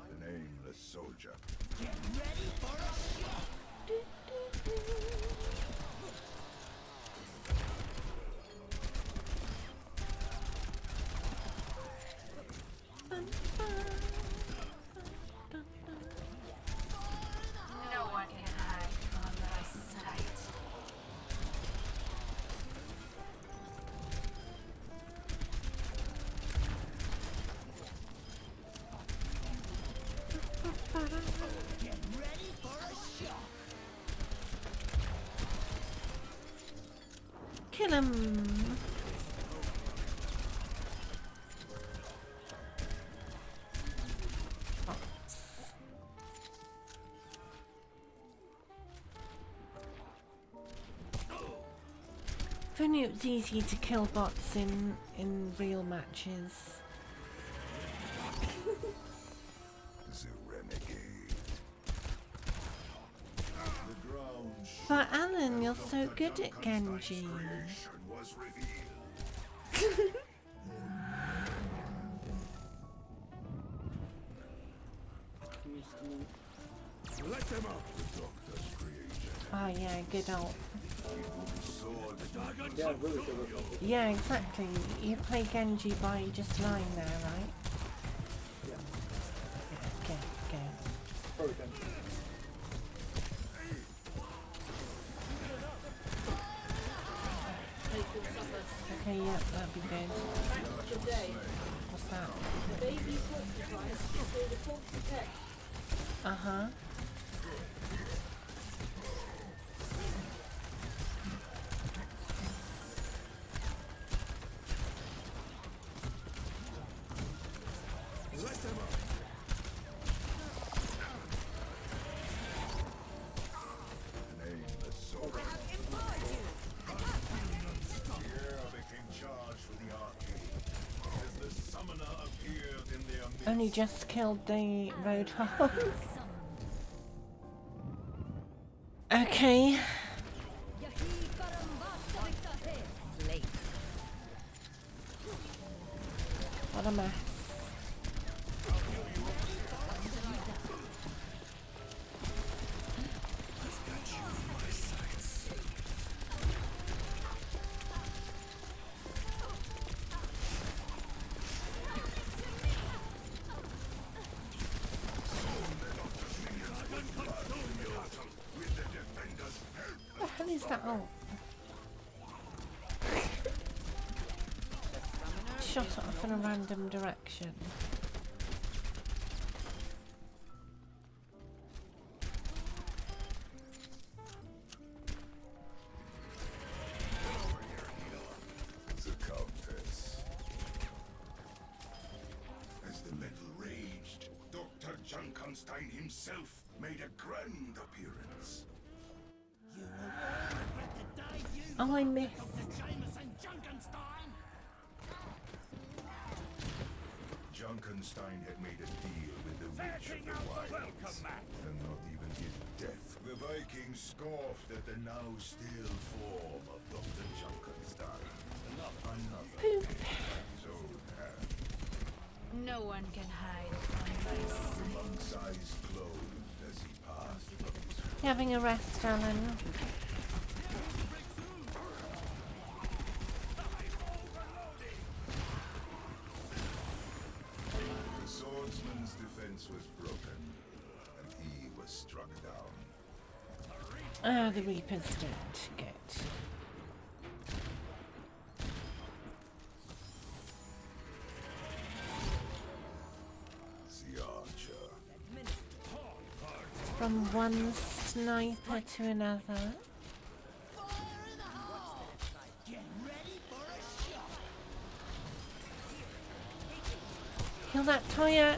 The nameless soldier. Get ready for a shot. No one can hide from my sight. Get ready for a shot. Kill him. If only it was easy to kill bots in real matches. The renegade. The ground But Alan, you're so good at Genji. was revealed. Let them out. The doctor's creation. Oh yeah, good ult. Sword. Yeah, really good. Yeah, exactly. You play Genji by just lying there, right? Yeah. Okay, okay. Probably can. Okay, yeah, that'd be good. What's that? The baby port device is the port protect. Uh-huh. Let them out. The nameless soldier. Here I became charged with the arcade. As the summoner appeared in their midst. Only just killed the Roadhog. Okay. What a mess. hell is that ult? Shot it off in a random direction. The Countess. As the metal raged, Dr. Junkenstein himself made a grand appearance. Oh, I missed. Junkenstein had made a deal with the Witch of the Wilds, and not even his death. The Vikings scoffed at the now still form of Dr. Junkenstein. Another his own hand. No one can hide from my sight. The monk's eyes closed as he passed from his You having a rest, Alan? The swordsman's defense was broken, and he was struck down. Ah, the Reaper's dead. Good. The archer. From one sniper to another. Kill that tire.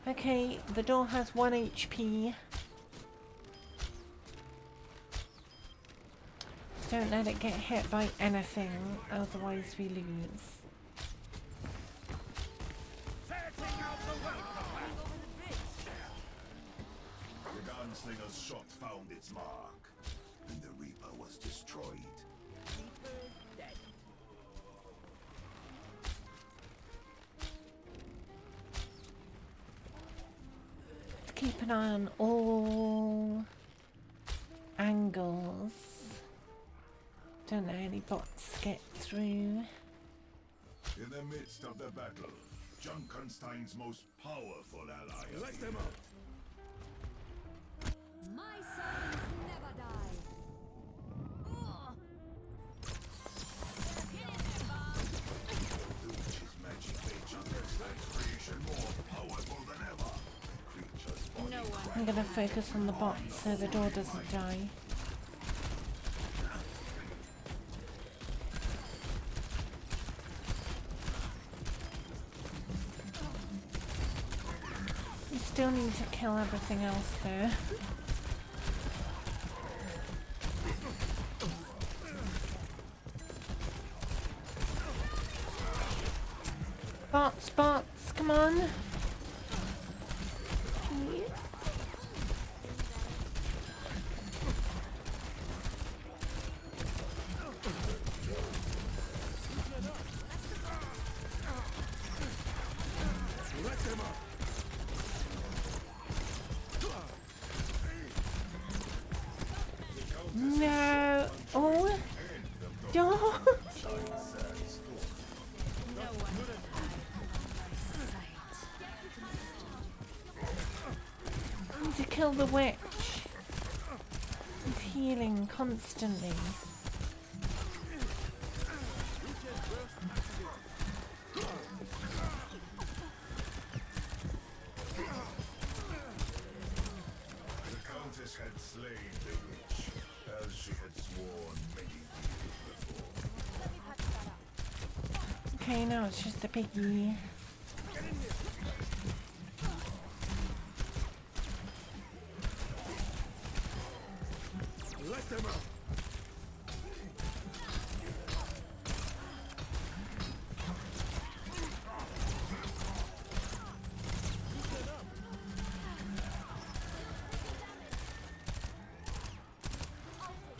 Okay, the door has 1 HP. Don't let it get hit by anything, otherwise we lose. The gunslinger's shot found its mark, and the Reaper was destroyed. Keep an eye on all angles. Don't let any bots get through. In the midst of the battle, Junkenstein's most powerful ally. Let them up! My servants never die. The witch's magic made Junkenstein's creation more powerful than ever. Creatures No one. I'm gonna focus on the bot so the door doesn't die. You still need to kill everything else though. Bots, bots, come on. Please. No. Oh. Don't. I need to kill the witch. He's healing constantly. The Countess had slain the witch, as she had sworn many years before. Okay, now it's just a piggy. Let them up!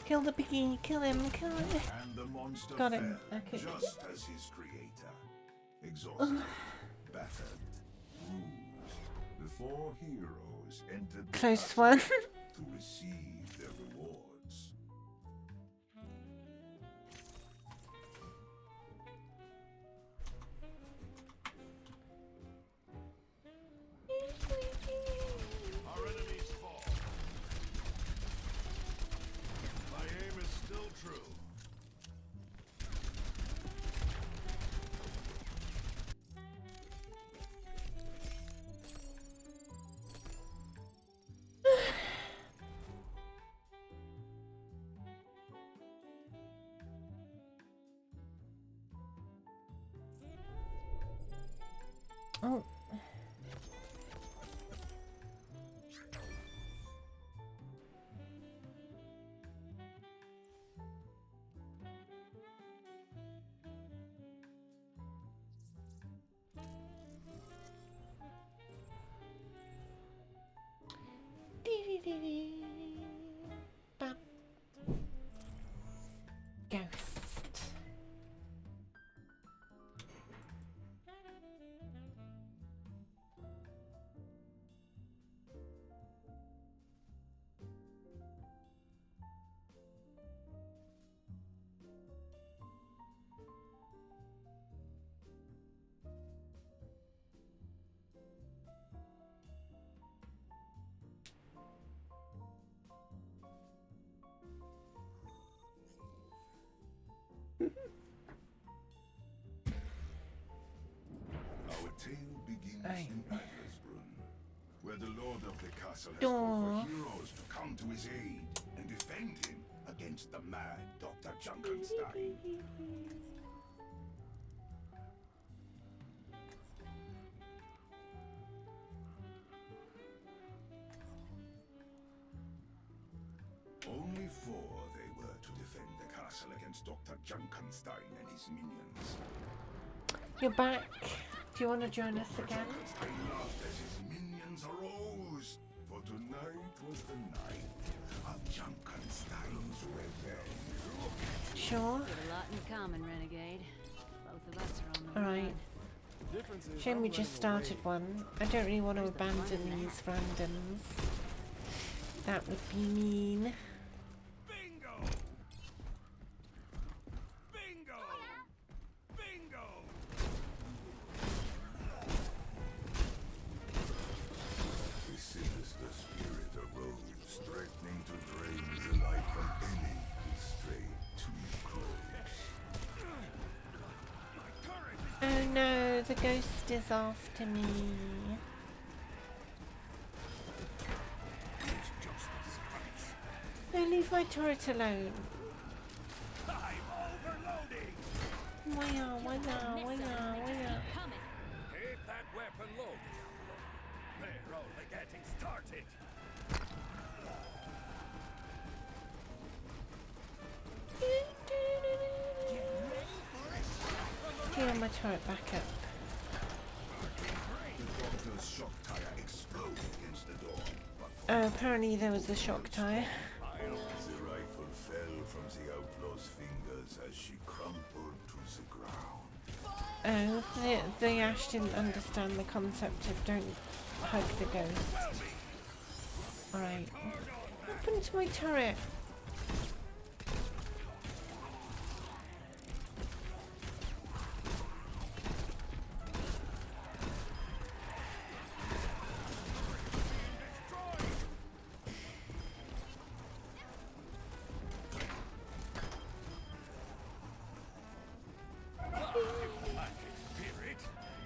Kill the piggy, kill him, kill him. And the monster Got him. fell, Okay. just as his creator. Exhausted, battered, bruised, before heroes entered the Close battle one. to receive their rewards. Our enemies fall. Oh. Bam. Ghost. Our tale begins Aye. in Adlersbrunn, where the lord of the castle has Door. called for heroes to come to his aid and defend him against the mad Dr. Junkenstein. Only four they were to defend the castle against Dr. Junkenstein and his minions. You're back. Do you want to join us again? Junkenstein laughed as his minions arose, for tonight was the night of Junkenstein's revenge. Sure. Got a lot in common, Renegade. Both of us are on the Alright. Shame we just started one. I don't really want to abandon these randoms. That would be mean. Bingo! Bingo! Bingo! The sinister spirit arose, threatening to drain the life from any who strayed too close. Oh no, the ghost is after me. No, leave my turret alone. I'm overloading! Why now? Why now? Why now? Why now? Keep that weapon low. We're only getting started. Heal my turret back up. The doctor's shock tire exploded against the door, but Oh, apparently there was a shock tire. the rifle fell from the outlaw's fingers as she crumpled to the ground. Oh, the Ash didn't understand the concept of don't hug the ghost. Alright. What happened to my turret?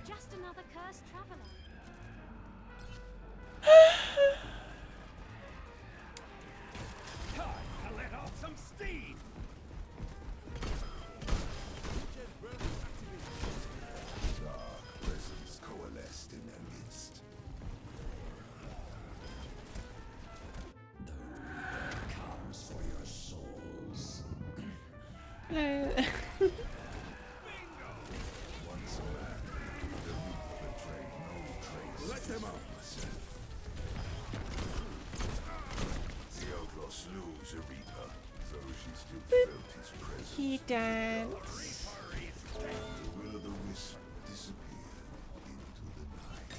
Just another cursed traveler. Time to let off some steam! Dark presence coalesced in their midst. The reaper comes for your souls. Hello. Once a man, the reaper betrayed no trace. Let them out. The outlaw slew the reaper, though she still felt his presence. He danced. The will-o'-the-wisp disappeared into the night.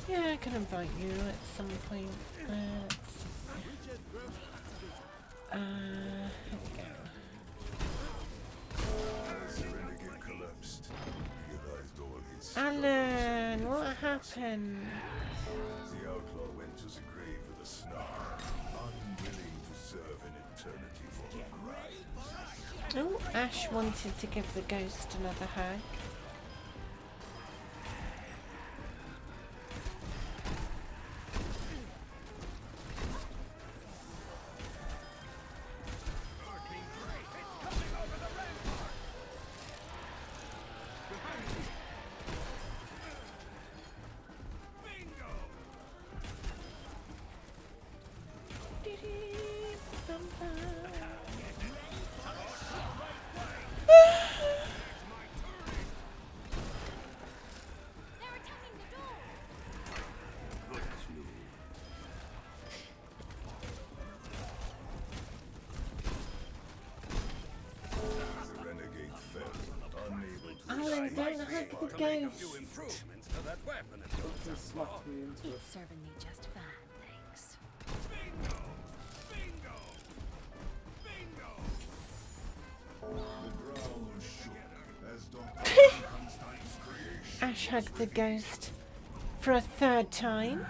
Yeah, I can invite you at some point. Here we go. As the renegade collapsed, he realized all his Alan, what happened? The outlaw went to the grave with a snarl, unwilling to serve an eternity for her crimes. Oh, Ash wanted to give the ghost another hug. don't hug the to make a few ghost. improvements to that weapon of yours. Just smacked me into it. It's serving me just fine, thanks. Bingo! Bingo! Bingo! The ground shook as Dr. Frankenstein's creation. Ash hugged the ghost for a third time.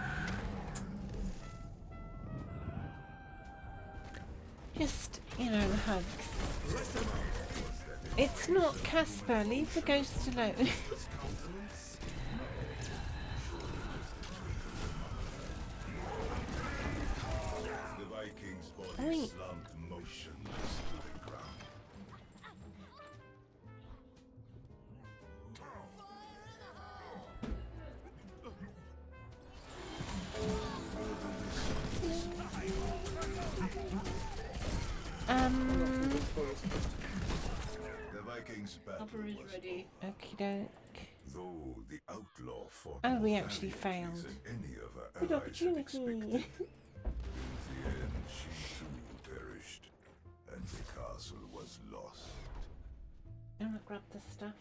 Just, you know, hugs. It's not Casper, leave the ghost alone. The Viking's body Wait. slumped motionless to the ground. The Viking's battle was over. Okie doke. Though the outlaw fought Oh, more we actually valiantly failed. than any of our Good allies had opportunity. expected. In the end, she too perished, and the castle was lost. I'm gonna grab the stuff.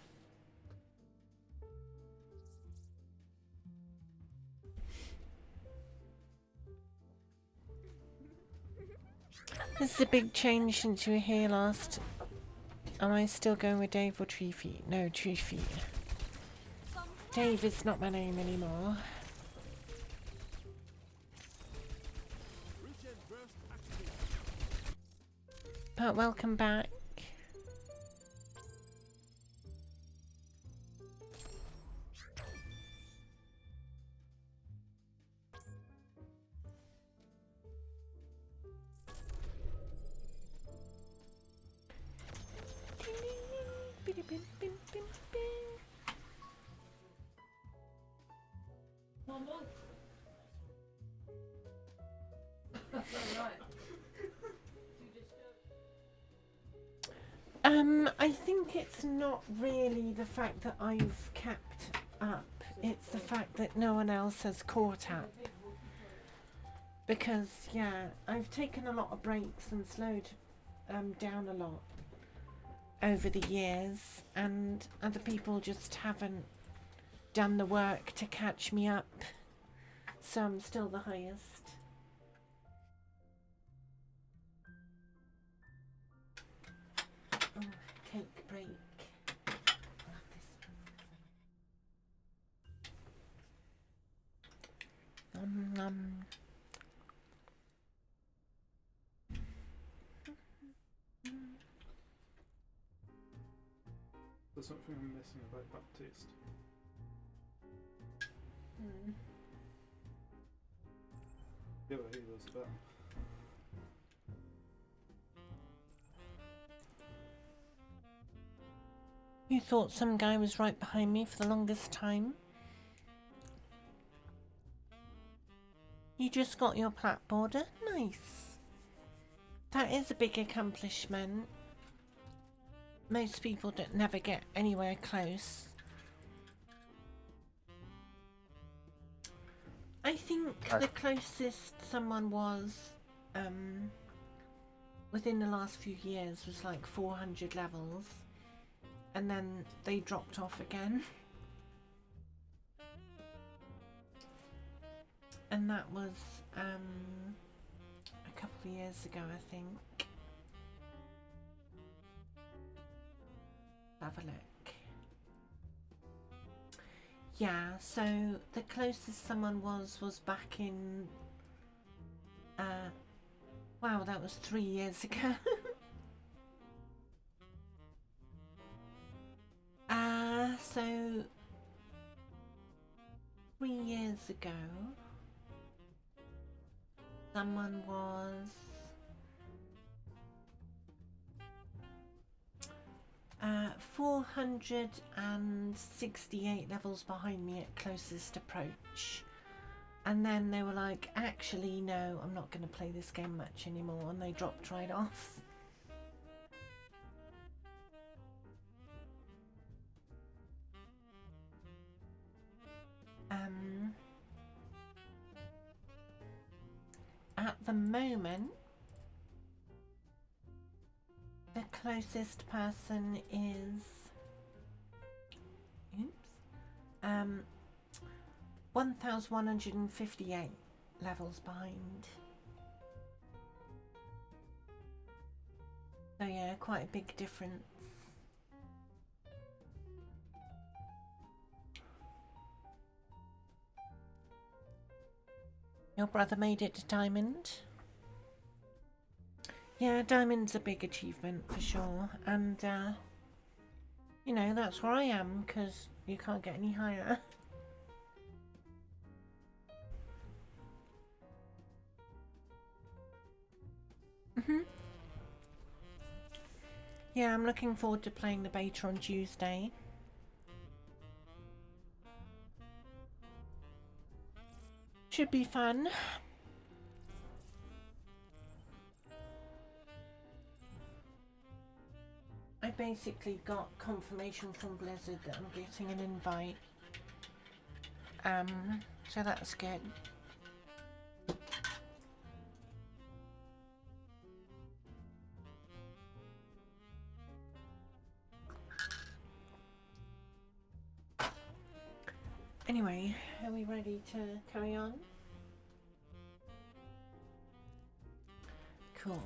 This is a big change since you were here last. Am I still going with Dave or Tree Feet? No, Tree Feet. Dave is not my name anymore. But welcome back. I think it's not really the fact that I've kept up, it's the fact that no one else has caught up. Because, yeah, I've taken a lot of breaks and slowed down a lot over the years, and other people just haven't done the work to catch me up, so I'm still the highest. Oh, cake break. There's something I'm missing about Baptiste. Yeah, well, he was better. You thought some guy was right behind me for the longest time? You just got your plat border? Nice. That is a big accomplishment. Most people don't never get anywhere close. I think the closest someone was within the last few years was like 400 levels, and then they dropped off again. And that was a couple of years ago, I think. Have a look. Yeah, so the closest someone was back in wow, that was 3 years ago. So 3 years ago someone was 468 levels behind me at closest approach, and then they were like, actually no, I'm not going to play this game much anymore, and they dropped right off. At the moment, the closest person is 1,158 levels behind. So yeah, quite a big difference. Your brother made it to Diamond? Yeah, Diamond's a big achievement for sure, and you know, that's where I am, because you can't get any higher. Yeah, I'm looking forward to playing the beta on Tuesday. Should be fun. I basically got confirmation from Blizzard that I'm getting an invite. So that's good. Anyway, are we ready to carry on? Cool.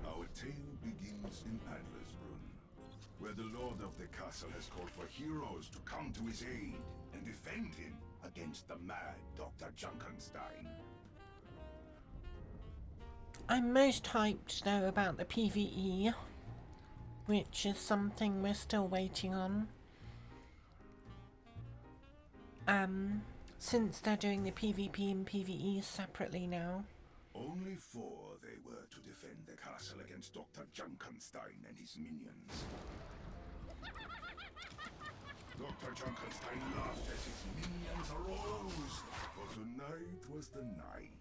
Our tale begins in Adlersbrunn, where the lord of the castle has called for heroes to come to his aid and defend him against the mad Dr. Junkenstein. I'm most hyped though about the PvE, which is something we're still waiting on. Since they're doing the PvP and PvE separately now. Only 4 they were to defend the castle against Dr. Junkenstein and his minions. Dr. Junkenstein laughed as his minions arose, for tonight was the night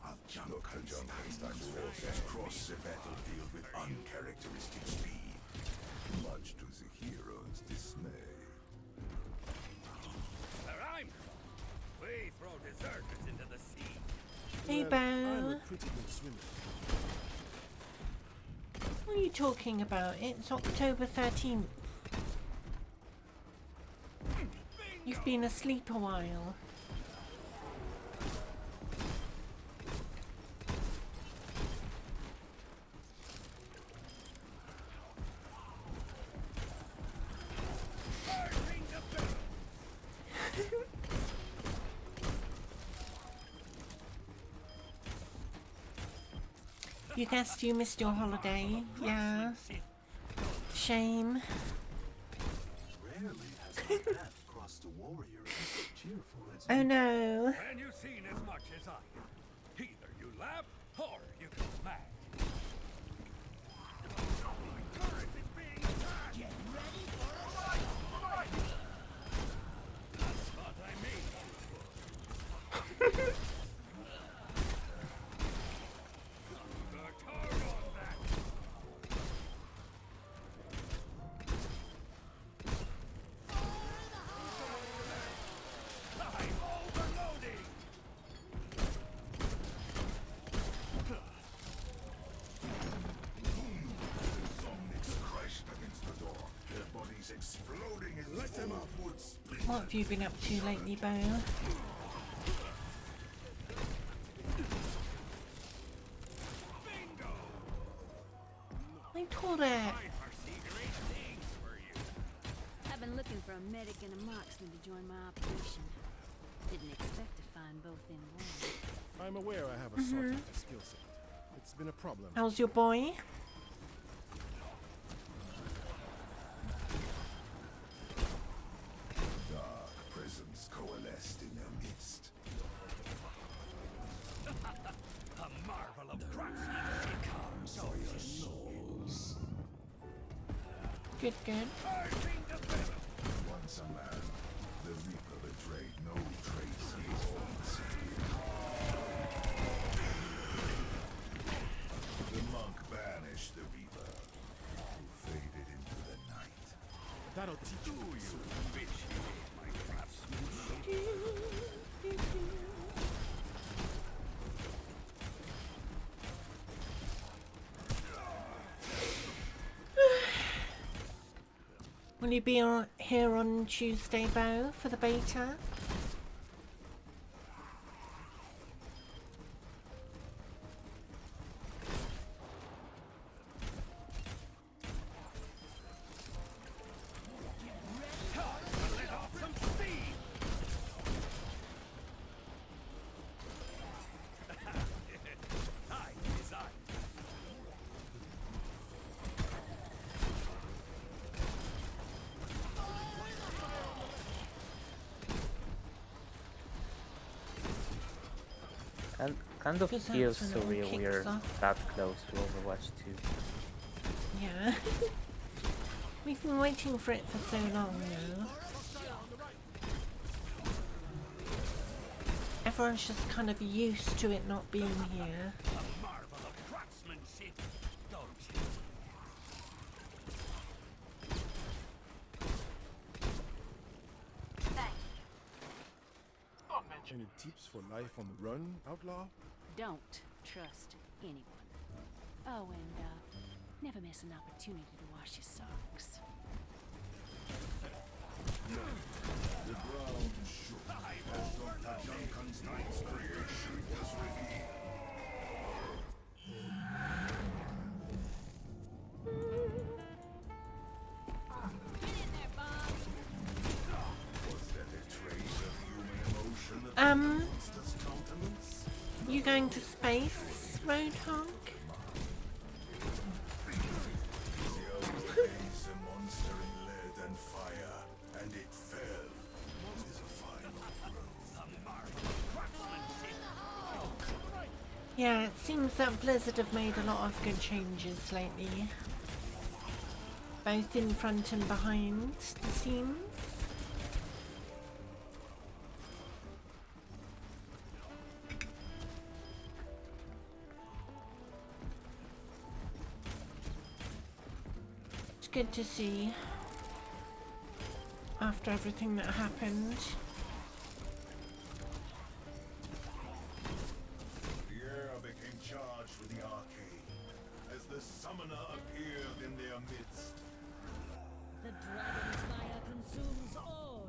of Junkenstein's forces crossed the battlefield with uncharacteristic speed, much to the hero's dismay. Where I'm from, we throw deserters into the sea. Hey, Well, I'm Bo. a pretty good swimmer. What are you talking about? It's October 13th. You've been asleep a while. You guessed you missed your holiday. Yeah. Shame. Oh no. And you've seen as much as I have. Either you laugh or you get mad. My turret is being attacked. Get ready for a fight. That's what I mean. What have you been up to lately, Bo? My turret! I've been looking for a medic and a marksman to join my operation. Didn't expect to find both in one. I'm aware I have a sought after skill set. It's been a problem. How's your boy? Dark presence coalesced in their midst. A marvel of craftsmanship comes of your souls. Good, good. Once a man, the Reaper betrayed no trace of his former city. The monk banished the Reaper, who faded into the night. That'll teach you. Appreciate my craftsmanship. you be here on Tuesday, Bo, for the beta? And kind of feels surreal we're that close to Overwatch 2. Yeah. We've been waiting for it for so long now. Everyone's just kind of used to it not being here. Any tips for life on the run, Outlaw? Don't trust anyone. Oh, and never miss an opportunity to wash your socks. The ground shook as Dr. Junkenstein's creation was revealed. You going to space, Roadhog? Yeah, it seems that Blizzard have made a lot of good changes lately. Both in front and behind the scenes. It's good to see after everything that happened. Charged with the arcade as the summoner appeared in their midst. The dragon's fire consumes all.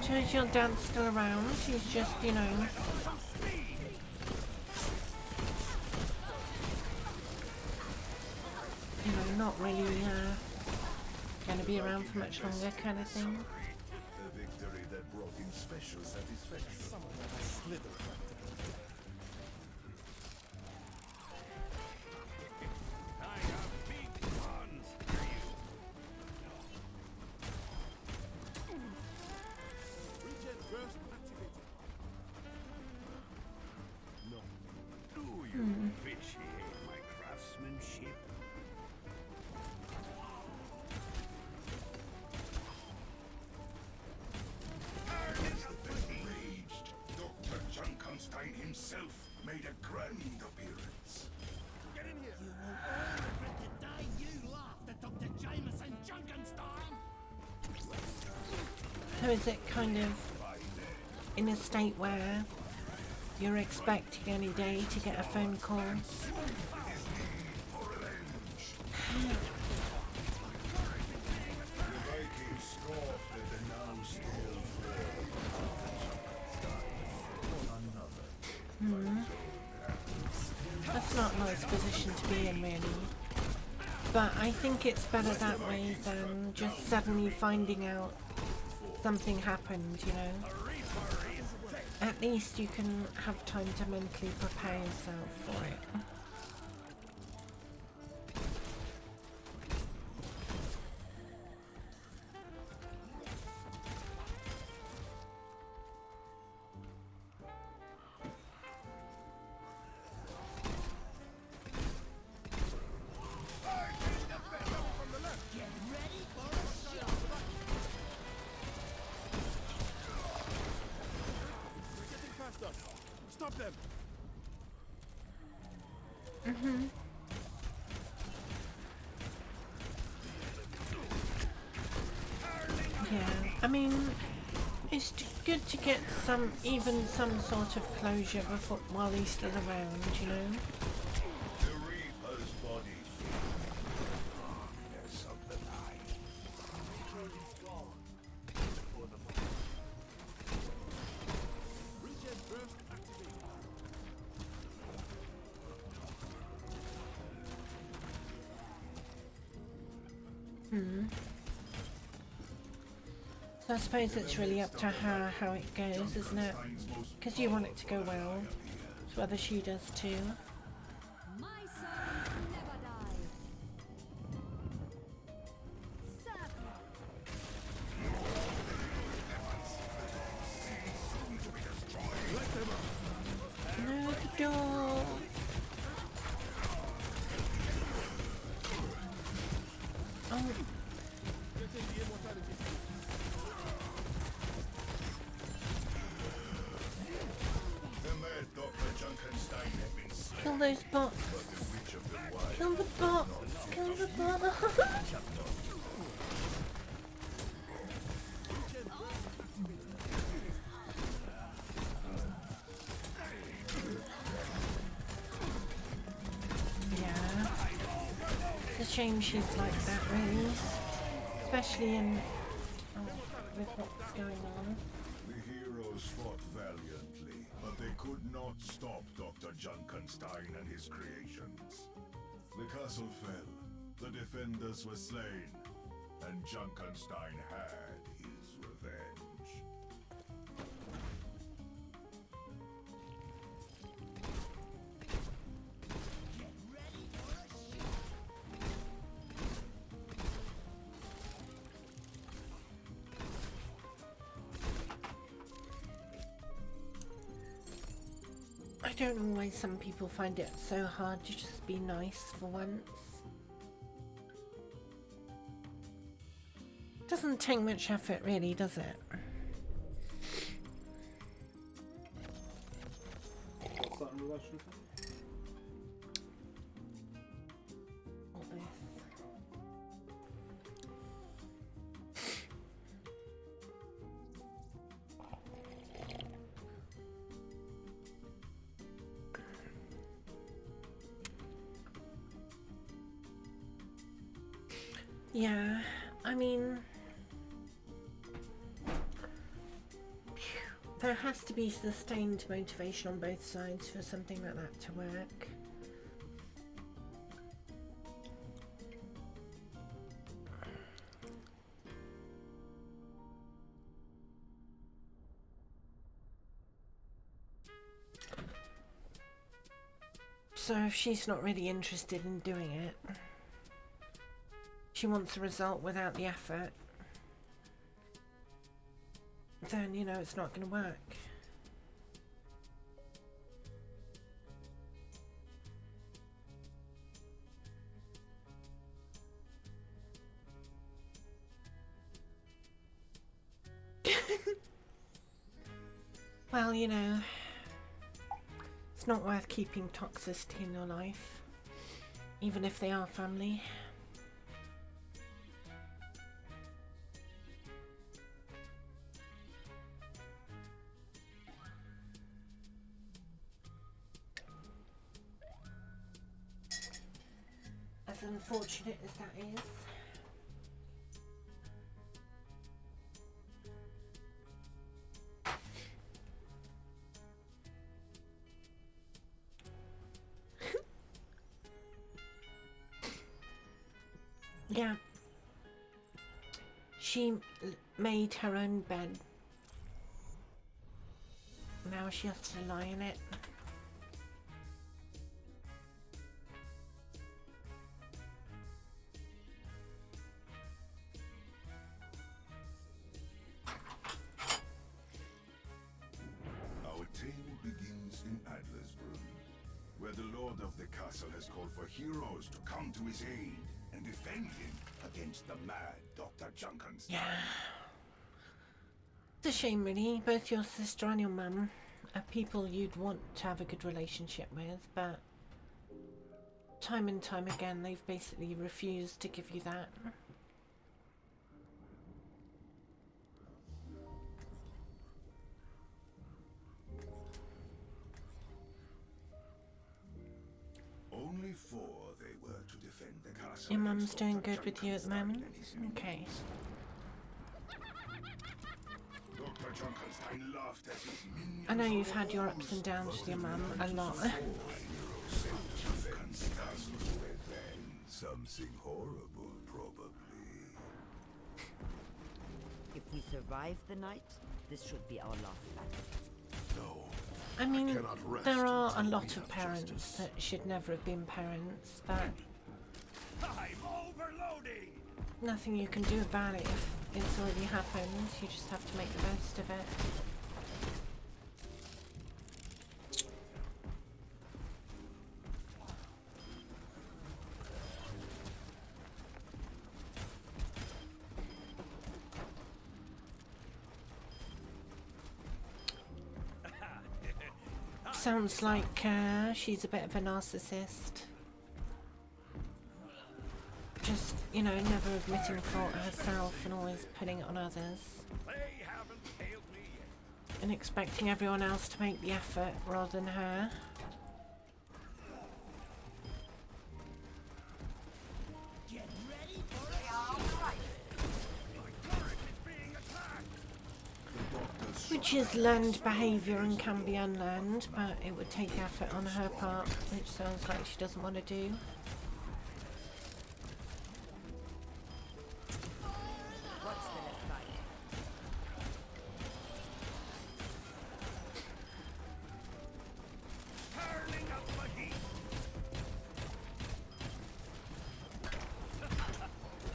Shows your dad's still around. He's just, you know, not really going to be around for much longer, kind of thing. A victory that brought him special satisfaction. I have big plans for you. Regen burst activated. No. Do you appreciate my craftsmanship? Dr. Junkenstein himself made a grand appearance. Get in here! You will all regret the day you laughed at Dr. Jameson Junkenstein! So is it kind of in a state where you're expecting any day to get a phone call? That's not a nice position to be in, really. But I think it's better that way than just suddenly finding out something happened, you know. At least you can have time to mentally prepare yourself for it. Stop them! Yeah, I mean, It's good to get even some sort of closure before, while he's still around, you know? The Reaper's body. There's something So I suppose it's really up to her how it goes, isn't it? Because you want it to go well. It's whether she does too. My sons never die. No, the door. Oh. Kill those bots. Kill the bots. Kill the bots. Yeah. It's a shame she's like that, really. Especially in with what's going on. The heroes fought valiantly, but they could not stop Dr. Junkenstein and his creations. The castle fell, the defenders were slain, and Junkenstein had his revenge. I don't know why some people find it so hard to just be nice for once. Doesn't take much effort, really, does it? What's that in relation to? All this. Yeah, I mean, there has to be sustained motivation on both sides for something like that to work. So if she's not really interested in doing it, she wants a result without the effort, then, you know, it's not going to work. Well, you know, it's not worth keeping toxicity in your life, even if they are family. As unfortunate as that is. Yeah. She made her own bed. Now she has to lie in it. Our tale begins in Adlersbrunn, where the lord of the castle has called for heroes to come to his aid and defend him against the mad Dr. Junkenstein. Yeah. It's a shame, really. Both your sister and your mum are people you'd want to have a good relationship with, but time and time again they've basically refused to give you that. before they were to defend the castle. Your mum's against doing Dr. good with you at the moment? Okay. Dr. Junkenstein laughed at his minions. I know you've had your ups and downs with your mum a lot. Something horrible, probably. If we survive the night, this should be our last battle. No. I mean, cannot rest there are a until lot we of have parents justice. that should never have been parents, but I'm overloading. nothing you can do about it if it's already happened. You just have to make the best of it. Sounds like she's a bit of a narcissist. Just, you know, never admitting fault herself and always putting it on others. They haven't failed me yet. And expecting everyone else to make the effort rather than her. Get ready for a My turret is being attacked. Which is learned behaviour and can be unlearned, but it would take effort on her part, which sounds like she doesn't want to do. What's the left side? Turning up the heat.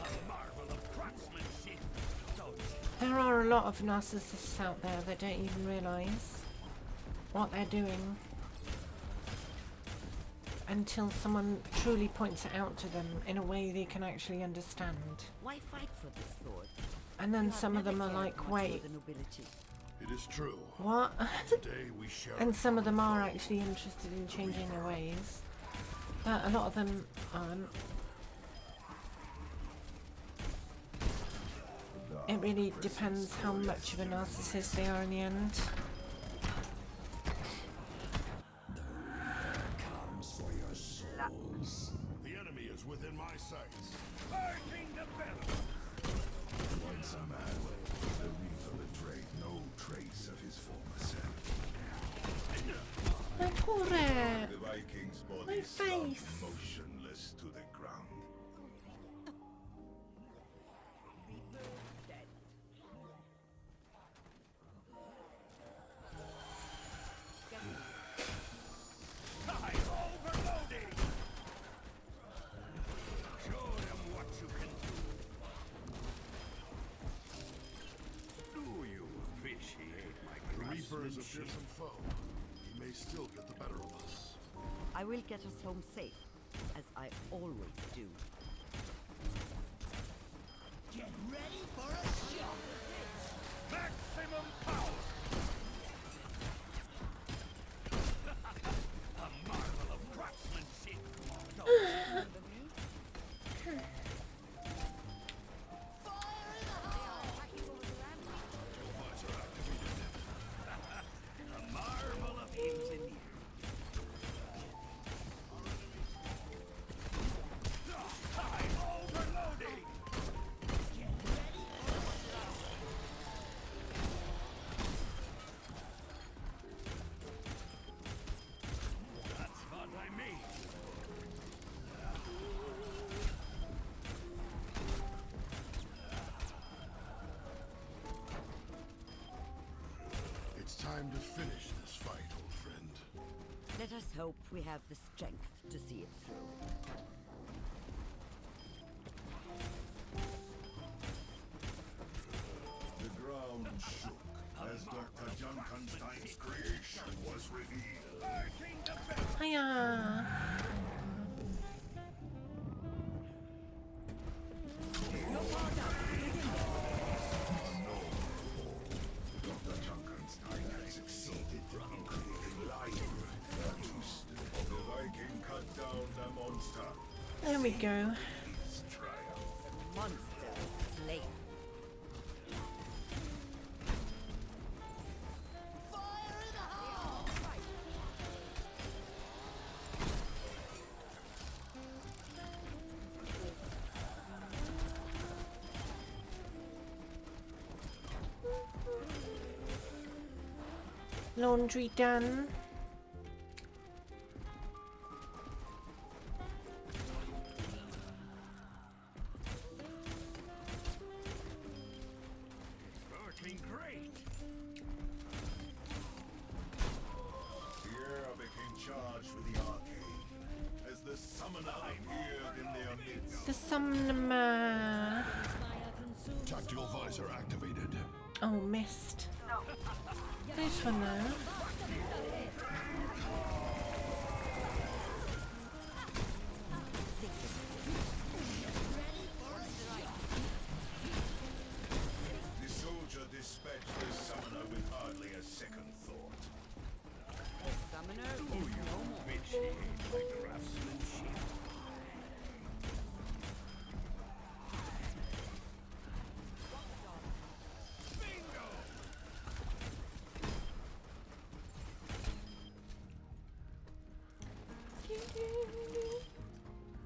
A marvel of craftsmanship. There are a lot of narcissists out there that don't even realise what they're doing until someone truly points it out to them in a way they can actually understand. Why fight for this sword? And then You have some of never them are cared like, much for wait, the nobility. It is true. what? Today we share And some of them are actually interested in changing their ways, but a lot of them aren't. It really depends how much of a narcissist they are in the end. comes for your souls. The enemy is within my sights. Fighting the battle. Once a man, the Reaper betrayed no trace of his former self. My poor The Viking's my body slumped face. motionless to the ground. I'm overloading. Show them what you can do. Do you appreciate my The Reaper is a craftsmanship? fearsome foe. He may still get the better of us. I will get us home safe, as I always do. Get ready for a shot. Maximum power. A marvel of craftsmanship. Don't remember me? Fire in the hole. A marvel of engineering. I'm overloading. Get ready for a shot. That's what I mean. It's time to finish this fight, old friend. Let us hope we have the strength to see it through. The ground shook as Dr. Junkenstein's creation was revealed. Fighting the battle. Hiya! Dr. Junkenstein had succeeded in creating life. The Viking cut down the monster. There we go. His triumph. Monster slain. Fire in the hole. Laundry done. Working great. Here became charged with the arcade, as the summoner appeared in their midst. The summoner. Tactical visor activated. Oh, missed. This one though. The soldier dispatched the summoner with hardly a second thought. The summoner is no more. Appreciate my craftsmanship.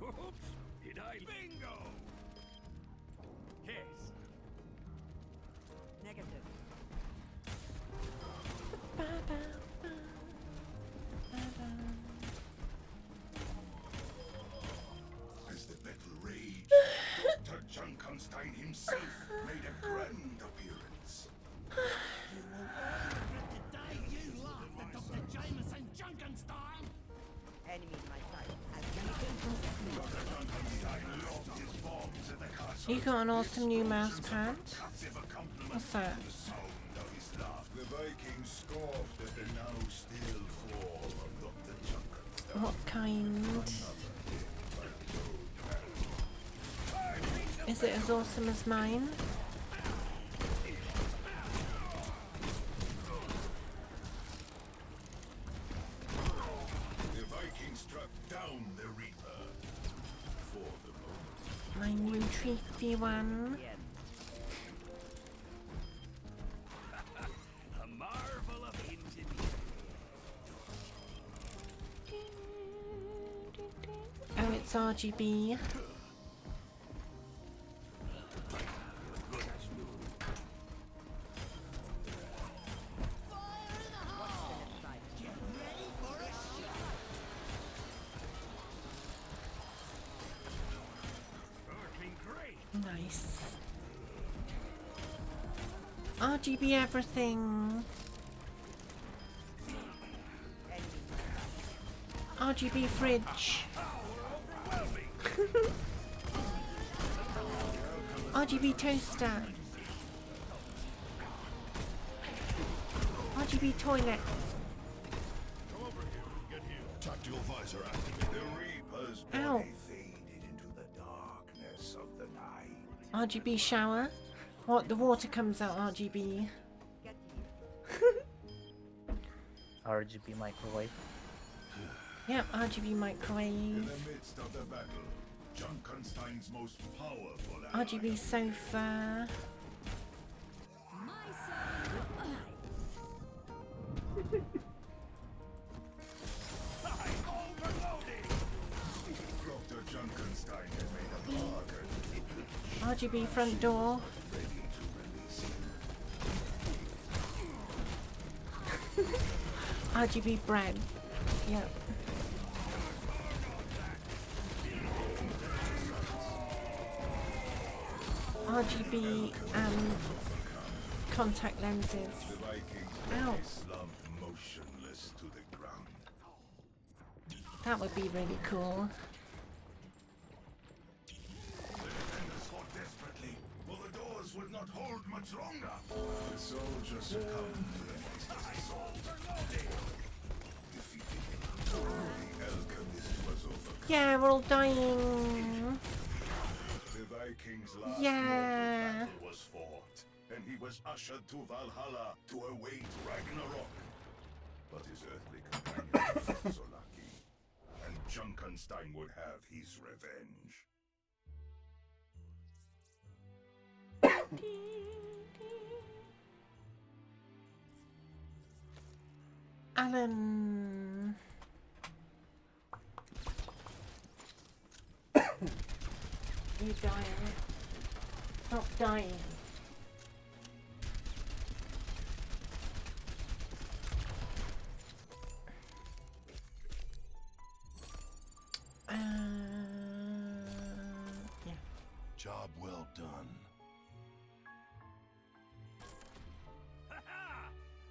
Oops! Did I bingo? Yes. Negative. As the battle raged, Dr. Junkenstein himself made a grand appearance. You laughed at Dr. Jameson Junkenstein! Enemy in my sight. Dr. Junkenstein lobbed his bombs at the castle. You got an awesome new mouse pad. What's that? The sound of his laugh. The Vikings scoffed at the now still fall of Dr. Junkenstein. What kind? Is it as awesome as mine? The Vikings struck down the Reaper. For the moment. My new treaty one. A marvel of engineering. Oh, it's RGB. Nice. RGB everything. RGB fridge. RGB toaster. RGB toilet. Tactical visor activated. The Reaper's Ow. body faded into the darkness of the night. RGB shower. What? The water comes out RGB. RGB microwave. Yep, RGB In microwave. the midst of the battle, Junkenstein's most powerful RGB sofa. Dr. Junkenstein had made a bargain. RGB front door. Ready to release him. RGB bread. Yep. RGB contact lenses. The Vikings Ow. slumped motionless to the ground. That would be really cool. The defenders fought desperately, for the doors would not hold much longer. The soldiers succumbed to the next assault. Defeated. The alchemist was overcome. Yeah, we're all dying. The Vikings' last Yeah. battle was fought, and he was ushered to Valhalla to await Ragnarok. But his earthly companions were not so lucky, and Junkenstein would have his revenge. Alan. You dying? Stop dying. Yeah. Job well done.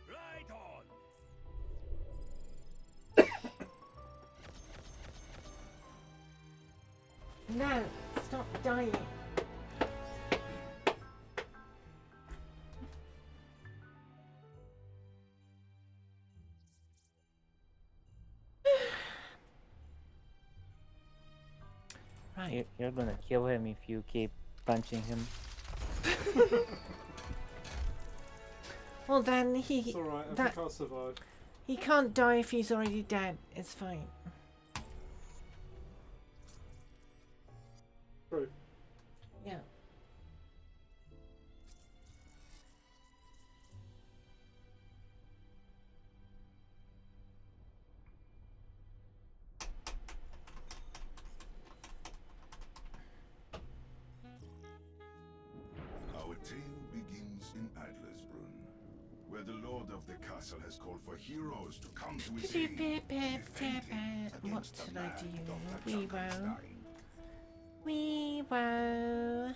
Right on. No, stop dying. Right. You're gonna kill him if you keep punching him. Well then It's alright, I think I'll survive. he can't die if he's already dead. It's fine. True. Yeah. Our tale begins in Adlersbrunn, where the lord of the castle has called for heroes to come to his aid and defend him What against the should I mad do? Dr. We will. Junkenstein. We will.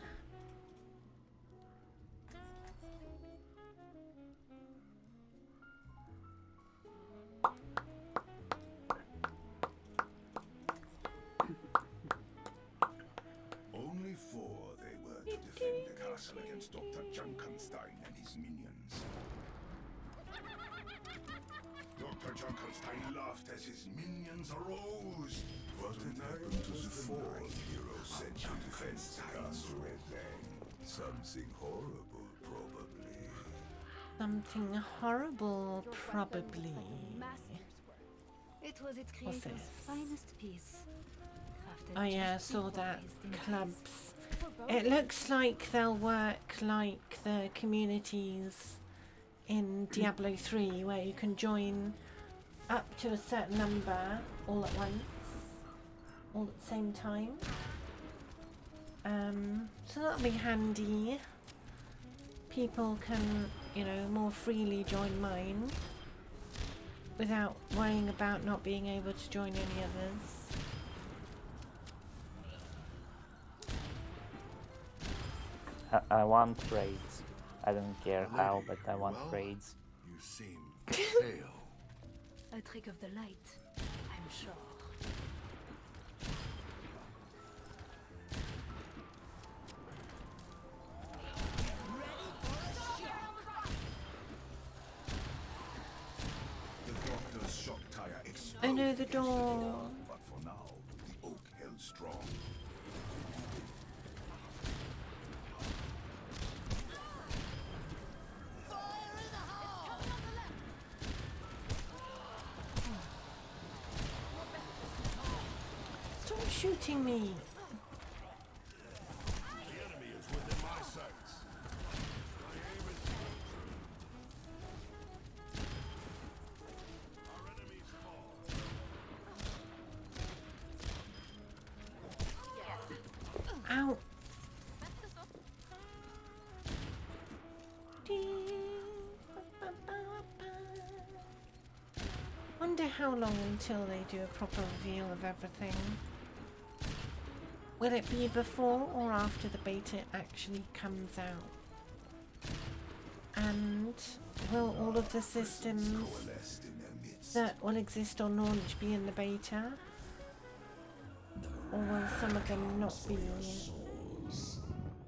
Only four they were to defend the castle against Dr. Junkenstein and his minions. Dr. Junkenstein laughed as his minions arose. What had happened to the four heroes sent to defend the castle? Something horrible, probably. Something horrible, probably. It was its What's creator's this? finest piece. Oh yeah, I saw that. Clubs. It looks like they'll work like the communities in Diablo 3 where you can join up to a certain number all at once, all at the same time. So that'll be handy. People can, you know, more freely join mine without worrying about not being able to join any others. I want raids. I don't care how, but I want raids. You seem pale. A trick of the light, I'm sure. The doctor's shock tire exploded. I know the door. But for now, the oak held strong. Stop shooting me. The enemy is within my sights. My aim is our enemies fall. Ow. Wonder how long until they do a proper reveal of everything. Will it be before or after the beta actually comes out? And will all of the systems that will exist on launch be in the beta? Or will some of them not be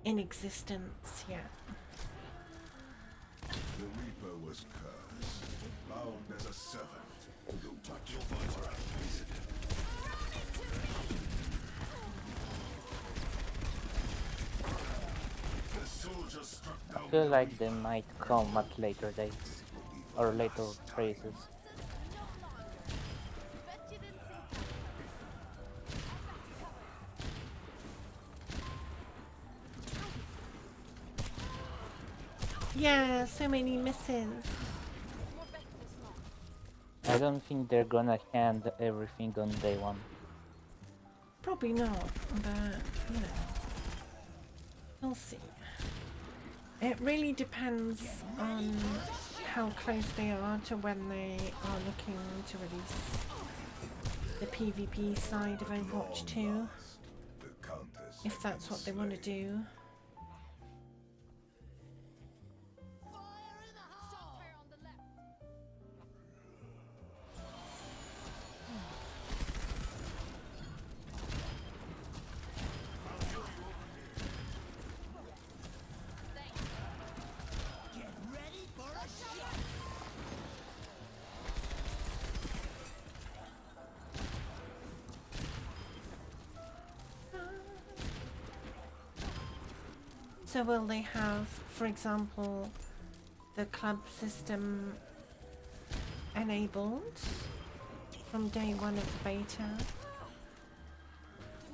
in existence yet? The Reaper was cursed, bound as a servant. Don't touch your visor, The soldiers struck I down feel like they might come at later dates or later phases. Yeah, so many misses. I don't think they're gonna hand everything on day one. Probably not, but you know, we'll see. It really depends on how close they are to when they are looking to release the PvP side of Overwatch 2, if that's what they want to do. So will they have, for example, the club system enabled from day one of the beta?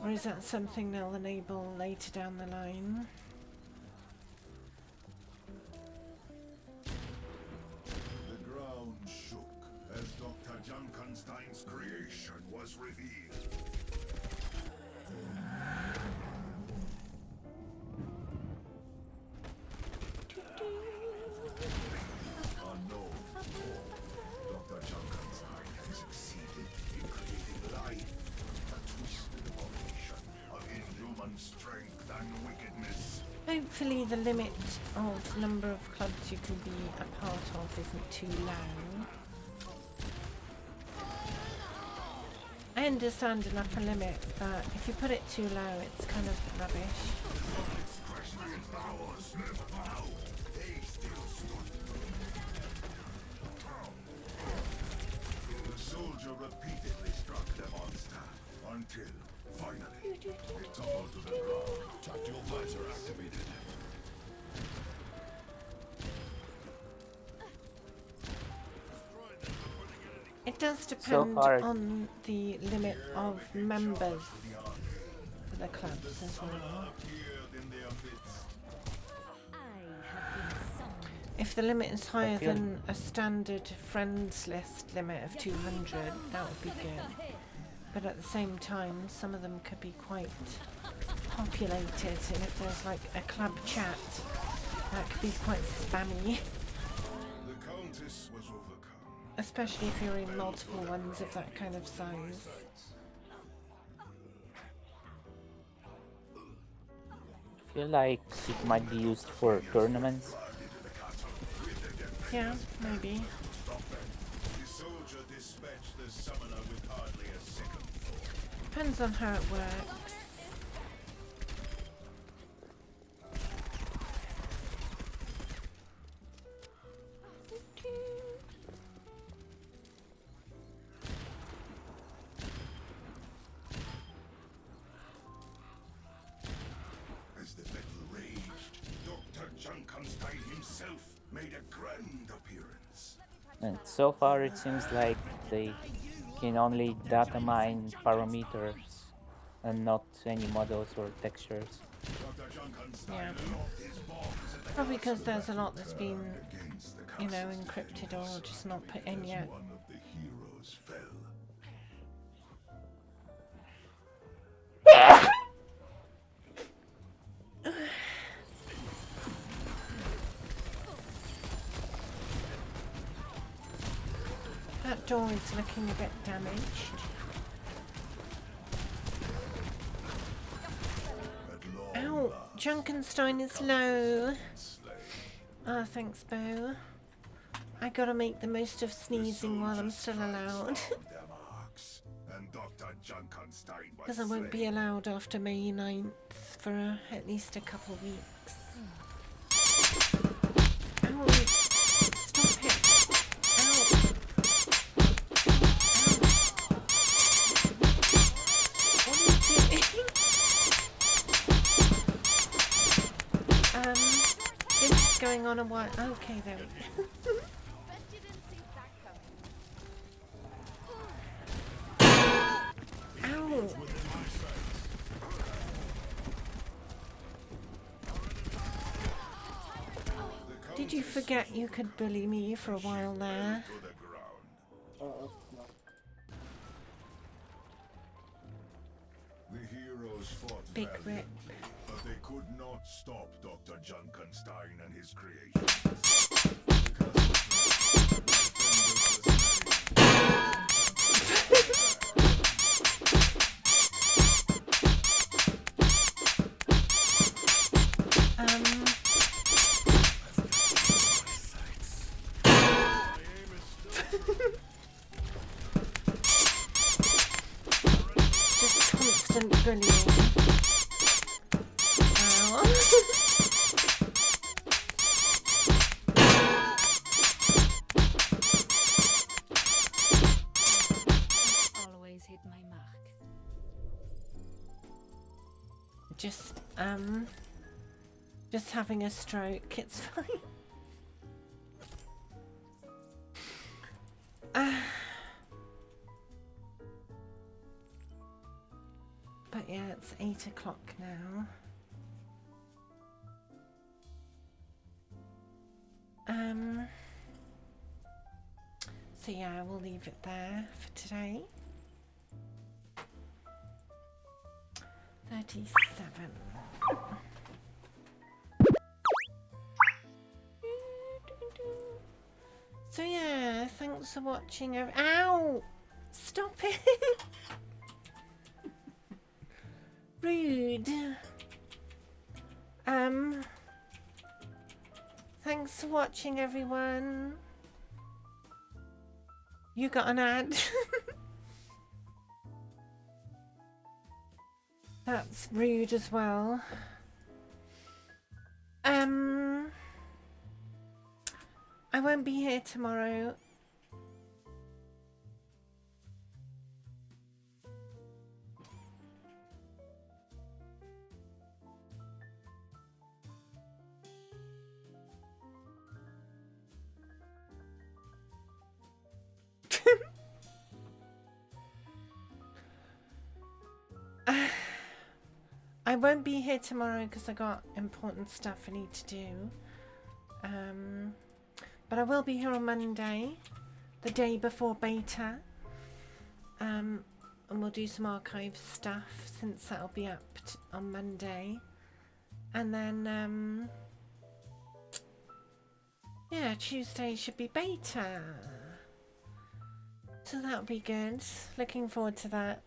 Or is that something they'll enable later down the line? The ground shook as Dr. Junkenstein's creation was revealed. Unknown before, Dr. Junkenstein has succeeded in creating life, a twisted abomination of inhuman strength and wickedness. Hopefully the limit of number of clubs you can be a part of isn't too low. I understand an upper limit, but if you put it too low, it's kind of rubbish. The soldier repeatedly struck the monster until, finally, it tumbled to the ground. Tactical visor activated. It does depend on the limit of members for the clubs as well. If the limit is higher than a standard friends list limit of 200, that would be good. But at the same time, some of them could be quite populated, and if there's like a club chat, that could be quite spammy. The Countess was overcome. Especially if you're in multiple ones of that kind of size. I feel like it might be used for tournaments. Yeah, maybe. The soldier dispatched the summoner with hardly a second thought. Depends on how it works. As the battle raged, Dr. Junkenstein himself made a grand appearance. And so far it seems like they can only data mine parameters and not any models or textures. Yeah. Probably because there's a lot that's been, you know, encrypted or just not put in yet. One of the heroes fell. That door is looking a bit damaged. Ow! Junkenstein is low. Ah, thanks, Bo. I gotta make the most of sneezing while I'm still allowed. Because I won't be allowed after May 9th for at least a couple weeks. Ow! Stop it! This is going on a while. Okay, there we go. Ow! Did you forget you could bully me for a while there? The heroes fought Big valiantly, rip. but they could not stop Dr. Junkenstein and his creation. Instant bullying. Ow. Always hit my mark. Just having a stroke, it's fine. But yeah, it's 8 o'clock now. So yeah, we'll leave it there for today. 37. So yeah, thanks for watching. Ow! Stop it! Rude. Thanks for watching, everyone. You got an ad. That's rude as well. I won't be here tomorrow. I won't be here tomorrow because I got important stuff I need to do. But I will be here on Monday, the day before beta. And we'll do some archive stuff since that'll be up on Monday. And then, yeah, Tuesday should be beta. So that'll be good. Looking forward to that.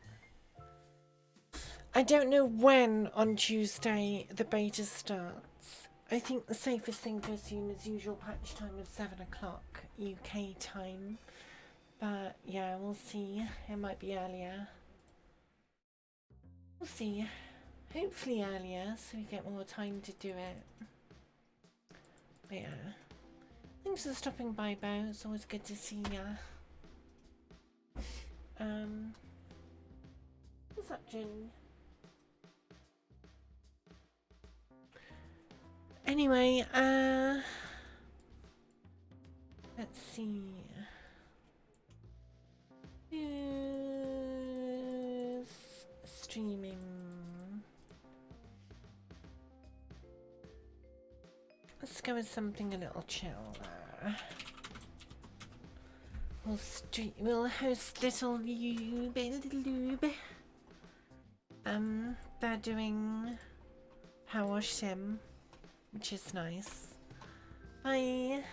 I don't know when on Tuesday the beta starts. I think the safest thing to assume is usual patch time of 7 o'clock UK time. But yeah, we'll see. It might be earlier. We'll see. Hopefully earlier so we get more time to do it. But yeah. Thanks for stopping by, Bo. It's always good to see ya. What's up, Jin? Anyway, let's see. Who's streaming? Let's go with something a little chill. We'll host little Lube. They're doing Power Sim, which is nice. Bye.